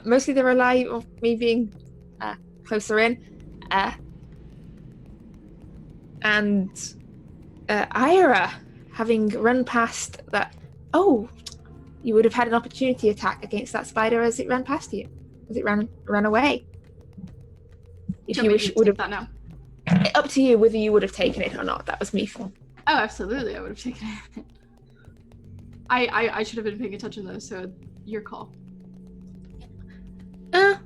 mostly they rely on me being closer in. And Ira, having run past that, you would have had an opportunity attack against that spider as it ran past you, as it ran away. If you would have that now. Up to you whether you would have taken it or not. That was me. Oh, absolutely, I would have taken it. I should have been paying attention though, so your call. Pay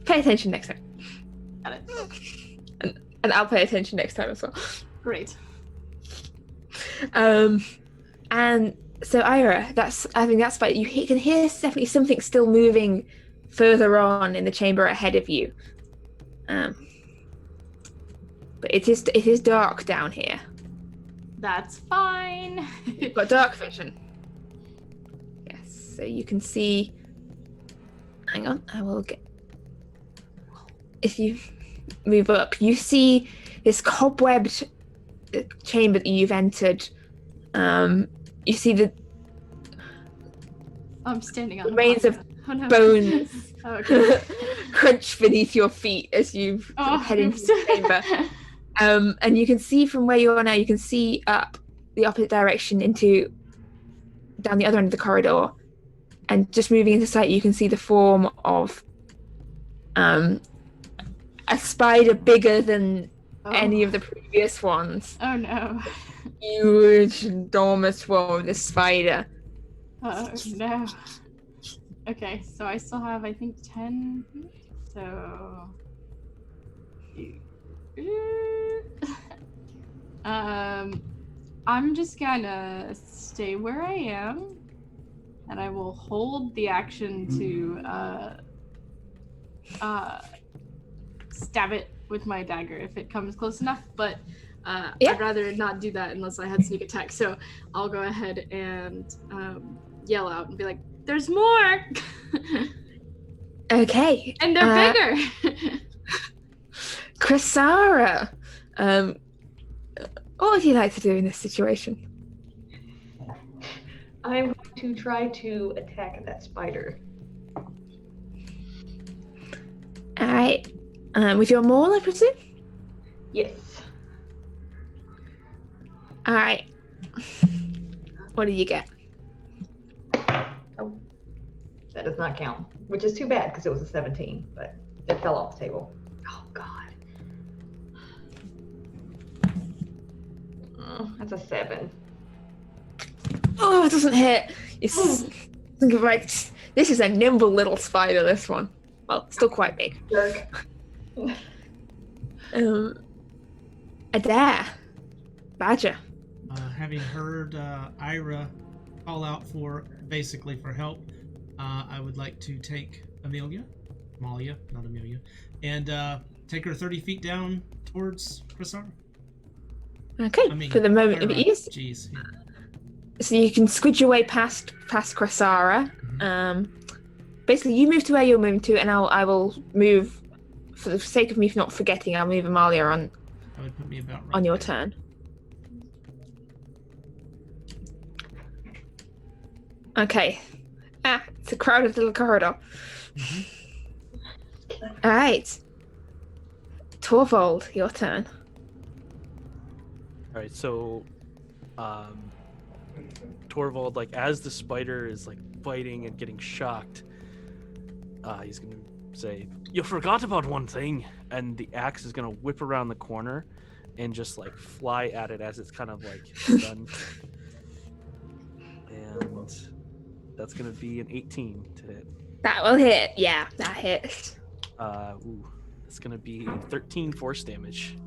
attention next time. Got it. And I'll pay attention next time as well. Great. And so Ira, I think that's like you can hear definitely something still moving further on in the chamber ahead of you. But it is dark down here. That's fine. You've got dark vision. Yes, so you can see. Hang on, I will get. If you move up, you see this cobwebbed chamber that you've entered. You see the I'm standing on remains of no. bones Oh, okay. crunch beneath your feet as you head into the chamber. And you can see from where you are now, you can see up the opposite direction down the other end of the corridor. And just moving into sight, you can see the form of a spider bigger than any of the previous ones. Oh no. Huge, enormous form of this spider. Oh no. Okay, so I still have, I think, 10. So. I'm just gonna stay where I am, and I will hold the action to stab it with my dagger if it comes close enough, but I'd rather not do that unless I had sneak attack. So I'll go ahead and yell out and be like, "There's more!" Okay. And they're bigger. Chrysara, what would you like to do in this situation? I'm going to try to attack that spider. All right. With your maul, I presume? Yes. All right. What do you get? Oh, that does not count, which is too bad because it was a 17, but it fell off the table. Oh, God. That's a 7. Oh, it doesn't hit. It's right. This is a nimble little spider, this one. Well, still quite big. Jerk. Adair. Badger. Having heard Ira call out for help, I would like to take Amalia, not Amelia, and take her 30 feet down towards Chrysara. Okay, for the moment of ease. Jeez. Yeah. So you can squidge your way past Chrysara. Mm-hmm. Basically, you move to where you're moving to, and I will move, for the sake of me not forgetting, I'll move Amalia on. That would put me about right on your there. turn. Okay. It's a crowded little corridor. Mm-hmm. All right. Torvald, your turn. All right, so Torvald, like as the spider is like biting and getting shocked, he's gonna say, "You forgot about one thing," and the axe is gonna whip around the corner and just like fly at it as it's kind of like done. And that's gonna be an 18 to hit. That will hit. Yeah, that hits. It's gonna be 13 force damage.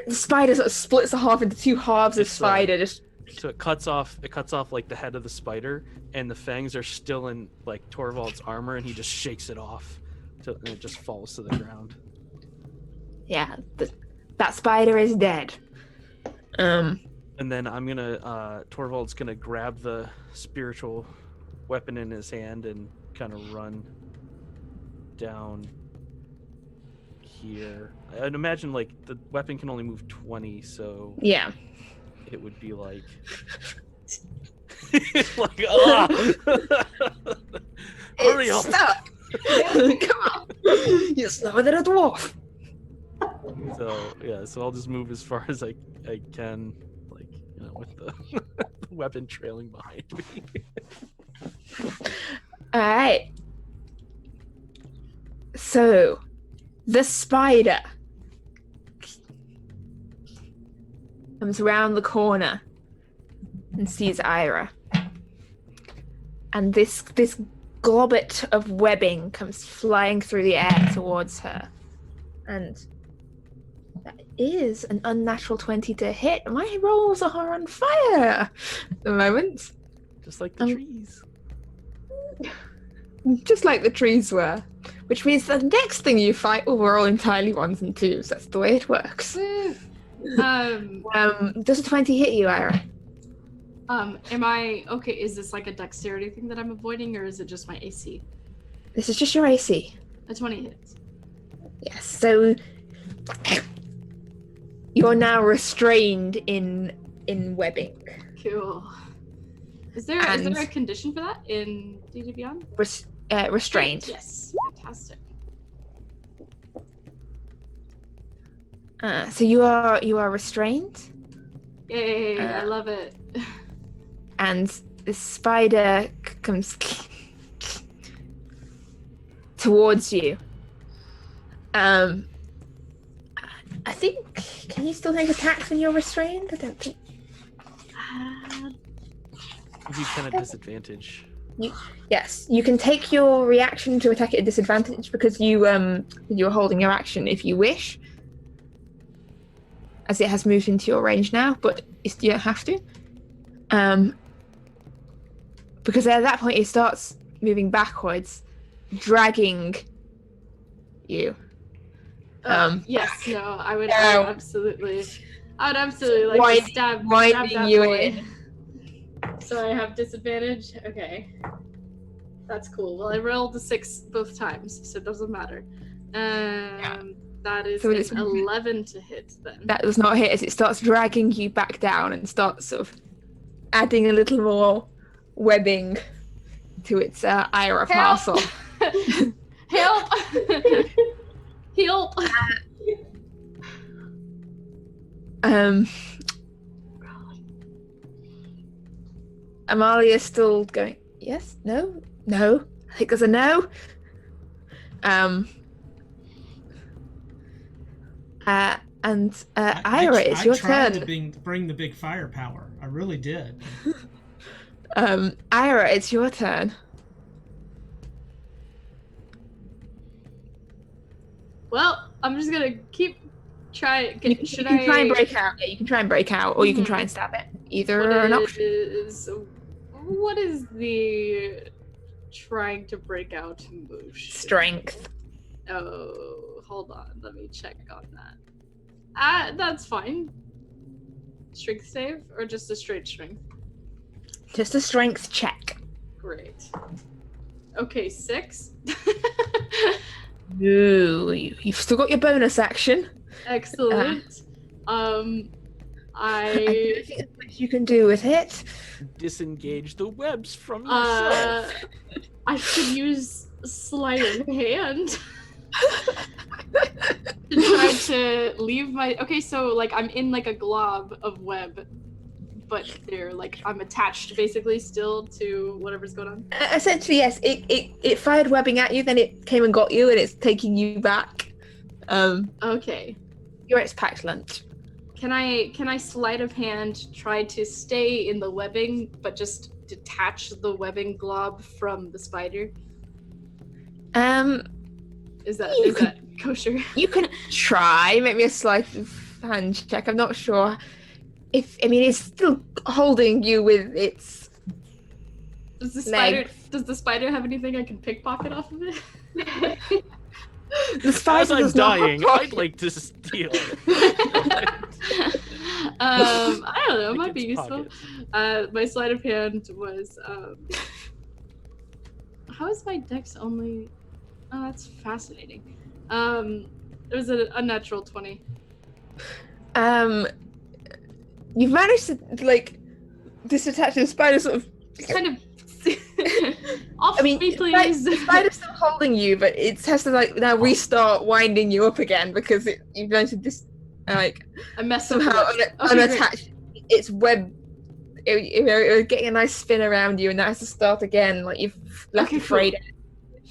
The spider sort of splits the half into two halves of spider. So it cuts off like the head of the spider, and the fangs are still in like Torvald's armor, and he just shakes it off, and it just falls to the ground. Yeah, that spider is dead. And then I'm gonna Torvald's gonna grab the spiritual weapon in his hand and kind of run down here. I'd imagine like the weapon can only move 20, so Yeah. it would be like like hurry up. Stuck. Come on. You're slower than a dwarf. So yeah, so I'll just move as far as I can, like, you know, with the, the weapon trailing behind me. All right. So, the spider comes around the corner and sees Ira. And this globet of webbing comes flying through the air towards her. And that is an unnatural 20 to hit. My rolls are on fire at the moment. Just like the trees. Just like the trees were. Which means the next thing you fight will roll entirely 1s and 2s. That's the way it works. Does a 20 hit you, Ira? Am I okay? Is this like a dexterity thing that I'm avoiding, or is it just my AC? This is just your AC. A 20 hits. Yes, so you're now restrained in webbing. Cool. Is there a condition for that in D&D Beyond? Restrained. Yes. Fantastic. So you are restrained. Yay! I love it. And the spider comes towards you. I think. Can you still take attacks when you're restrained? I don't think. You can at disadvantage. Yes, you can take your reaction to attack at a disadvantage because you're holding your action if you wish, as it has moved into your range now. But you don't have to, because at that point it starts moving backwards, dragging you. Yes, no, I would absolutely like to stab that you boy. in. So I have disadvantage? Okay. That's cool. Well, I rolled a 6 both times, so it doesn't matter. That is So an it's 11 to hit then. That does not hit as it starts dragging you back down and starts sort of adding a little more webbing to its Ira parcel. Help! Help! Amalia's still going, yes? No? No? I think there's a no. Ira, it's your turn. I tried to bring the big firepower. I really did. Ira, it's your turn. Well, I'm just gonna keep trying. You can try and break out. Yeah, you can try and break out, or you can try and stab it. Either are an option. What is the trying to break out motion? Strength. Oh, hold on. Let me check on that. That's fine. Strength save or just a straight strength? Just a strength check. Great. Okay, 6. Ooh, you've still got your bonus action. Excellent. I don't think there's much you can do with it. Disengage the webs from yourself. I could use sleight of hand to try to leave my. Okay, so like I'm in like a glob of web, but they're like I'm attached basically still to whatever's going on. Essentially, yes. It fired webbing at you, then it came and got you, and it's taking you back. Okay. You're its packed lunch. Can I sleight of hand try to stay in the webbing, but just detach the webbing glob from the spider? Is that kosher? You can try. Make me a sleight of hand check. I'm not sure if it's still holding you with its. Does the spider have anything I can pickpocket off of it? The spider As I'm does not dying, have I'd like to steal it. I don't know. It might be Its useful. pocket. My sleight of hand was How is my dex only? Oh, that's fascinating. It was a unnatural 20. You've managed to like disattach the spider sort of. Kind of. Off I mean, me, please. the spider's still holding you, but it has to like now restart winding you up again because you've managed to just like I messed up. somehow Okay, unattach its web. It was getting a nice spin around you, and that has to start again. Like you've left Okay, afraid. cool.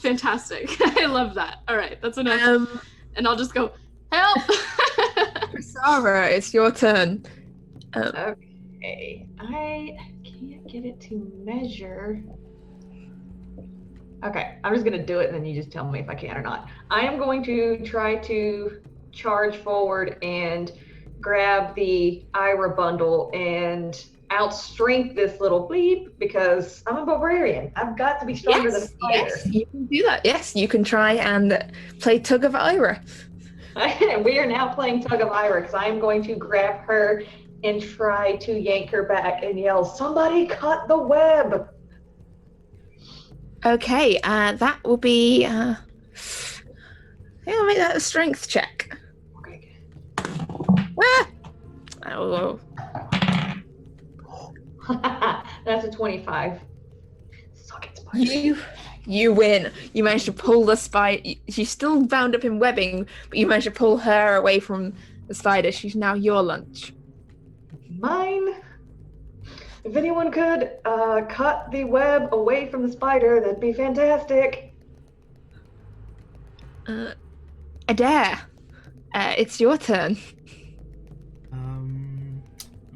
Fantastic. I love that. All right, that's enough. And I'll just go, help! Sarah, it's your turn. Okay, I can't get it to measure. Okay, I'm just gonna do it and then you just tell me if I can or not. I am going to try to charge forward and grab the Ira bundle and outstrength this little bleep because I'm a barbarian. I've got to be stronger than a spider. Yes, you can do that. Yes, you can try and play Tug of Ira. We are now playing Tug of Ira because I am going to grab her and try to yank her back and yell, "Somebody cut the web!" Okay, that will be. I'll make that a strength check. Okay. Ah! Oh, That's a 25. Suck it, spider. you win. You managed to pull the spider. She's still bound up in webbing, but you managed to pull her away from the spider. She's now your lunch. Mine. If anyone could cut the web away from the spider, that'd be fantastic. Adair, it's your turn. I'm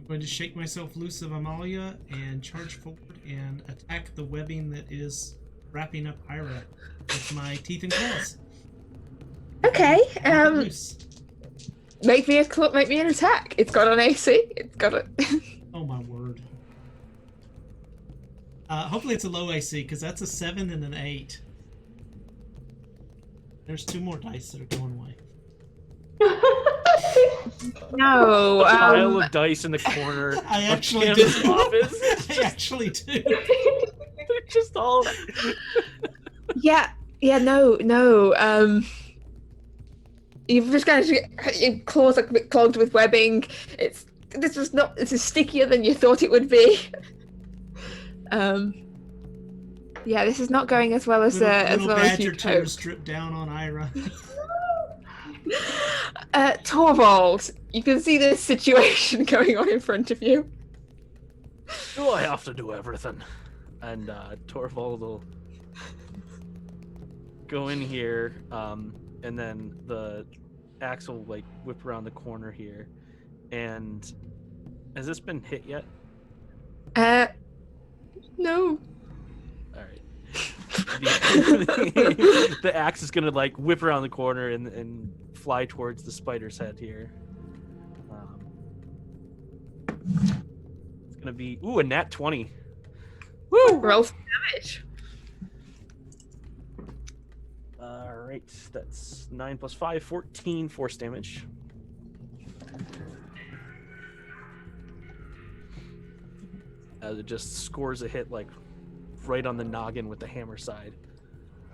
going to shake myself loose of Amalia and charge forward and attack the webbing that is wrapping up Ira with my teeth and claws. Okay. Loose. Make me an attack. It's got an AC. It's got a. Oh my word. Hopefully it's a low AC because that's a 7 and an 8. There's 2 more dice that are going away. No. Pile of dice in the corner. I of actually Cam's do. office. I actually do. They're just all. Yeah. No. You've just kind of your claws are a bit clogged with webbing. This is stickier than you thought it would be. Yeah, this is not going as well as Little as you badger tears hoped. drip down on Ira. Torvald, you can see this situation going on in front of you. Do I have to do everything? And Torvald will go in here, and then the axe will like whip around the corner here. And has this been hit yet? No. All right. The axe is gonna like whip around the corner and fly towards the spider's head here. It's gonna be a nat 20. Woo! Roll some damage. All right, that's 9 plus 5, 14 force damage. As it just scores a hit like right on the noggin with the hammer side,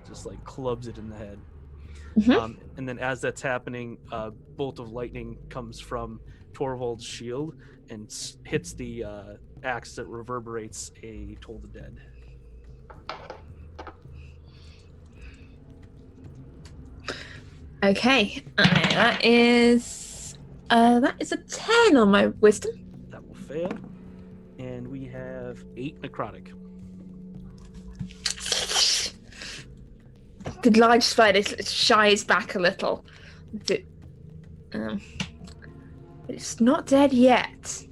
just like clubs it in the head. Mm-hmm. And then as that's happening, a bolt of lightning comes from Torvald's shield and hits the axe that reverberates a Toll the Dead. Okay, that is a 10 on my wisdom. That will fail. And we have 8 necrotic. The large spider shies back a little. It's not dead yet,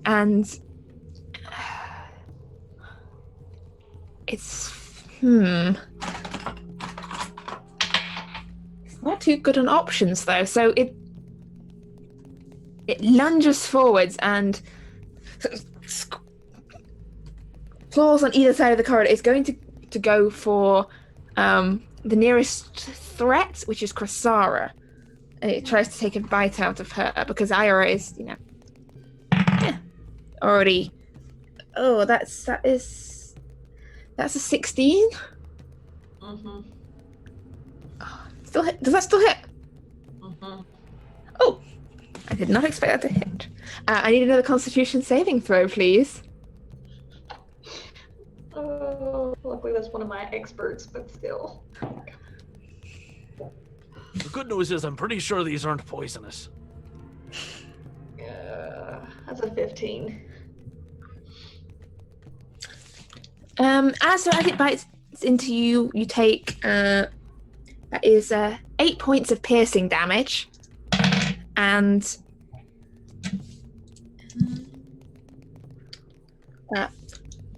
and it's not too good on options though. So it lunges forwards and claws on either side of the corridor. It's going to go for the nearest threat, which is Krasara. And it tries to take a bite out of her because Ira is, already. Oh, that's a 16. Mm-hmm. Still hit. Does that still hit? Mm-hmm. Oh, I did not expect that to hit. I need another Constitution saving throw, please. Oh, luckily that's one of my experts, but still. The good news is I'm pretty sure these aren't poisonous. That's a 15. As it bites into you, you take that is 8 points of piercing damage, and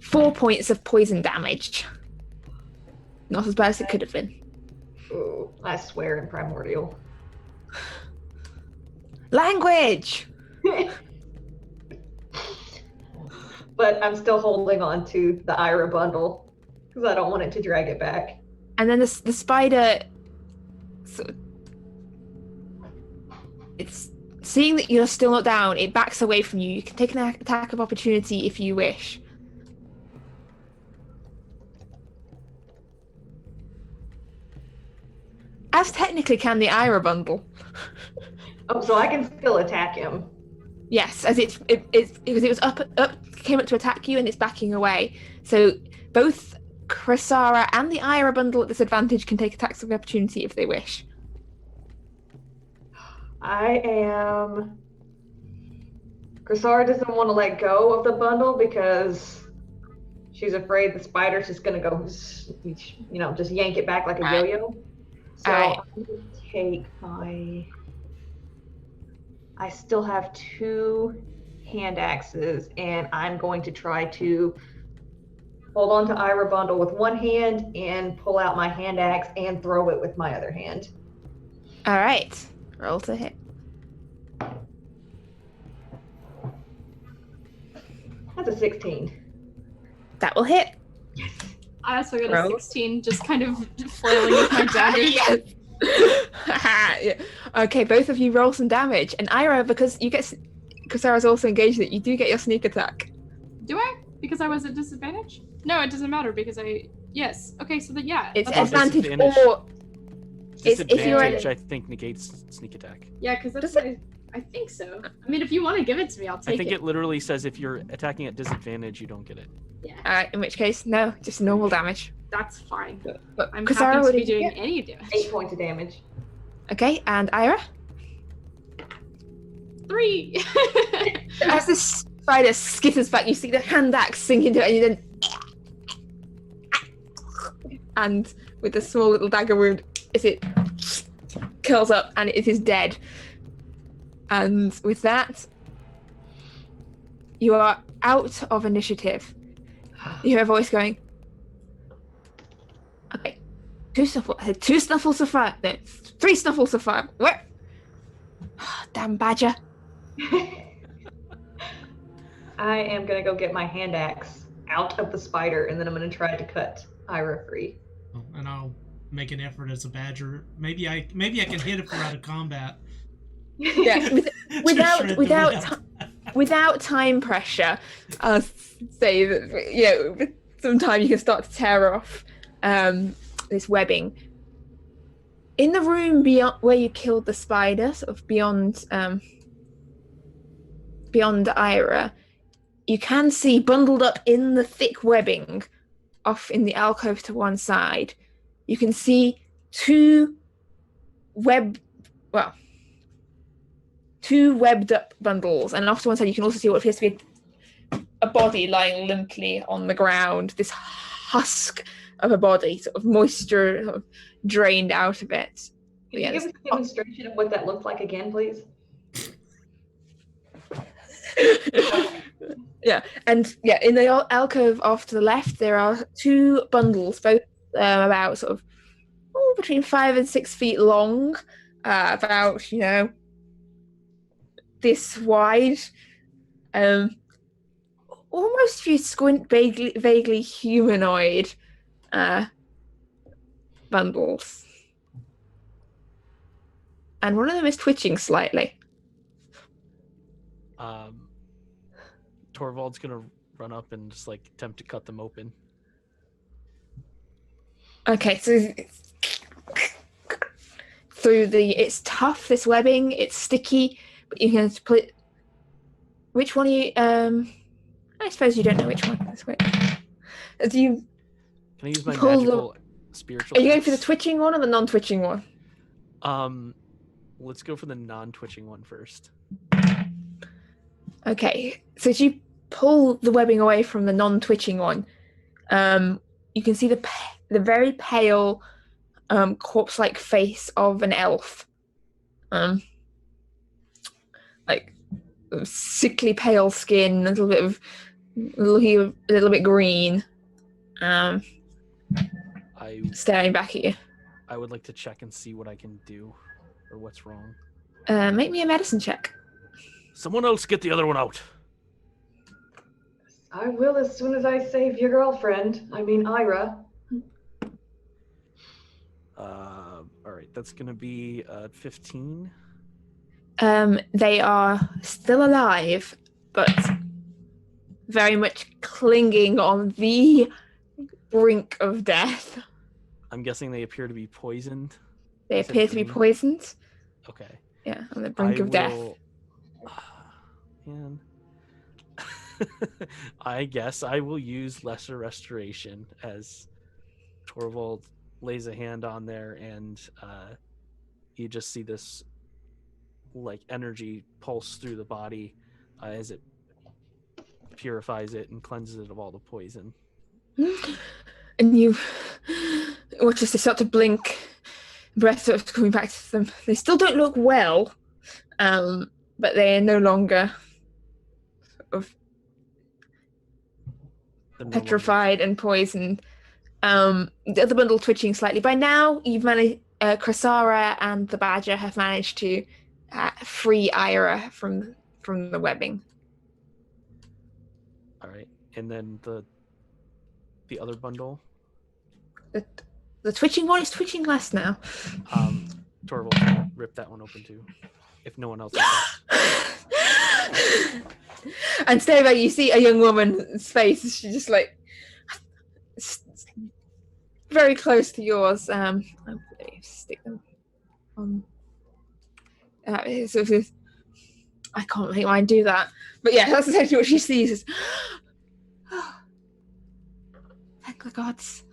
4 points of poison damage. Not as bad as it could have been. Ooh, I swear in Primordial. Language! But I'm still holding on to the Ira bundle because I don't want it to drag it back. And then the spider, sort of, it's seeing that you're still not down, it backs away from you. You can take an attack of opportunity if you wish. As technically can the Ira bundle. Oh, so I can still attack him. Yes, as it's because it was came up to attack you and it's backing away. So both Chrysara and the Ira bundle at disadvantage can take attacks of opportunity if they wish. Chrysara doesn't want to let go of the bundle because she's afraid the spider's just gonna go, just yank it back like a yo-yo. So Alright. I'm gonna take I still have 2 hand axes, and I'm going to try to hold on to Ira bundle with one hand and pull out my hand axe and throw it with my other hand. All right, roll to hit. That's a 16. That will hit. I also got Roll. a 16, just kind of flailing with my dagger. Yes. Yeah. Okay, both of you roll some damage, and Ira, because you get, Chrysara's also engaged, that you do get your sneak attack. Do I? Because I was at disadvantage? No, it doesn't matter because yes. Okay, so then yeah. It's that's advantage disadvantage. or it's if you're Disadvantage, at I think, negates sneak attack. Yeah, because that's Does I think so. I mean, if you want to give it to me, I'll take I think it. it literally says if you're attacking at disadvantage, you don't get it. Yeah, in which case, no, just normal damage. that's fine. But I'm Chrysara, happy what to be did you doing get? any damage. 8 points of damage. Okay, and Ira? 3. As this spider skitters back, you see the hand axe sink into it, and you then, and with a small little dagger wound, as it curls up, and it is dead. And with that, you are out of initiative. You hear a voice going, okay, 2 snuffles of fire. No, 3 snuffles of fire. Where? Damn badger. I am going to go get my hand axe out of the spider, and then I'm going to try to cut Ira free. Oh, and I'll make an effort as a badger. Maybe I can hit if we're out of combat. Yeah, without time pressure, I'll say that with some time you can start to tear off this webbing. In the room beyond where you killed the spider, sort of beyond Ira, you can see bundled up in the thick webbing, off in the alcove to one side, you can see 2 webbed up bundles, and off to one side you can also see what appears to be a body lying limply on the ground, this husk of a body, sort of moisture sort of drained out of it. Can you give us a demonstration of what that looked like again, please? Yeah, and in the alcove off to the left there are 2 bundles, both about sort of between 5 and 6 feet long, about this wide, almost if you squint, vaguely humanoid bundles, and one of them is twitching slightly. Torvald's gonna run up and just attempt to cut them open. Okay, so it's tough, this webbing, it's sticky, but you can split. Which one are you? I suppose you don't know which one. That's right. Do you Can I use my pull magical spiritual? Are you going for the axe? twitching one or the non-twitching one? Let's go for the non-twitching one first. Okay, so as you pull the webbing away from the non-twitching one, you can see the very pale, corpse-like face of an elf. Like sickly pale skin, looking a little bit green. Staring back at you. I would like to check and see what I can do, or what's wrong. Make me a medicine check. Someone else get the other one out. I will as soon as I save your girlfriend. I mean, Ira. All right, that's gonna be 15. They are still alive, but very much clinging on the brink of death. I'm guessing they appear to be poisoned. They appear to be poisoned. Okay. Yeah, on the brink of death. Man. I guess I will use Lesser Restoration as Torvald lays a hand on there, and you just see this like energy pulse through the body as it purifies it and cleanses it of all the poison. And you watch as they start to blink, breath sort of coming back to them. They still don't look well, but they are no longer sort of petrified and poisoned. The other bundle twitching slightly. By now, you've managed. Krasara and the Badger have managed to free Ira from the webbing. All right, and then the other bundle. The twitching one is twitching less now. Torvald, rip that one open too, if no one else has. And staring back, you see a young woman's face. She's just like very close to yours. I'll stick them on. I can't make mine do that, but yeah, that's essentially what she sees. Is, thank the gods.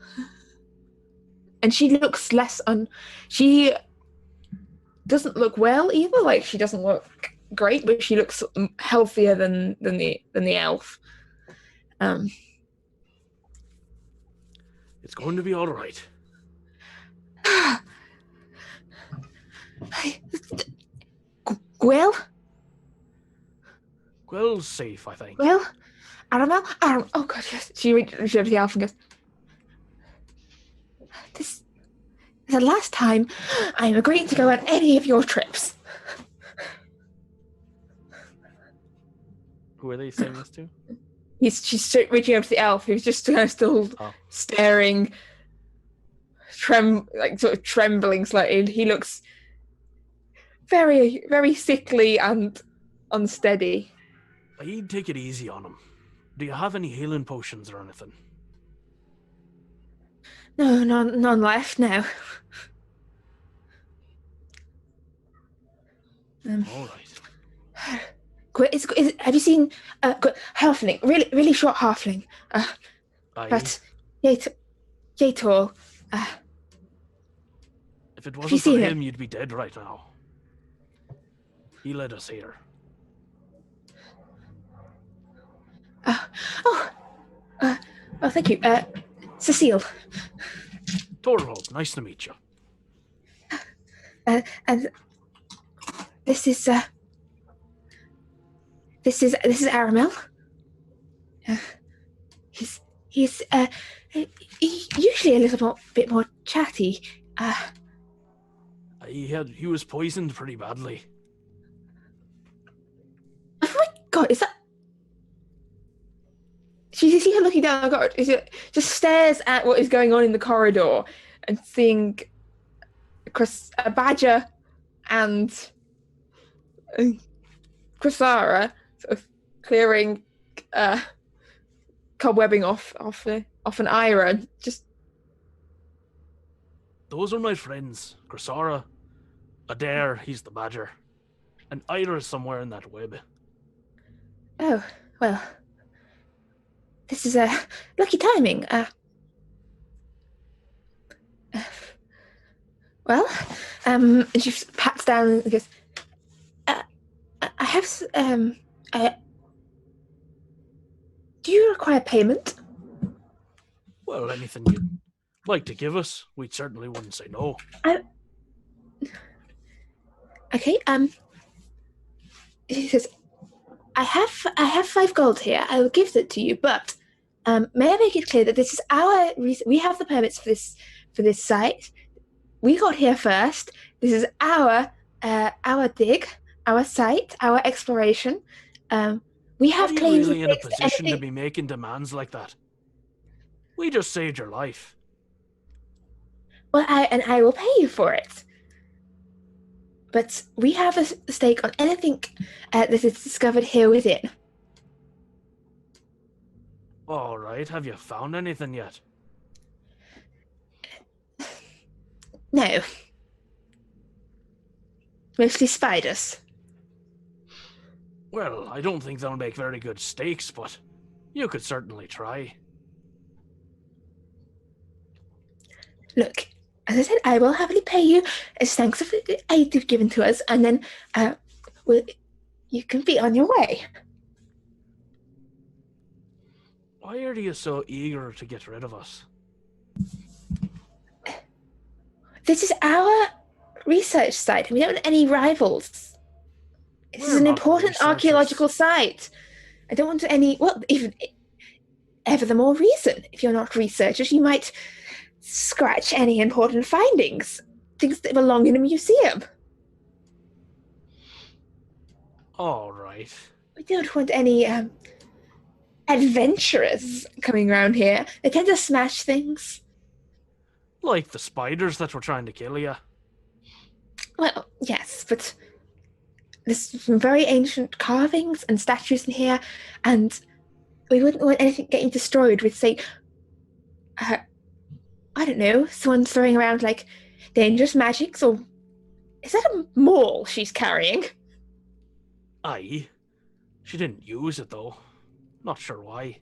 And she looks less she doesn't look well either. Like, she doesn't look great, but she looks healthier than the elf. It's going to be all right. Gwell? Gwell's safe, I think. Well, Aramel? Oh god, yes. She reaches over to the elf and goes, This is the last time I am agreeing to go on any of your trips. Who are they saying this to? She's reaching over to the elf, who's just still staring, sort of trembling slightly. He looks very, very sickly and unsteady. I'd take it easy on him. Do you have any healing potions or anything? No, none left now. All right. Have you seen halfling? Really short halfling. But yay tall. If it wasn't for him, you'd be dead right now. He led us here. Thank you. Cecile. Torvald, nice to meet you. And this is Aramel. He's usually a little bit more chatty. He was poisoned pretty badly. Oh my god, is that? You see her looking down the corridor. Just stares at what is going on in the corridor and seeing a Badger and Krasara sort of clearing cobwebbing off an Ira. Just those are my friends. Crisara, Adair, he's the badger. And Ira is somewhere in that web. Oh, well. This is lucky timing. Well, and she pats down and goes, I have, do you require payment? Well, anything you'd like to give us, we certainly wouldn't say no. Okay, he says, I have 5 gold here. I will give it to you, but may I make it clear that this is we have the permits for this site. We got here first. This is our dig, our site, our exploration. We have Are you claims. really in a position to be making demands like that? We just saved your life. Well, I will pay you for it. But we have a stake on anything that is discovered here within. All right, have you found anything yet? No. Mostly spiders. Well, I don't think they'll make very good steaks, but you could certainly try. Look, as I said, I will happily pay you as thanks for the aid you've given to us, and then you can be on your way. Why are you so eager to get rid of us? This is our research site. We don't want any rivals. This is an important archaeological site. I don't want any, well, even ever the more reason. If you're not researchers, you might scratch any important findings, things that belong in a museum. All right. We don't want any adventurers coming around here. They tend to smash things. Like the spiders that were trying to kill you. Well, yes, but there's some very ancient carvings and statues in here, and we wouldn't want anything getting destroyed with, say, I don't know, someone throwing around, like, dangerous magics, or... Is that a maul she's carrying? Aye. She didn't use it, though. Not sure why.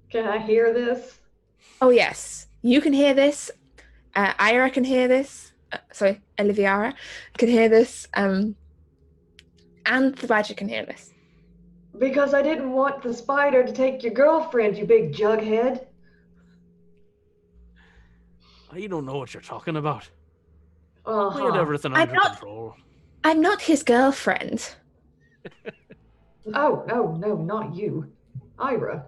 Can I hear this? Oh, yes. You can hear this. Ira can hear this. Sorry, Oliviera can hear this. And the badger can hear this. Because I didn't want the spider to take your girlfriend, you big jughead. I don't know what you're talking about. Uh-huh. We had everything under control. I'm not his girlfriend. Oh, no, not you. Ira.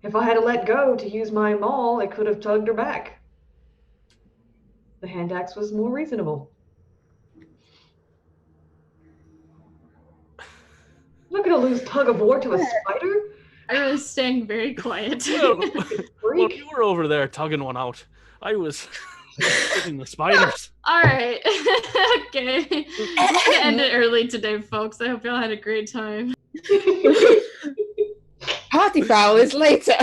If I had to let go to use my maul, I could have tugged her back. The hand axe was more reasonable. I'm not gonna lose tug of war to a spider. Ira is staying very quiet. Well, you were over there tugging one out. I was hitting the spiders. All right. Okay. I'm gonna end it early today, folks. I hope y'all had a great time. Party foul is later.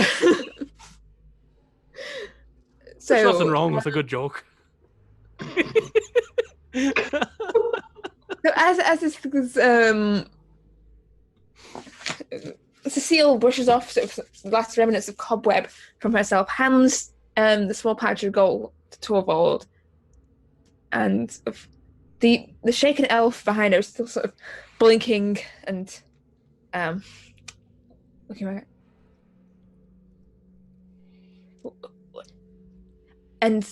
So There's nothing wrong with a good joke. So as this Cecile brushes off sort of the last remnants of cobweb from herself, hands the small pouch of gold to Torvald, and the shaken elf behind her is still sort of blinking and looking back. And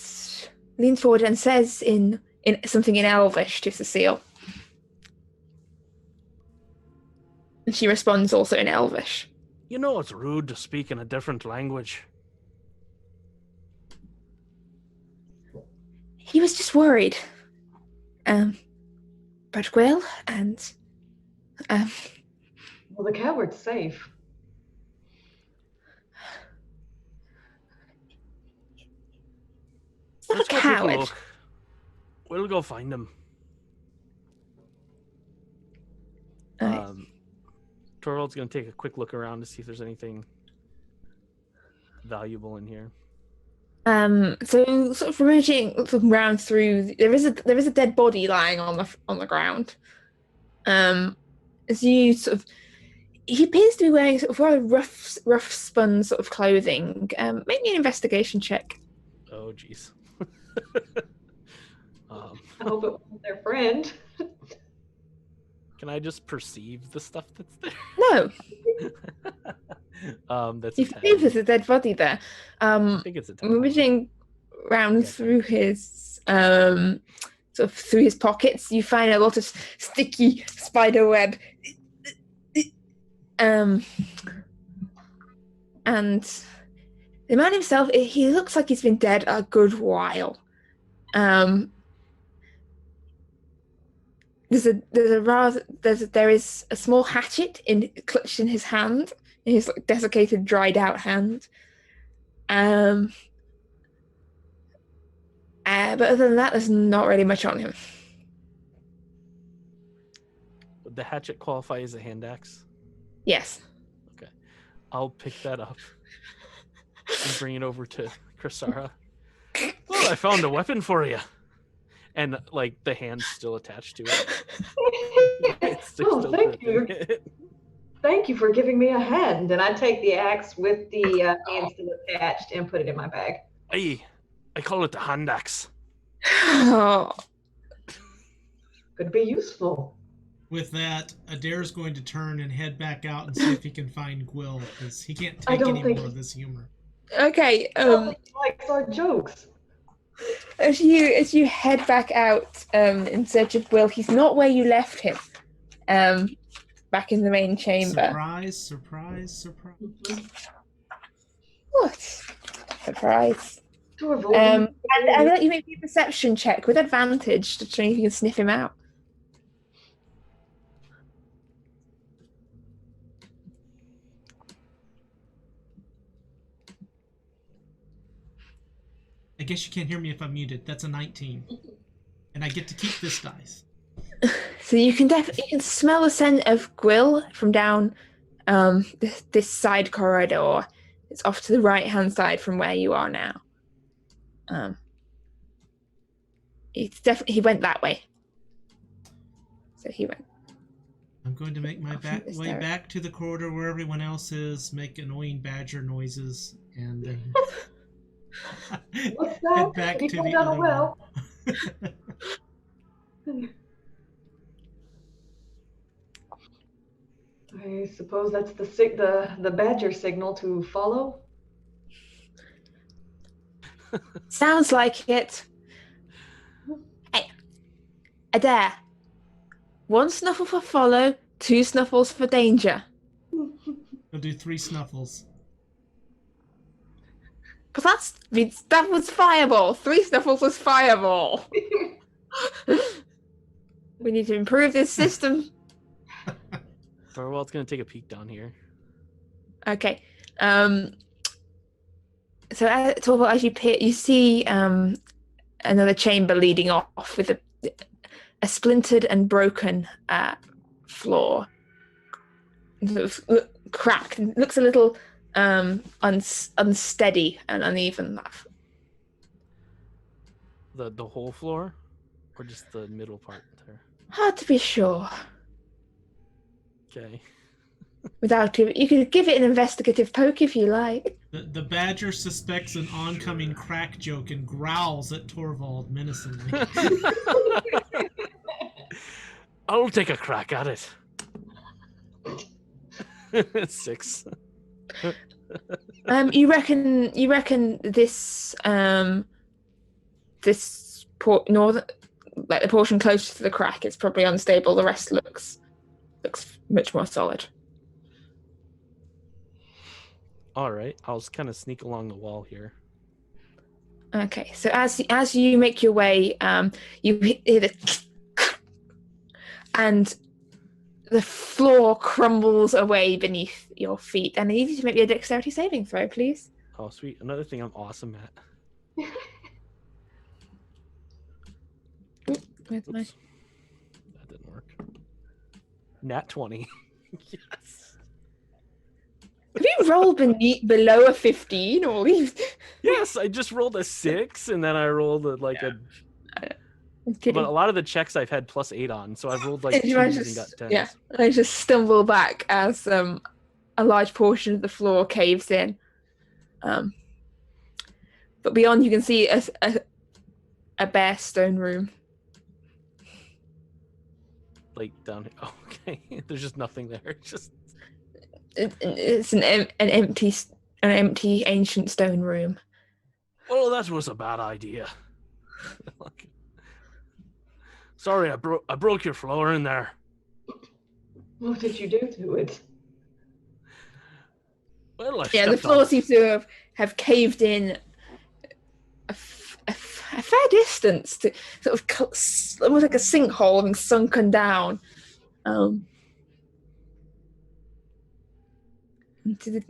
leans forward and says in something in Elvish to Cecile. And she responds also in Elvish. You know it's rude to speak in a different language. He was just worried. But Will and Well, the coward's safe. he's not Let's a go take a coward. look. We'll go find him. Torvald's going to take a quick look around to see if there's anything valuable in here. So sort of rummaging, looking around through, there is a dead body lying on the ground. As you sort of, he appears to be wearing sort of rather rough spun sort of clothing. Make me an investigation check. Oh, jeez. I hope it wasn't their friend. Can I just perceive the stuff that's there? No, That's you a 10. believe there's a dead body there. I think it's a 10. Rummaging round Okay. through his sort of through his pockets, you find a lot of sticky spider web. And the man himself, he looks like he's been dead a good while. There is a small hatchet clutched in his hand, in his like, desiccated, dried out hand. But other than that, there's not really much on him. Would the hatchet qualify as a hand axe? Yes. I'll pick that up and bring it over to Chrysara. Well, I found a weapon for you. And like the hand's still attached to it. It's Oh, still thank gripping you. it. Thank you for giving me a hand. And I take the axe with the hand still attached and put it in my bag. Aye, I call it the hand axe. Oh, Could be useful. With that, Adair's going to turn and head back out and see if he can find Gwyll, because he can't I take don't any think- more of this humor. okay. I don't think he likes our jokes. As you head back out in search of Will, he's not where you left him. Back in the main chamber. Surprise, surprise, surprise. What? Surprise. Torvald, And I let you make a perception check with advantage to try if you can sniff him out. I guess you can't hear me if I'm muted. That's a 19. And I get to keep this dice. So you can smell the scent of Gwyll from down this side corridor. It's off to the right hand side from where you are now. He went that way. So he went. I'm going to make my this way direction. back to the corridor where everyone else is, make annoying badger noises, and then what's that? head back He to fell the down a other well. one. I suppose that's the badger signal to follow. Sounds like it. Hey, Adair. 1 snuffle for follow, 2 snuffles for danger. I'll do 3 snuffles. But that was fireball. 3 snuffles was fireball. We need to improve this system. Thorwald's gonna take a peek down here. Okay. So as you peer, you see another chamber leading off with a splintered and broken floor. Cracked. It looks a little unsteady and uneven. The whole floor, or just the middle part there? Hard to be sure. Okay. You could give it an investigative poke if you like. The badger suspects an oncoming crack joke and growls at Torvald menacingly. I'll take a crack at it. 6. You reckon this northern, like the portion closest to the crack is probably unstable. The rest looks much more solid. All right, I'll just kind of sneak along the wall here. Okay, so as you make your way, you hear the and the floor crumbles away beneath your feet. And I need you to make me a dexterity saving throw, please. Oh, sweet. Another thing I'm awesome at. Where's my... Oops. That didn't work. Nat 20. Yes. Have you rolled below a 15 or you... Yes, I just rolled a 6, and then I rolled a. I'm kidding. But a lot of the checks I've had +8 on, so I've rolled like And 2s and got 10s. yeah, I just stumble back as a large portion of the floor caves in. But beyond, you can see a bare stone room. Like down here. Oh, okay. There's just nothing there. It's just It's an empty ancient stone room. well, that was a bad idea. Sorry, I broke your floor in there. What did you do to it? Well, I Yeah, the stepped floor on- seems to have caved in a fair distance to sort of almost like a sinkhole having sunken down into the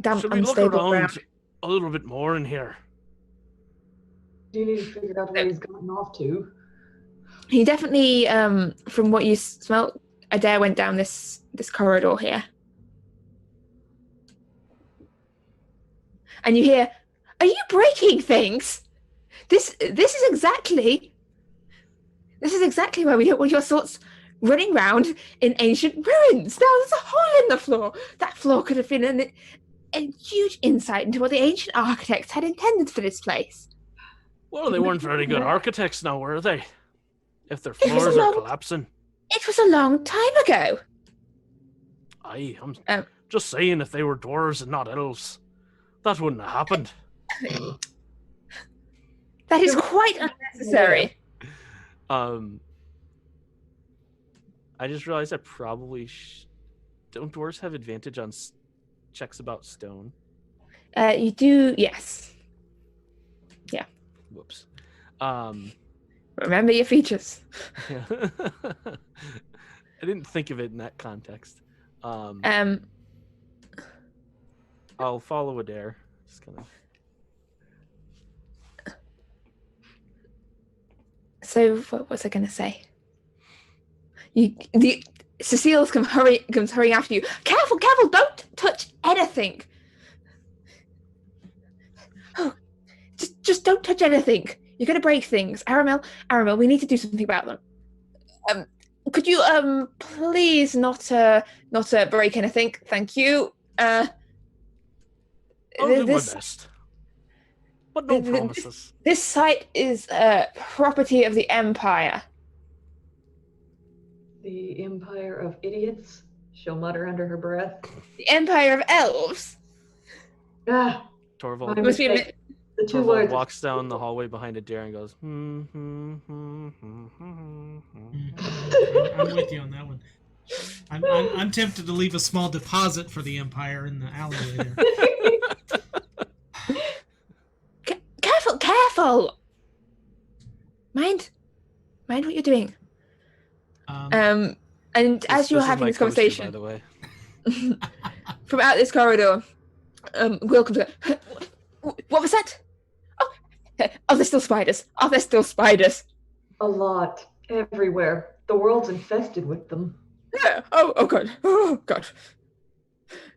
damp, Should we look unstable around ground. a little bit more in here? Do you need to figure out where he's gotten off to? He definitely, from what you smell, Adair went down this corridor here. And you hear, "Are you breaking things? This is exactly why we don't want your sorts running around in ancient ruins. Now there's a hole in the floor. That floor could have been a huge insight into what the ancient architects had intended for this place." Well, they weren't very good architects now, were they? If their It was floors a are long- collapsing. It was a long time ago. Aye, I'm Um, just saying if they were dwarves and not elves, that wouldn't have happened. That is quite unnecessary. I just realized I probably don't dwarves have advantage on checks about stone? You do, yes. Whoops. Remember your features. Yeah. I didn't think of it in that context. I'll follow Adair. Just kind of. So what was I going to say? Cecile's comes hurrying after you. Careful! Don't touch anything. Oh, just don't touch anything. You're going to break things. Aramel, we need to do something about them. Could you please not break anything? Thank you. I'll do my this best. But no th- promises. this site is property of the Empire. The Empire of Idiots, she'll mutter under her breath. The Empire of Elves. Ah, Torvald, my Must be a mistake. The two Torvald words. walks down the hallway behind Adair and goes, I'm with you on that one. I'm tempted to leave a small deposit for the Empire in the alleyway there. Careful! Mind what you're doing. And as you're having this conversation, by the way. from out this corridor, Will comes up. What was that? Oh, are there still spiders? A lot. Everywhere. The world's infested with them. Yeah. Oh god.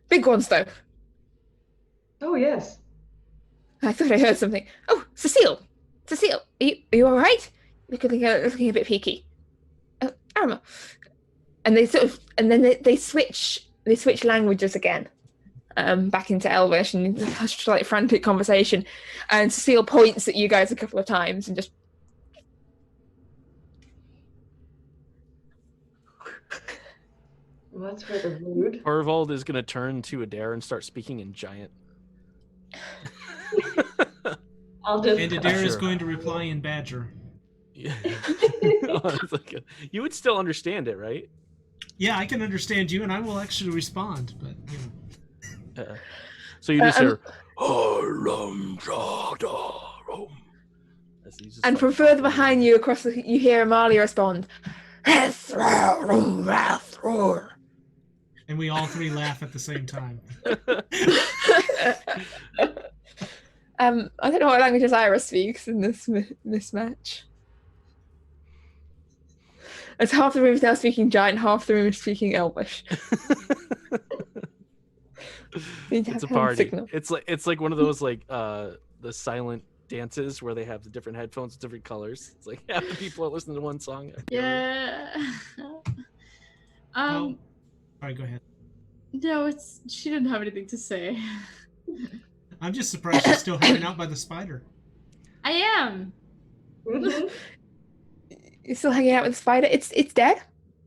Big ones though. Oh, yes. I thought I heard something. Oh, Cecile, are you all right? You're looking a bit peaky. Oh, Arma. And they switch languages again, back into Elvish, and such like frantic conversation. And Cecile points at you guys a couple of times and just. Well, that's rather rude. Torvald is going to turn to Adair and start speaking in giant. I'll just. And Adair is Sure. going to reply in Badger. Yeah. It's like you would still understand it, right? Yeah, I can understand you, and I will actually respond, but, you know. So you just hear, And from further behind you, you hear Amalia respond. And we all three laugh at the same time. I don't know what languages Iris speaks in this match. As half the room is now speaking giant, half the room is speaking Elvish. Need to It's a have hand party. signal. It's like one of those like the silent dances where they have the different headphones with different colors. It's like half the people are listening to one song. Yeah. All right, go ahead. No, she didn't have anything to say. I'm just surprised she's still hanging out by the spider. I am. Mhm. You're still hanging out with the spider. It's dead.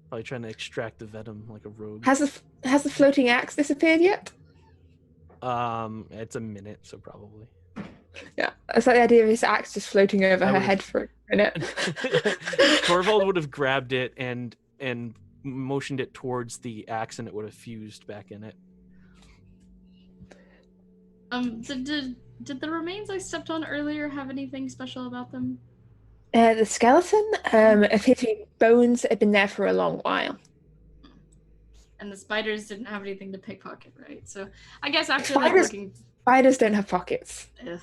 Probably trying to extract the venom like a rogue. Has the floating axe disappeared yet? It's a minute, so probably. Yeah, it's like the idea of this axe just floating over I her would've- head for a minute. Torvald would have grabbed it and motioned it towards the axe, and it would have fused back in it. Did the remains I stepped on earlier have anything special about them? The skeleton appears to be bones that have been there for a long while. And the spiders didn't have anything to pickpocket, right? So I guess after Spiders- looking. Spiders don't have pockets. Ugh,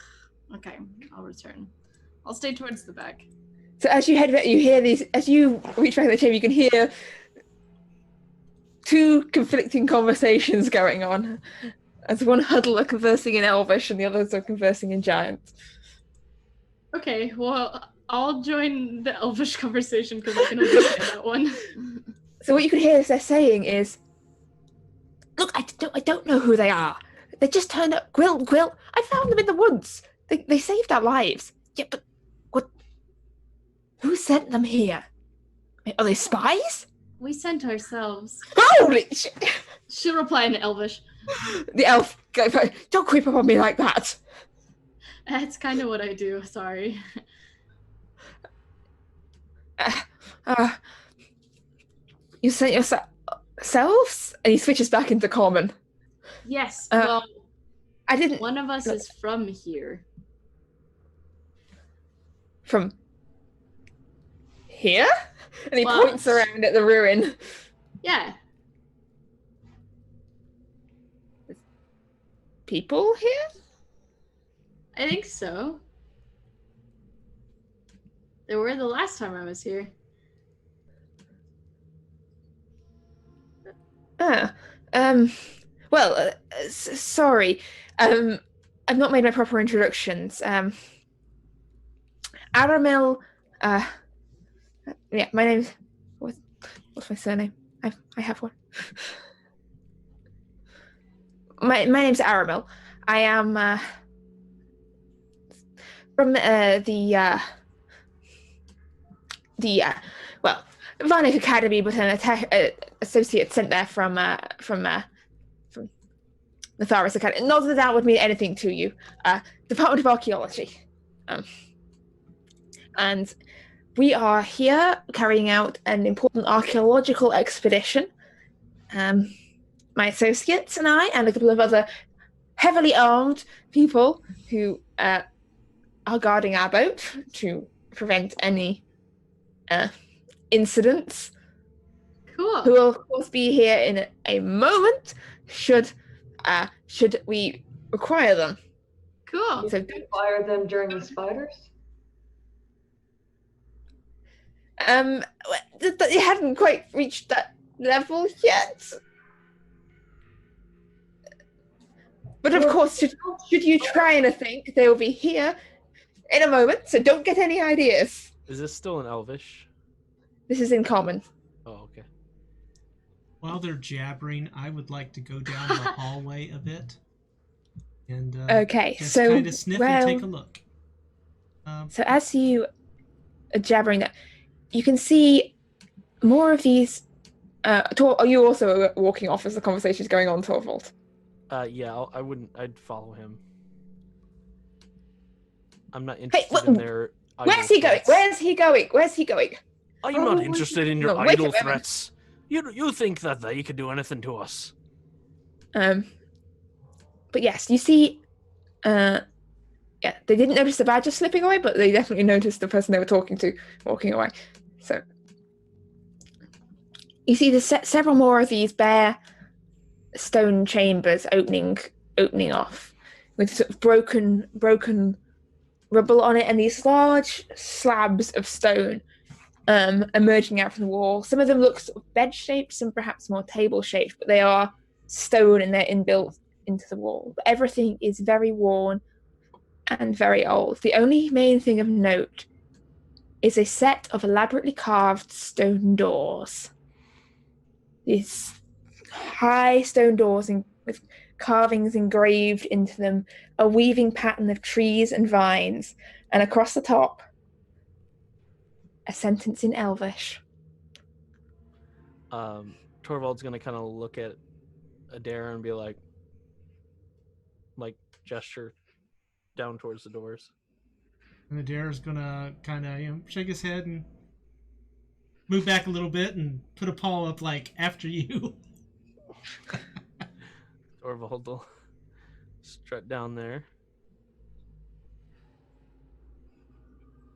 okay, I'll return. I'll stay towards the back. So as you head back, you hear these. As you reach back in the chamber, you can hear two conflicting conversations going on. As one huddle are conversing in Elvish and the others are conversing in Giant. Okay, well, I'll join the Elvish conversation because I can understand that one. So what you can hear as they're saying is, "Look, I don't know who they are. They just turned up. Quill. I found them in the woods. They saved our lives. Yeah, but what? Who sent them here? Are they spies? We sent ourselves. Holy shit!" She'll reply in Elvish. The elf, don't creep up on me like that. That's kind of what I do, sorry. You sent yourselves? And he switches back into common. Yes, I didn't. one of us is from here. From here? And he Well, points around at the ruin. Yeah. People here? I think so. There were the last time I was here. Well, sorry. I've not made my proper introductions. Aramil, yeah, my name's, what's my surname? I have one. My name's Aramil. I am, from, well, Varnic Academy, but an associate sent there from Natharis Academy. Not that that would mean anything to you. Department of Archaeology. And we are here carrying out an important archaeological expedition. My associates and I, and a couple of other heavily armed people who are guarding our boat to prevent any incidents. Cool. Who will of course be here in a moment should we require them. Cool. So Fire them during the spiders. they hadn't quite reached that level yet. But of course, should you try anything, they will be here in a moment, so don't get any ideas. Is this still in Elvish? This is in common. Oh, okay. While they're jabbering, I would like to go down the hallway a bit and Okay, just so kind of sniff and take a look. So as you are jabbering that, you can see more of these. Are you also walking off as the conversation is going on, Torvald? Yeah, I'd follow him. I'm not Hey, interested in their. Where's he going? Where's he going? Where's he going? I'm Oh, not interested in your no, wait a idle minute. threats. You think that they could do anything to us? But yes, you see. Yeah, they didn't notice the badger slipping away, but they definitely noticed the person they were talking to walking away. So you see there's several more of these bare stone chambers opening off with sort of broken rubble on it, and these large slabs of stone emerging out from the wall. Some of them look sort of bed shaped, some perhaps more table shaped, but they are stone and they're inbuilt into the wall. But everything is very worn and very old. The only main thing of note is a set of elaborately carved stone doors. These high stone doors with carvings engraved into them, a weaving pattern of trees and vines, and across the top, a sentence in Elvish. Torvald's gonna kind of look at Adair and be like gesture down towards the doors. And Adair's gonna kind of shake his head and move back a little bit and put a paw up like after you. Torvald will strut down there.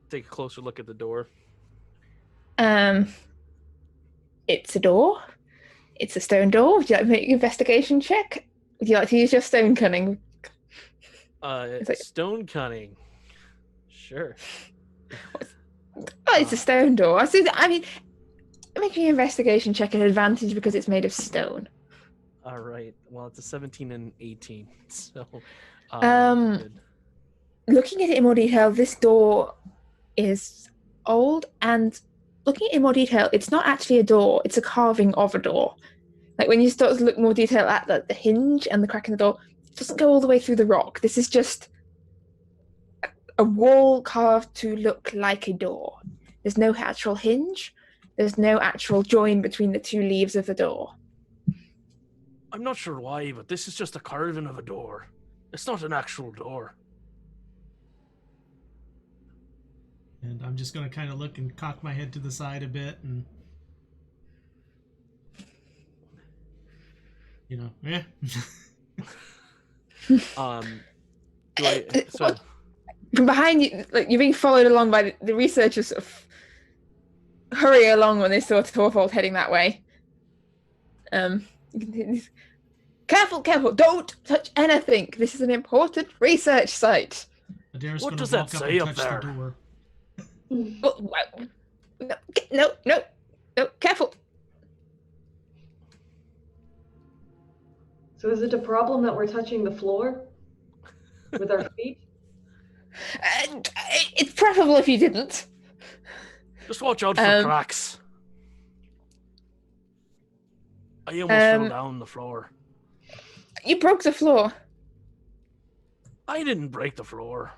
Take a closer look at the door. It's a door. It's a stone door. Would you like to make an investigation check? Would you like to use your stone cunning? Stone cunning. Sure. Oh, it's a stone door. I mean, making an investigation check an advantage because it's made of stone. All right. Well, it's a 17 and 18. So, looking at it in more detail, this door is old, and looking at it in more detail, it's not actually a door. It's a carving of a door. Like when you start to look more detail at the hinge and the crack in the door, it doesn't go all the way through the rock. This is just a wall carved to look like a door. There's no actual hinge. There's no actual join between the two leaves of the door. I'm not sure why, but this is just a carving of a door. It's not an actual door. And I'm just going to kind of look and cock my head to the side a bit and, yeah. From behind you, like you're being followed along by the researchers sort of hurry along when they saw Torvald heading that way. Careful, don't touch anything. This is an important research site. Adair's What gonna does walk that up say and up touch there? the door. No, careful. So is it a problem that we're touching the floor with our feet? It's preferable if you didn't. Just watch out for cracks. I almost fell down the floor. You broke the floor. I didn't break the floor.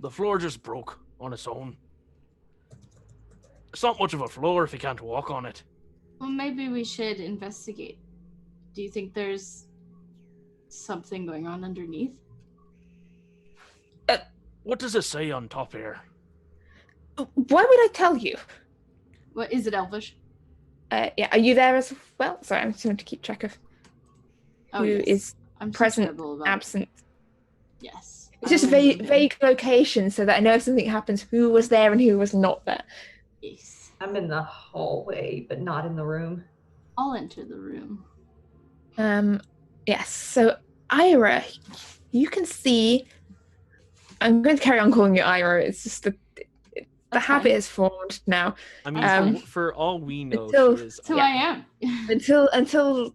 The floor just broke on its own. It's not much of a floor if you can't walk on it. Well, maybe we should investigate. Do you think there's something going on underneath? What does it say on top here? Why would I tell you? What is it, Elvish? Yeah, are you there as well? Sorry, I'm just going to keep track of who is I'm so present, terrible about absent. Yes. It's just vague location so that I know if something happens, who was there and who was not there. Yes. I'm in the hallway, but not in the room. I'll enter the room. Yes, so Ira, you can see. I'm going to carry on calling you Ira. It's just the habit has formed now. I mean, for all we know, she is. That's who I am. until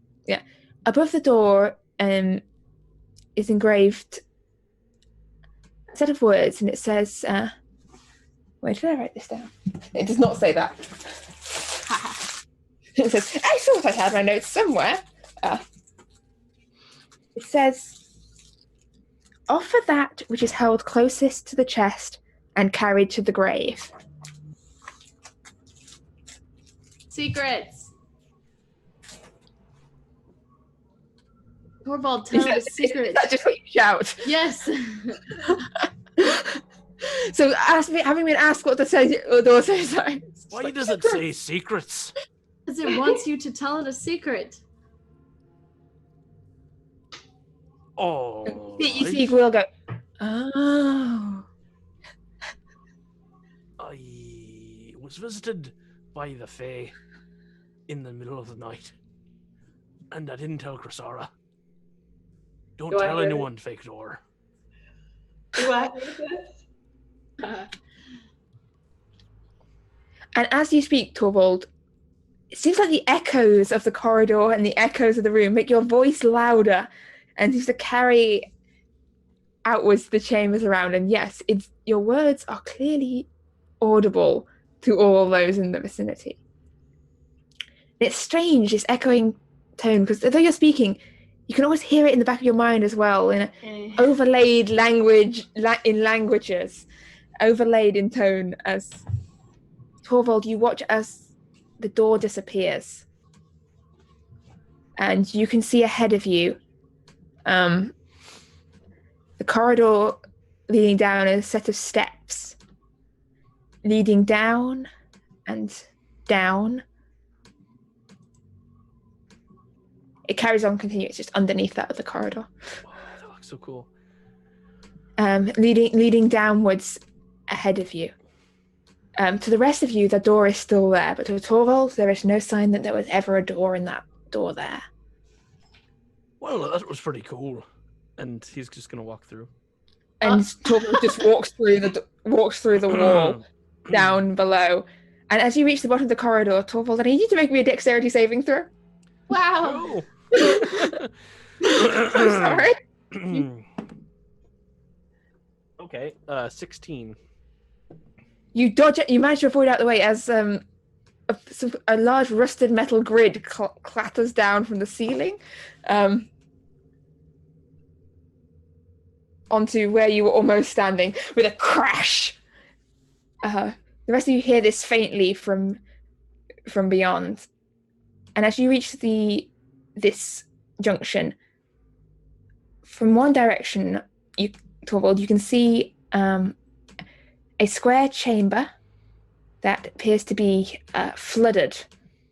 above the door is engraved a set of words, and it says, where did I write this down? It does not say that. It says, I thought I had my notes somewhere. It says, offer that which is held closest to the chest and carried to the grave. Secrets. Torvald, tell us secrets. Is that just what you shout? Yes. So, having been asked what the door says, Why does it say secrets? Because it wants you to tell it a secret. Oh. You see Will go, oh. I was visited by the Fae in the middle of the night, and I didn't tell Chrysara. Don't tell anyone, fake door. Do I hear this? And as you speak, Torvald, it seems like the echoes of the corridor and the echoes of the room make your voice louder and seems to carry outwards the chambers around. And yes, your words are clearly audible to all those in the vicinity. It's strange, this echoing tone, because although you're speaking, you can always hear it in the back of your mind as well, in overlaid language, in languages, overlaid in tone. As Torvald, you watch as the door disappears, and you can see ahead of you the corridor leading down a set of steps, leading down and down. It carries on continuing. It's just underneath that other corridor. Wow, that looks so cool. Leading downwards ahead of you. To the rest of you, the door is still there, but to Torvald, there is no sign that there was ever a door in that door there. Well, that was pretty cool. And he's just gonna walk through. And Torvald just walks through the wall down below. And as you reach the bottom of the corridor, Torvald, I need you to make me a dexterity saving throw. Wow. I'm sorry. Okay, 16. You dodge it. You manage to avoid out the way as a large rusted metal grid clatters down from the ceiling onto where you were almost standing with a crash. The rest of you hear this faintly from beyond, and as you reach this junction, from one direction, Torvald, you can see a square chamber that appears to be flooded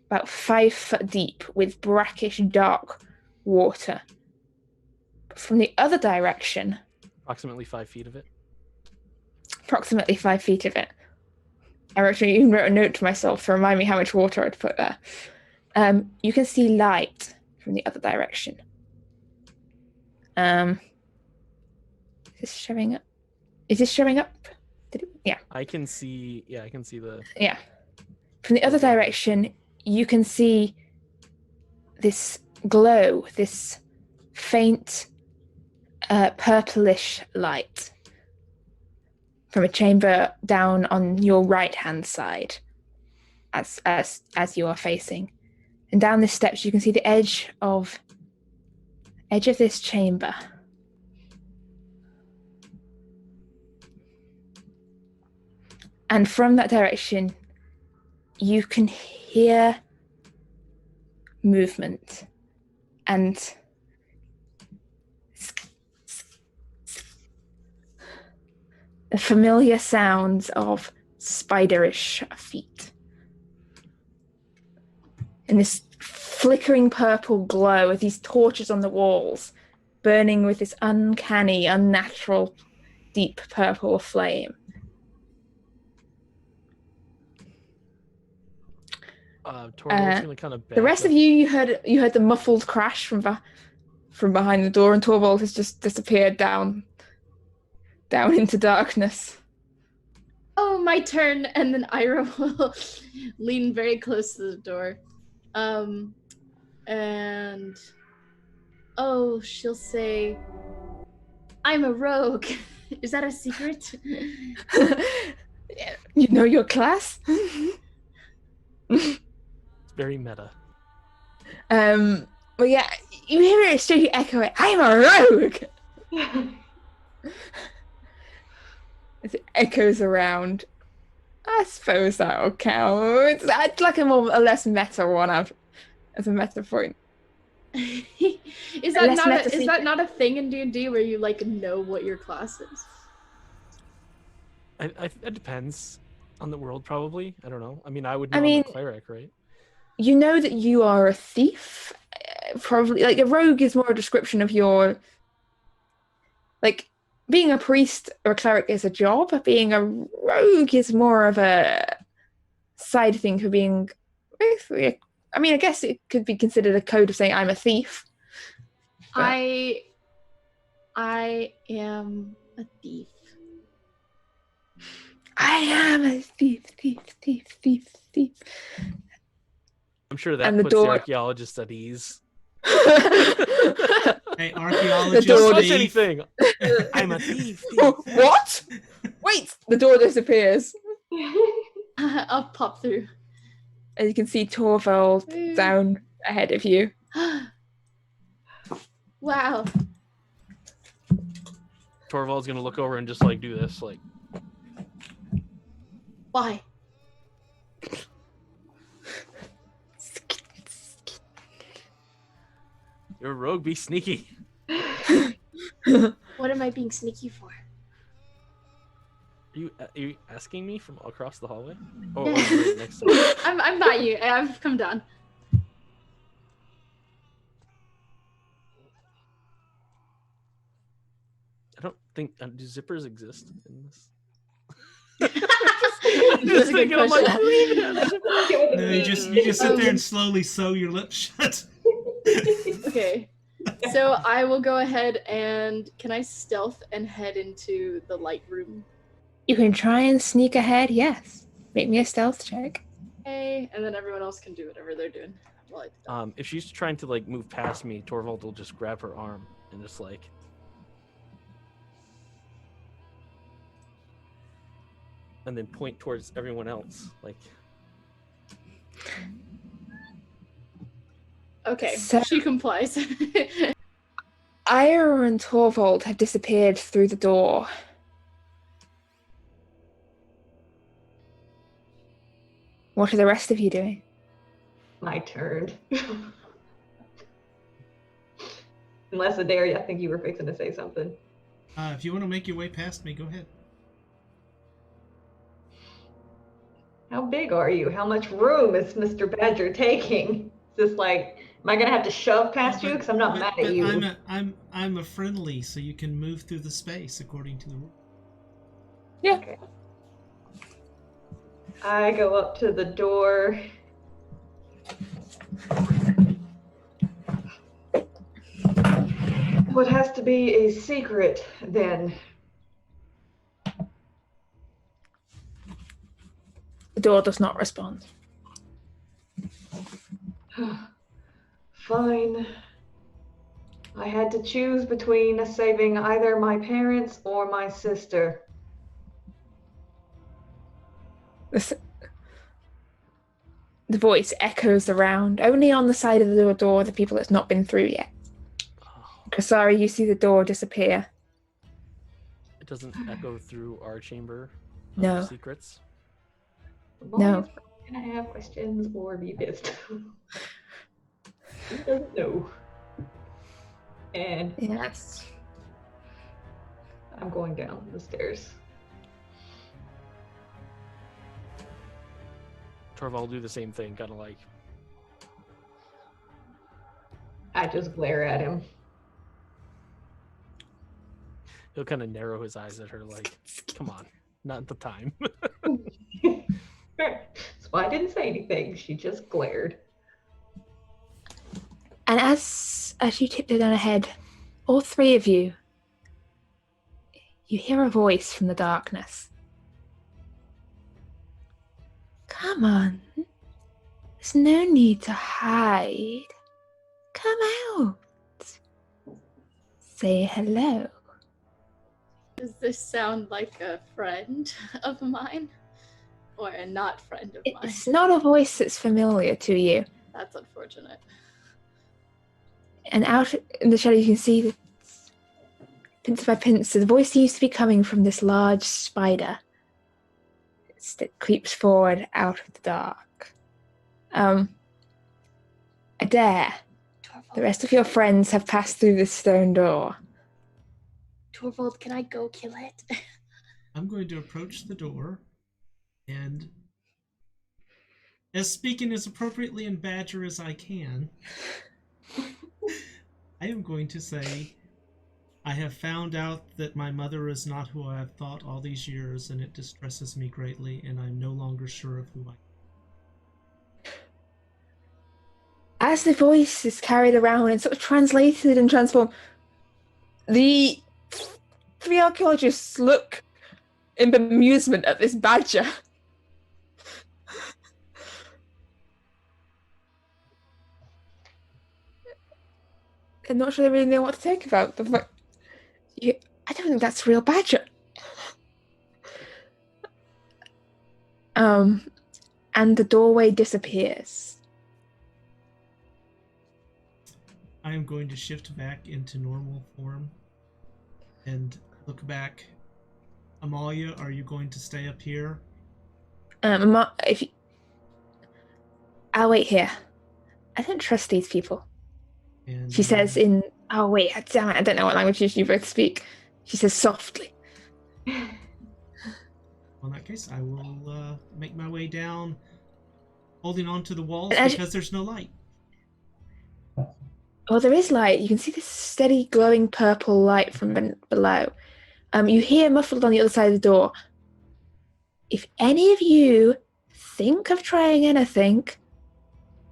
about 5 foot deep with brackish dark water. But from the other direction, Approximately 5 feet of it. approximately 5 feet of it. I actually even wrote a note to myself to remind me how much water I'd put there. You can see light from the other direction. Is this showing up? Is this showing up? Yeah. I can see the... Yeah. From the other direction, you can see this glow, this faint purplish light from a chamber down on your right-hand side as you are facing. And down the steps, you can see the edge of this chamber. And from that direction, you can hear movement and the familiar sounds of spiderish feet. And this flickering purple glow of these torches on the walls, burning with this uncanny, unnatural, deep purple flame. Torvald's gonna kind of the rest of you heard the muffled crash from behind the door, and Torvald has just disappeared down into darkness. Oh, my turn, and then Ira will lean very close to the door. And she'll say, "I'm a rogue." Is that a secret? You know your class? It's very meta. Well, yeah, you hear it straight echo it. I'm a rogue. As it echoes around. I suppose that'll count. I'd like a less meta one out as a meta point. Is that not a thing in D&D where you know what your class is? It depends on the world, probably. I don't know. I mean, I'm a cleric, right? You know that you are a thief. Probably, a rogue is more a description of your... being a priest or a cleric is a job. Being a rogue is more of a side thing for being... I guess it could be considered a code of saying I'm a thief. But... I am a thief. I am a thief. I'm sure that puts the archaeologists at ease. Hey, The archaeologist. door Don't touch thief. anything. I'm a thief. What? Wait! The door disappears. I'll pop through. And you can see Torvald down ahead of you. Wow. Torvald's gonna look over and just like do this, like. Why? You're a rogue, be sneaky. What am I being sneaky for? Are you asking me from across the hallway? Oh, Yeah. right next to me. I'm not you. I've come down. I don't think do zippers exist in this. That's Just a good thinking, I'm like, question. who even has a zipper? No, you just sit there and slowly sew your lips shut. Okay. So I will go ahead and can I stealth and head into the light room? You can try and sneak ahead, yes. Make me a stealth check. Okay, and then everyone else can do whatever they're doing. While I do that. If she's trying to like move past me, Torvald will just grab her arm and just like. And then point towards everyone else, like. Okay, So- she complies. Ira and Torvald have disappeared through the door. What are the rest of you doing? My turn. Unless Adair, I think you were fixing to say something. If you want to make your way past me, go ahead. How big are you? How much room is Mr. Badger taking? Is this like, am I gonna have to shove past you? Because I'm not mad at you. I'm a friendly, so you can move through the space according to the rule. Yeah. Okay. I go up to the door. What has to be a secret then? The door does not respond. Fine. I had to choose between saving either my parents or my sister. The voice echoes around, only on the side of the door, the people that's not been through yet. Kasari, you see the door disappear. It doesn't echo through our chamber of No. secrets. No. Can I have questions or be pissed? Who doesn't know? And Yes. I'm going down the stairs. Torvald will do the same thing, kind of like. I just glare at him. He'll kind of narrow his eyes at her, like, "Come on, not the time." So I didn't say anything. She just glared. And as you tiptoe down ahead, all three of you, you hear a voice from the darkness. Come on. There's no need to hide. Come out. Say hello. Does this sound like a friend of mine? Or a not friend of mine? It's not a voice that's familiar to you. That's unfortunate. And out in the shadow you can see that pincer by pincer, the voice seems to be coming from this large spider that creeps forward out of the dark. Adair, the rest of your friends have passed through this stone door. Torvald, can I go kill it? I'm going to approach the door and, as speaking as appropriately in Badger as I can, I am going to say, I have found out that my mother is not who I have thought all these years, and it distresses me greatly, and I'm no longer sure of who I am. As the voice is carried around and sort of translated and transformed, the three archaeologists look in bemusement at this badger. I'm not sure they really know what to take about them. But I don't think that's a real badger. And the doorway disappears. I am going to shift back into normal form and look back. Amalia, are you going to stay up here? If you, I'll wait here. I don't trust these people. And She says in, oh wait, damn it, I don't know what language you both speak. She says softly. Well, in that case, I will make my way down, holding on to the walls because there's no light. Oh, there is light. You can see this steady glowing purple light from below. You hear muffled on the other side of the door. If any of you think of trying anything,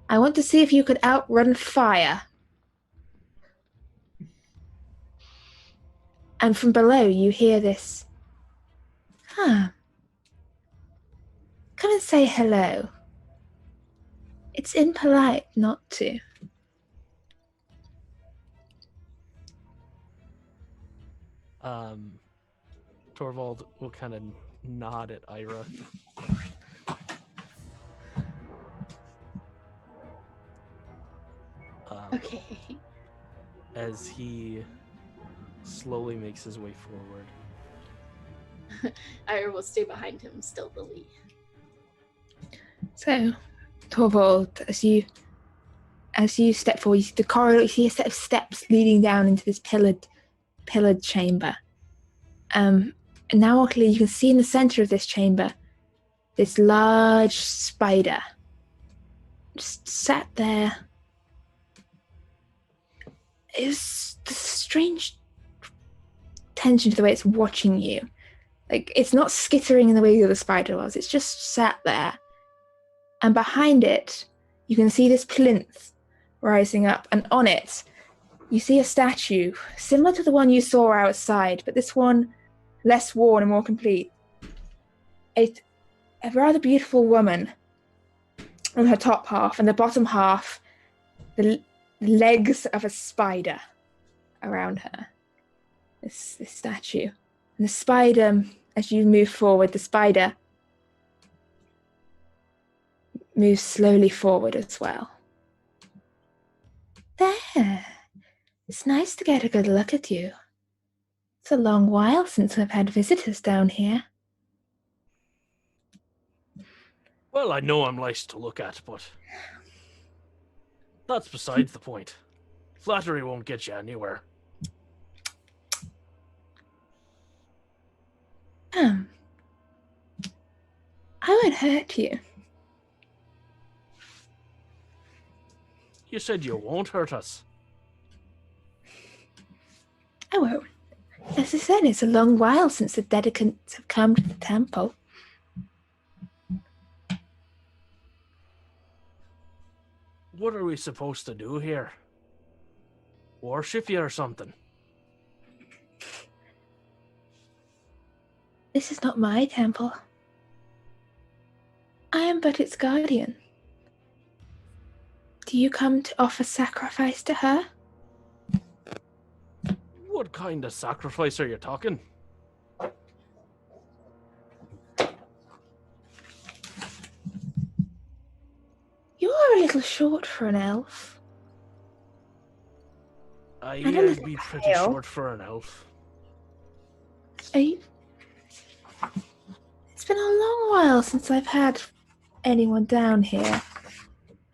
I want to see if you could outrun fire. And from below, you hear this. Come and say hello. It's impolite not to. Torvald will kind of nod at Ira. Okay. As he slowly makes his way forward. Ira will stay behind him stealthily. So, Torvald, as you step forward, you see the corridor. You see a set of steps leading down into this pillared chamber. And now, luckily, you can see in the center of this chamber this large spider just sat there. It's a strange tension to the way it's watching you. Like, it's not skittering in the way the other spider was. It's just sat there. And behind it, you can see this plinth rising up. And on it, you see a statue similar to the one you saw outside, but this one less worn and more complete. It's a rather beautiful woman on her top half, and the bottom half, the legs of a spider around her. This statue. And the spider, as you move forward, the spider moves slowly forward as well. There. It's nice to get a good look at you. It's a long while since we've had visitors down here. Well, I know I'm nice to look at, but that's besides the point. Flattery won't get you anywhere. I won't hurt you. You said you won't hurt us. I won't. As I said, it's a long while since the dedicants have come to the temple. What are we supposed to do here? Worship you or something? This is not my temple. I am but its guardian. Do you come to offer sacrifice to her? What kind of sacrifice are you talking? You are a little short for an elf. I'd little be pretty pale. short for an elf. Are you... It's been a long while since I've had anyone down here.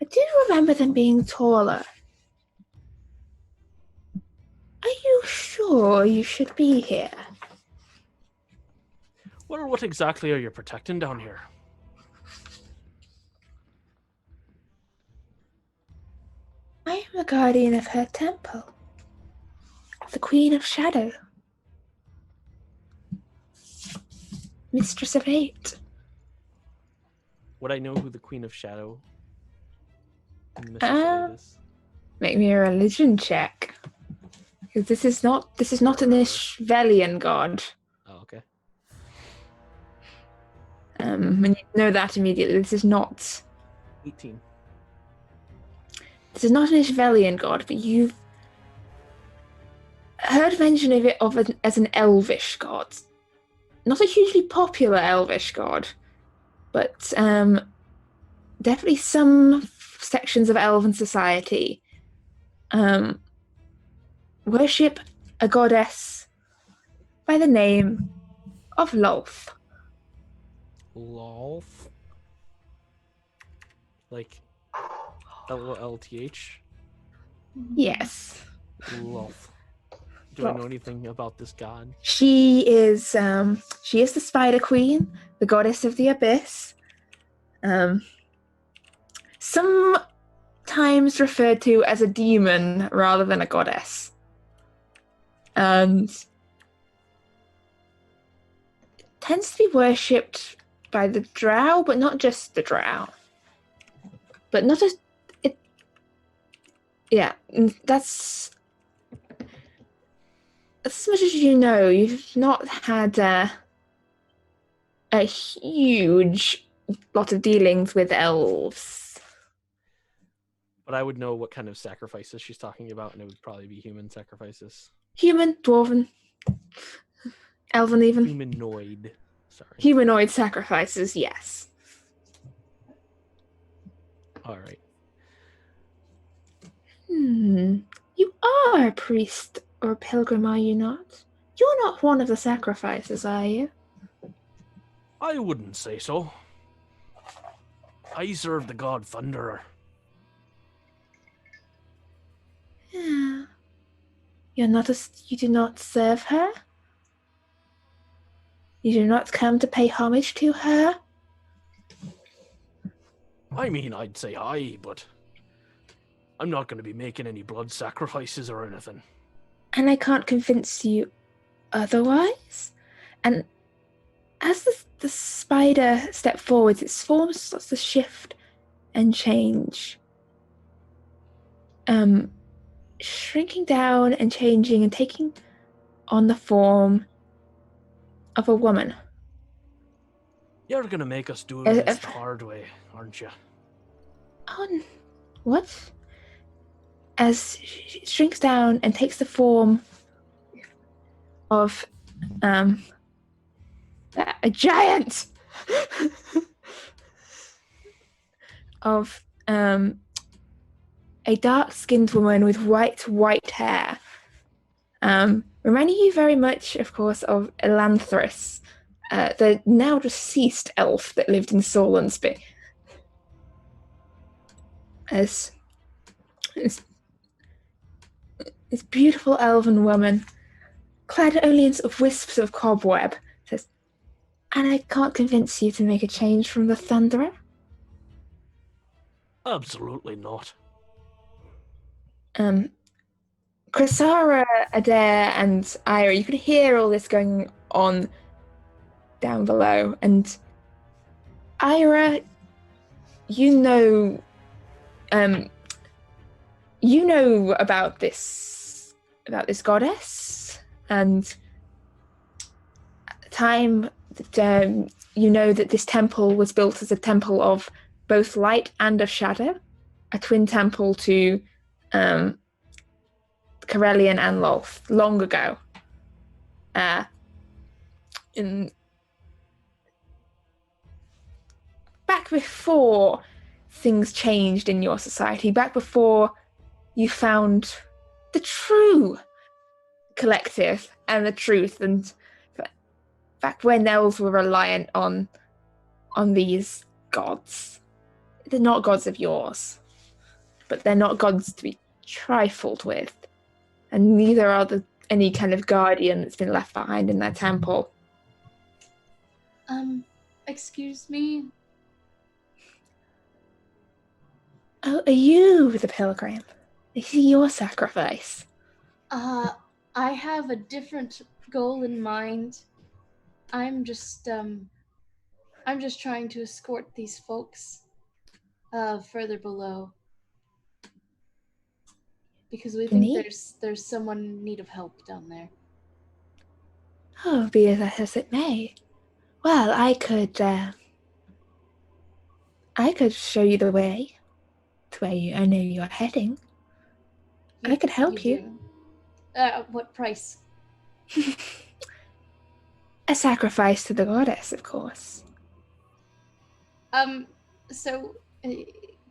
I do remember them being taller. Are you sure you should be here? Well, what exactly are you protecting down here? I am the guardian of her temple. The Queen of Shadow. Mistress of Eight. Would I know who the Queen of Shadow and Mistress of Eight is? Make me a religion check. Because this is not an Isfjellian god. Oh, okay. And you know that immediately. This is not 18. an Isfjellian god, but heard mention of it as an elvish god. Not a hugely popular elvish god, but definitely some sections of elven society worship a goddess by the name of Lawful. Lolf? Like LOLTH? Yes. Lolf. Do I know anything about this god? She is the Spider Queen, the goddess of the abyss. Sometimes referred to as a demon rather than a goddess. And tends to be worshipped by the drow, but not just the drow. But not just it. Yeah, that's as much as you know. You've not had a huge lot of dealings with elves. But I would know what kind of sacrifices she's talking about, and it would probably be human sacrifices. Human, dwarven, elven, even. Humanoid. Sorry. Humanoid sacrifices, yes. All right. You are a priest or a pilgrim, are you not? You're not one of the sacrifices, are you? I wouldn't say so. I serve the god Thunderer. Yeah. You do not serve her? You do not come to pay homage to her? I mean, I'd say aye, but I'm not going to be making any blood sacrifices or anything. And I can't convince you otherwise? And as the spider stepped forwards, its form starts to shift and change. Shrinking down and changing and taking on the form of a woman. You're going to make us do this the hard way, aren't you? Oh, what? As she shrinks down and takes the form of a giant of a dark-skinned woman with white hair, reminding you very much, of course, of Elanthrus, the now deceased elf that lived in Solensby. As this beautiful elven woman, clad only in sort of wisps of cobweb, says, "And I can't convince you to make a change from the Thunderer?" Absolutely not. Chrysara, Adair, and Ira, you can hear all this going on down below, and Ira, you know about this goddess, and at the time that you know that this temple was built as a temple of both light and of shadow, a twin temple to Corellian and Lolth long ago. Back before things changed in your society, back before you found the true collective and the truth, and back when elves were reliant on these gods. They're not gods of yours, but they're not gods to be trifled with, and neither are any kind of guardian that's been left behind in their temple. Excuse me? Oh, are you the pilgrim? Is he your sacrifice? I have a different goal in mind. I'm just trying to escort these folks further below, because we think there's someone in need of help down there. Oh, be that as it may. Well, I could show you the way to where I know you're heading. I could help you. What price? A sacrifice to the goddess, of course. So,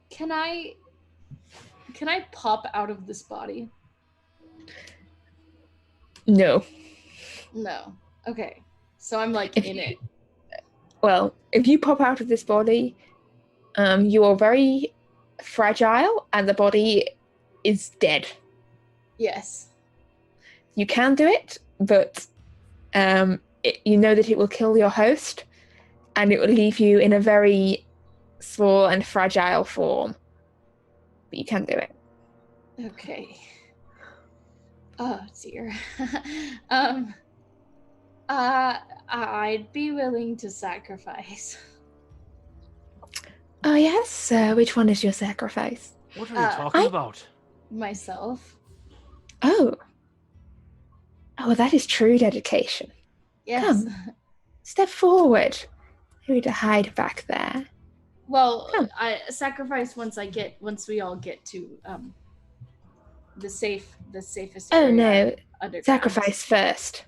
can I pop out of this body? No. No. Okay. So I'm like If in you- it. Well, if you pop out of this body, you are very fragile and the body is dead. Yes. You can do it, but you know that it will kill your host and it will leave you in a very small and fragile form. But you can do it. Okay. Oh dear. I'd be willing to sacrifice. Oh, yes? Which one is your sacrifice? What are you talking I- about? Myself. Oh. Oh, that is true dedication. Yes. Come. Step forward. Who to hide back there? Well, Come. I sacrifice once we all get to the safest Oh, area no. underground. Sacrifice first.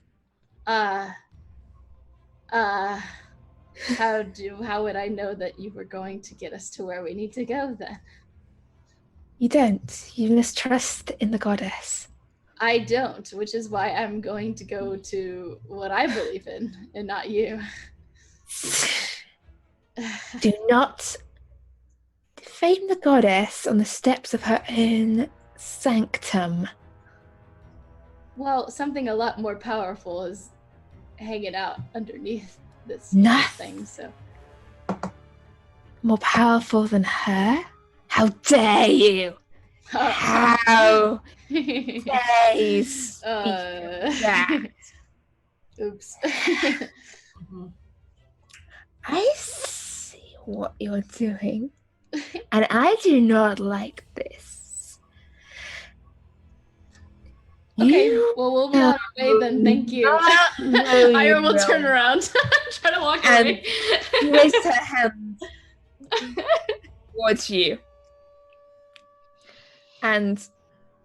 How would I know that you were going to get us to where we need to go then? You don't. You mistrust in the goddess. I don't, which is why I'm going to go to what I believe in and not you. Do not defame the goddess on the steps of her own sanctum. Well, something a lot more powerful is hanging out underneath this Nothing. thing, so. More powerful than her? How dare you! How dare you speak of that? Oops. I see what you're doing, and I do not like this. Okay, You well, we'll be on our way then. Thank you. No, Ira will you turn will. around, try to walk And away. She raised her hand towards you. And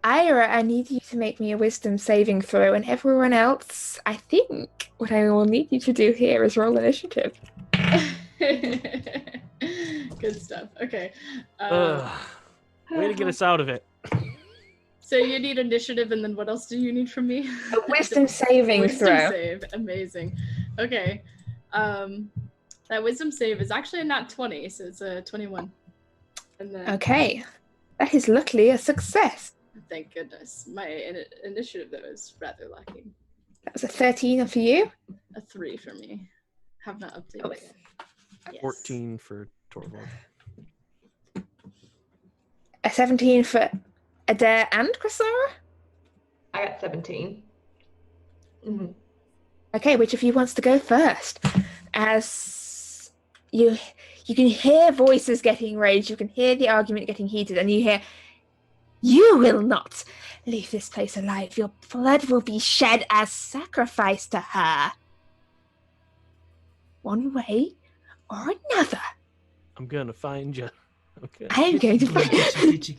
Ira, I need you to make me a wisdom saving throw, and everyone else, I think what I will need you to do here is roll initiative. Good stuff. Okay. Way to get us out of it. So you need initiative, and then what else do you need from me? A wisdom saving Wisdom throw. save. Amazing. Okay. That wisdom save is actually a nat 20, so it's a 21. And then, Okay. That is luckily a success. thank goodness. My initiative, though, is rather lacking. That was a 13 for you. A 3 for me. Have not updated Oh, it. Yes. 14 for Torvald. A 17 for Adair and Chrysora. I got 17. Mm-hmm. Okay, which of you wants to go first? As you can hear voices getting raised, you can hear the argument getting heated, and you hear, "You will not leave this place alive. Your blood will be shed as sacrifice to her. One way or another. I'm gonna find you. Okay. I am going to find Get you.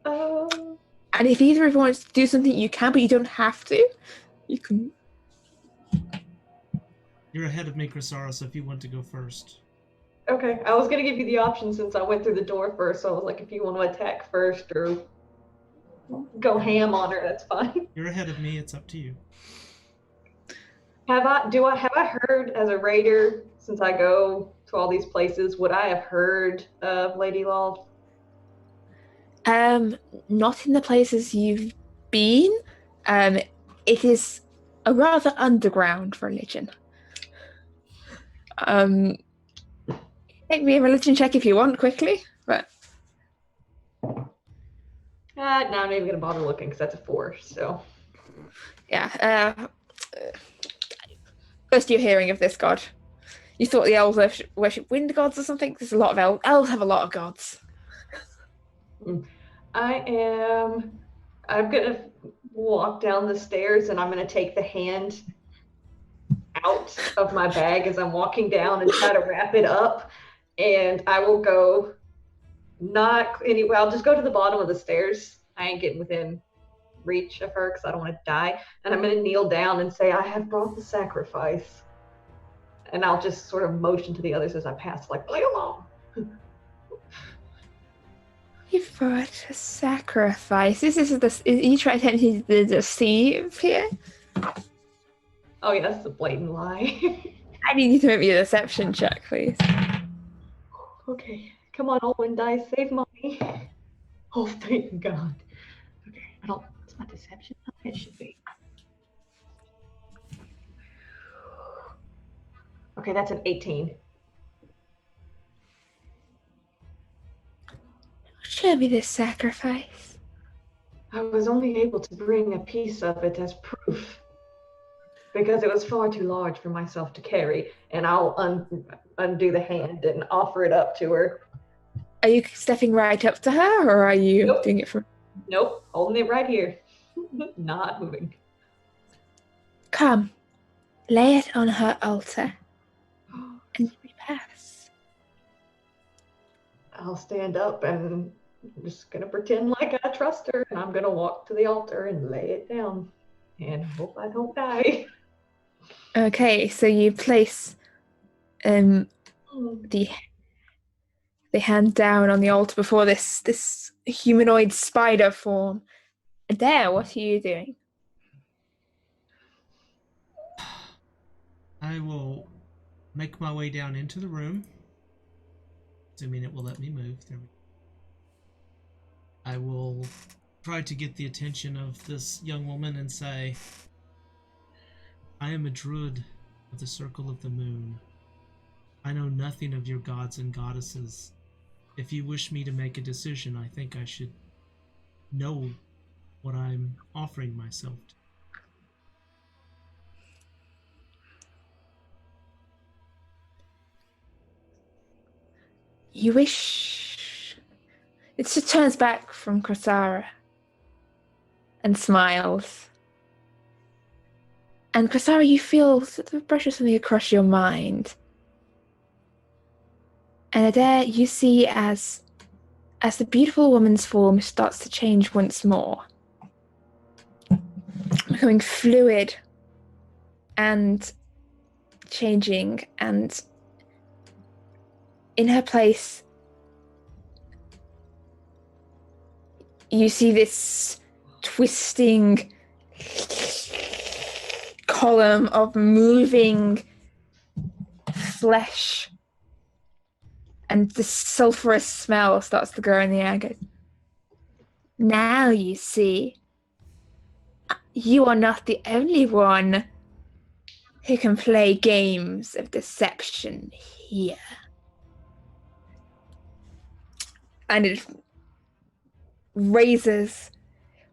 Oh. And if either of you wants to do something, you can, but you don't have to. You can. You're ahead of me, Chrysara, so if you want to go first. Okay, I was gonna give you the option since I went through the door first, so I was like, if you want to attack first or go ham on her, that's fine. You're ahead of me, it's up to you. Have I heard as a raider, since I go to all these places, would I have heard of Lady Law? Not in the places you've been. It is a rather underground religion. Make me a religion check if you want, quickly. But No, I'm not even gonna bother looking because that's a 4. So yeah. First you're hearing of this god. You thought the elves worship wind gods or something? There's a lot of elves have a lot of gods. I'm gonna walk down the stairs and I'm gonna take the hand out of my bag as I'm walking down and try to wrap it up, and I will go Not anyway. I'll just go to the bottom of the stairs. I ain't getting within reach of her because I don't want to die. And I'm going to kneel down and say, I have brought the sacrifice. And I'll just sort of motion to the others as I pass, like, play along. You brought a sacrifice. This is the. You try attempting to deceive here. Oh yeah, that's a blatant lie. I need you to make me a deception check, please. Okay, come on, Olwen dice, save money. Oh, thank God. Okay, I don't. It's not deception. It should be. Okay, that's an 18. Show me this sacrifice. I was only able to bring a piece of it as proof because it was far too large for myself to carry, and I'll undo the hand and offer it up to her. Are you stepping right up to her, or are you Nope. doing it from? Nope, holding it right here. Not moving. Come, lay it on her altar, and we pass. I'll stand up and I'm just gonna pretend like I trust her, and I'm gonna walk to the altar and lay it down and hope I don't die. Okay, so you place the hand down on the altar before this humanoid spider form. There, what are you doing? I will make my way down into the room, assuming it will let me move. There we go. I will try to get the attention of this young woman and say, I am a druid of the Circle of the Moon. I know nothing of your gods and goddesses. If you wish me to make a decision, I think I should know what I'm offering myself to. You wish... It just turns back from Krasara and smiles. And Krasara, you feel sort of pressure something across your mind. And there you see as the beautiful woman's form starts to change once more, becoming fluid and changing, and in her place you see this twisting column of moving flesh, and the sulfurous smell starts to grow in the air. Now you see, you are not the only one who can play games of deception here. And it raises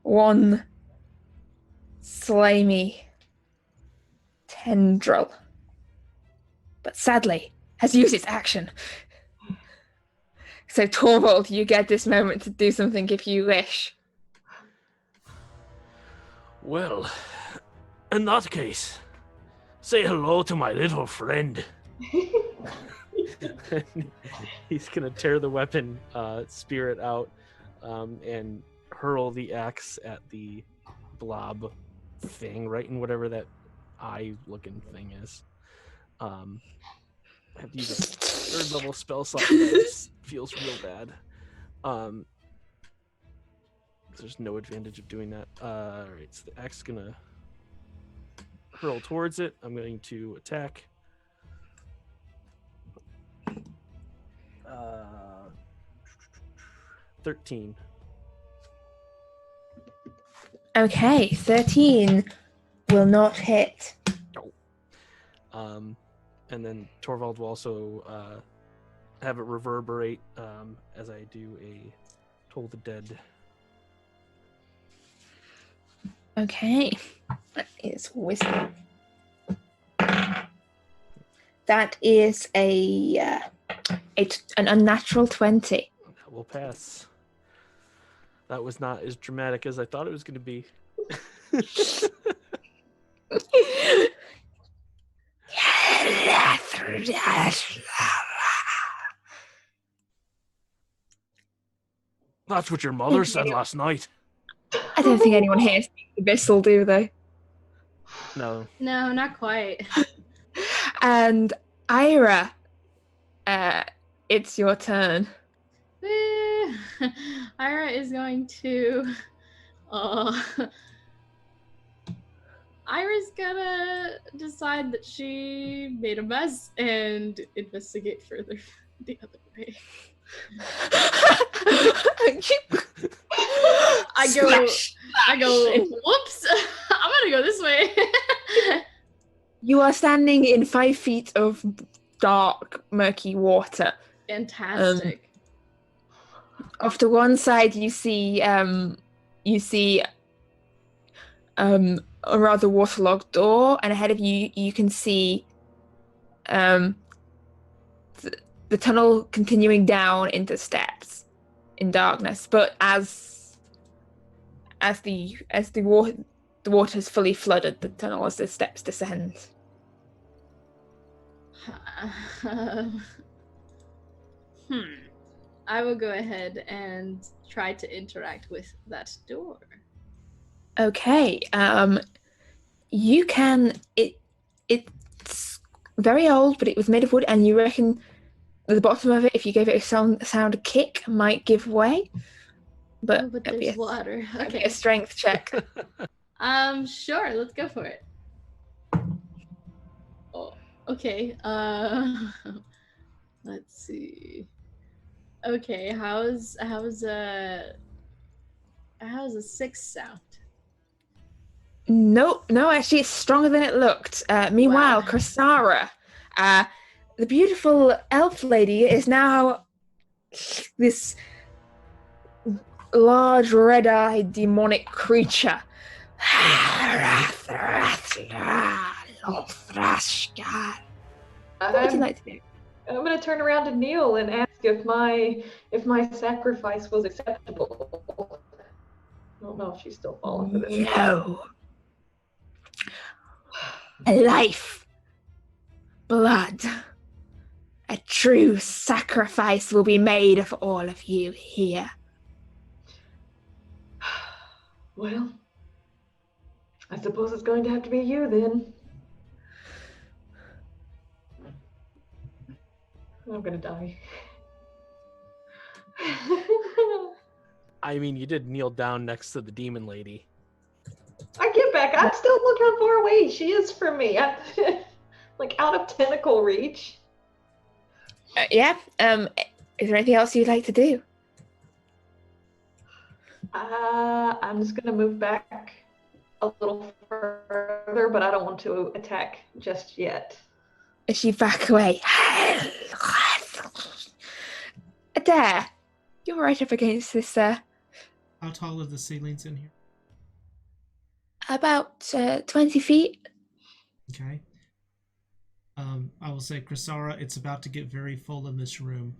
one slimy tendril, but sadly has used its action. So Torvald, you get this moment to do something if you wish. Well, in that case, say hello to my little friend. He's gonna tear the weapon spirit out and hurl the axe at the blob thing, right in whatever that eye-looking thing is. I have to use a third level spell slot. That feels real bad. There's no advantage of doing that. Alright, so the axe is gonna hurl towards it. I'm going to attack. 13. Okay, 13 will not hit. And then Torvald will also have it reverberate as I do a Toll the Dead. Okay, that is wisdom. That is an unnatural 20. That will pass. That was not as dramatic as I thought it was going to be. That's what your mother said last night. I don't think anyone here speaks Abyssal, do they? No. No, not quite. And Ira, it's your turn. Ira is going to. Ira's gonna decide that she made a mess and investigate further the other way. I go, whoops, I'm gonna go this way. You are standing in 5 feet of dark, murky water. Fantastic. Off to one side, you see a rather waterlogged door, and ahead of you, you can see the tunnel continuing down into steps in darkness. But as the water is fully flooded the tunnel as the steps descend. I will go ahead and try to interact with that door. Okay. You can. It's very old, but it was made of wood, and you reckon the bottom of it, if you gave it a sound kick, might give way. But, but it'll there's water. It'll be Okay. a strength check. Sure. Let's go for it. Oh, okay. Let's see. Okay, how's a 6 sound? No, actually, it's stronger than it looked. Meanwhile, Wow. Krasara, the beautiful elf lady, is now this large, red-eyed, demonic creature. What would you like to do? I'm gonna turn around to Neil and ask if my sacrifice was acceptable. I don't know if she's still falling for this. No. A life, blood, a true sacrifice will be made of all of you here. Well, I suppose it's going to have to be you then. I'm gonna die. I mean, you did kneel down next to the demon lady. I get back. I'm still look how far away she is from me. I'm like out of tentacle reach. Yeah. Is there anything else you'd like to do? I'm just gonna move back a little further, but I don't want to attack just yet. As you back away. There. You're right up against this, How tall are the ceilings in here? about 20 feet. Okay. I will say, Krasara, it's about to get very full in this room.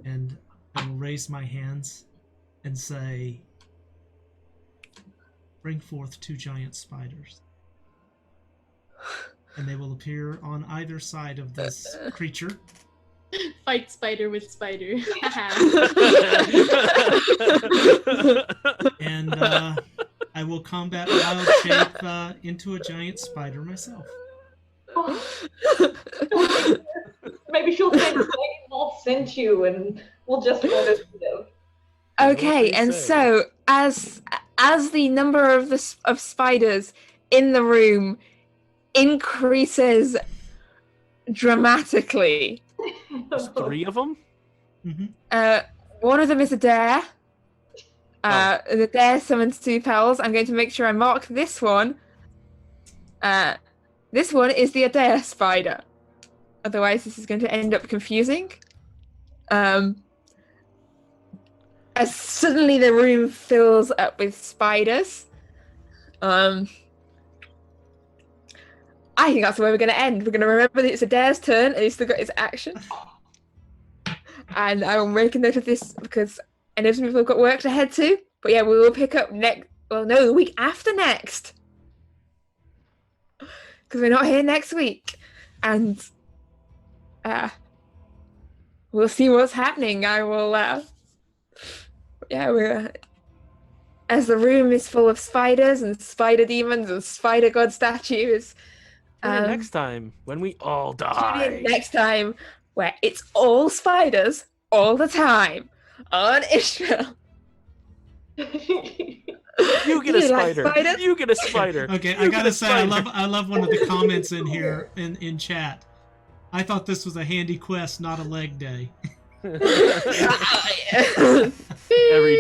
And I will raise my hands and say, bring forth 2 giant spiders. And they will appear on either side of this creature. Fight spider with spider. And I will combat wild shape into a giant spider myself. Maybe she'll think I'll send you, and we'll just let it live. Okay, and so as the number of spiders in the room increases dramatically, There's 3 of them? Mm-hmm. one of them is a dare. The dare summons 2 pals. I'm going to make sure I mark this one. This one is the Actaea spider. Otherwise, this is going to end up confusing. As suddenly the room fills up with spiders. I think that's where we're going to end. We're going to remember that it's Adair's turn, and he's still got his action. And I will make a note of this because I know some people have got work to head to. But yeah, we will pick up the week after next. Because we're not here next week. And we'll see what's happening. I will. We're as the room is full of spiders and spider demons and spider god statues. Tune in next time when we all Tune die. in next time where it's all spiders all the time on Isfjell. You get a You like spider. spiders? You get a spider. Okay, You I get gotta a say, I spider. love one of the comments in here in chat. I thought this was a handy quest, not a leg day. Every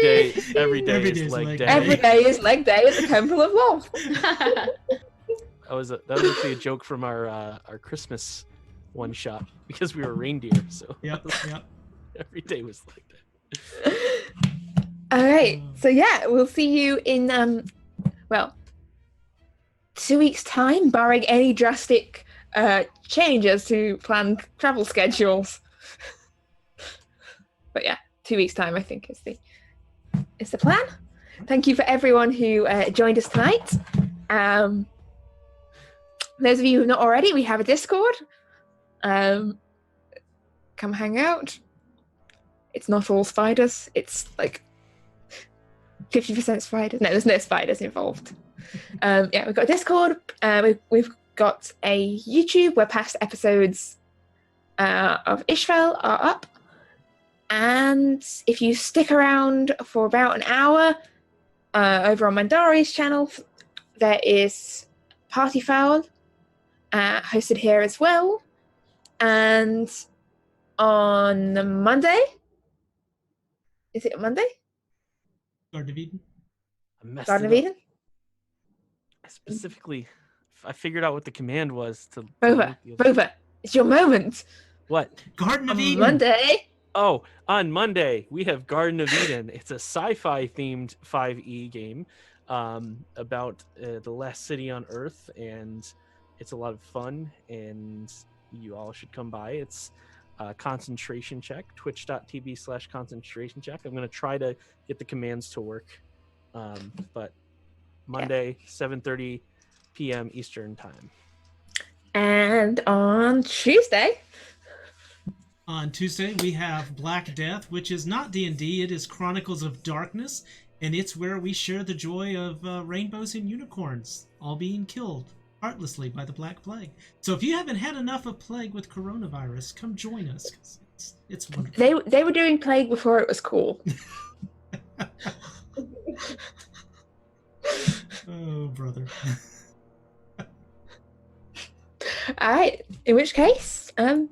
day Every day is is leg leg day. day. Every day is leg day at the Temple of Lawful. That was actually a joke from our Christmas one shot because we were reindeer. So Yep. every day was like that. All right. So yeah, we'll see you in 2 weeks' time, barring any drastic changes to planned travel schedules. But yeah, 2 weeks' time, I think is the plan. Thank you for everyone who joined us tonight. Those of you who have not already, we have a Discord. Come hang out. It's not all spiders. It's like 50% spiders. No, there's no spiders involved. We've got a Discord. We've got a YouTube where past episodes of Isfjell are up. And if you stick around for about an hour over on Mandare's channel, there is Party Foul hosted here as well. And on Monday, is it Monday? Garden of Eden. I messed Garden of it up. Eden? I figured out what the command was to. Bova, it's your moment. What? Garden of On Eden. Monday. Oh, on Monday we have Garden of Eden. It's a sci-fi themed 5e game about the last city on Earth, and it's a lot of fun. And you all should come by. It's concentration check. Twitch.tv/concentration check. I'm gonna try to get the commands to work, but Monday 7:30 p.m. Eastern time. And on Tuesday. On Tuesday, we have Black Death, which is not D&D. It is Chronicles of Darkness, and it's where we share the joy of rainbows and unicorns, all being killed heartlessly by the Black Plague. So if you haven't had enough of Plague with coronavirus, come join us. 'Cause it's wonderful. They were doing Plague before it was cool. Oh, brother. All right. In which case, I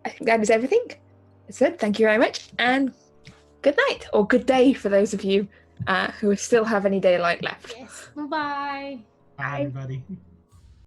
think that is everything. So thank you very much, and good night or good day for those of you who still have any daylight left. Yes. Bye-bye. Bye, everybody.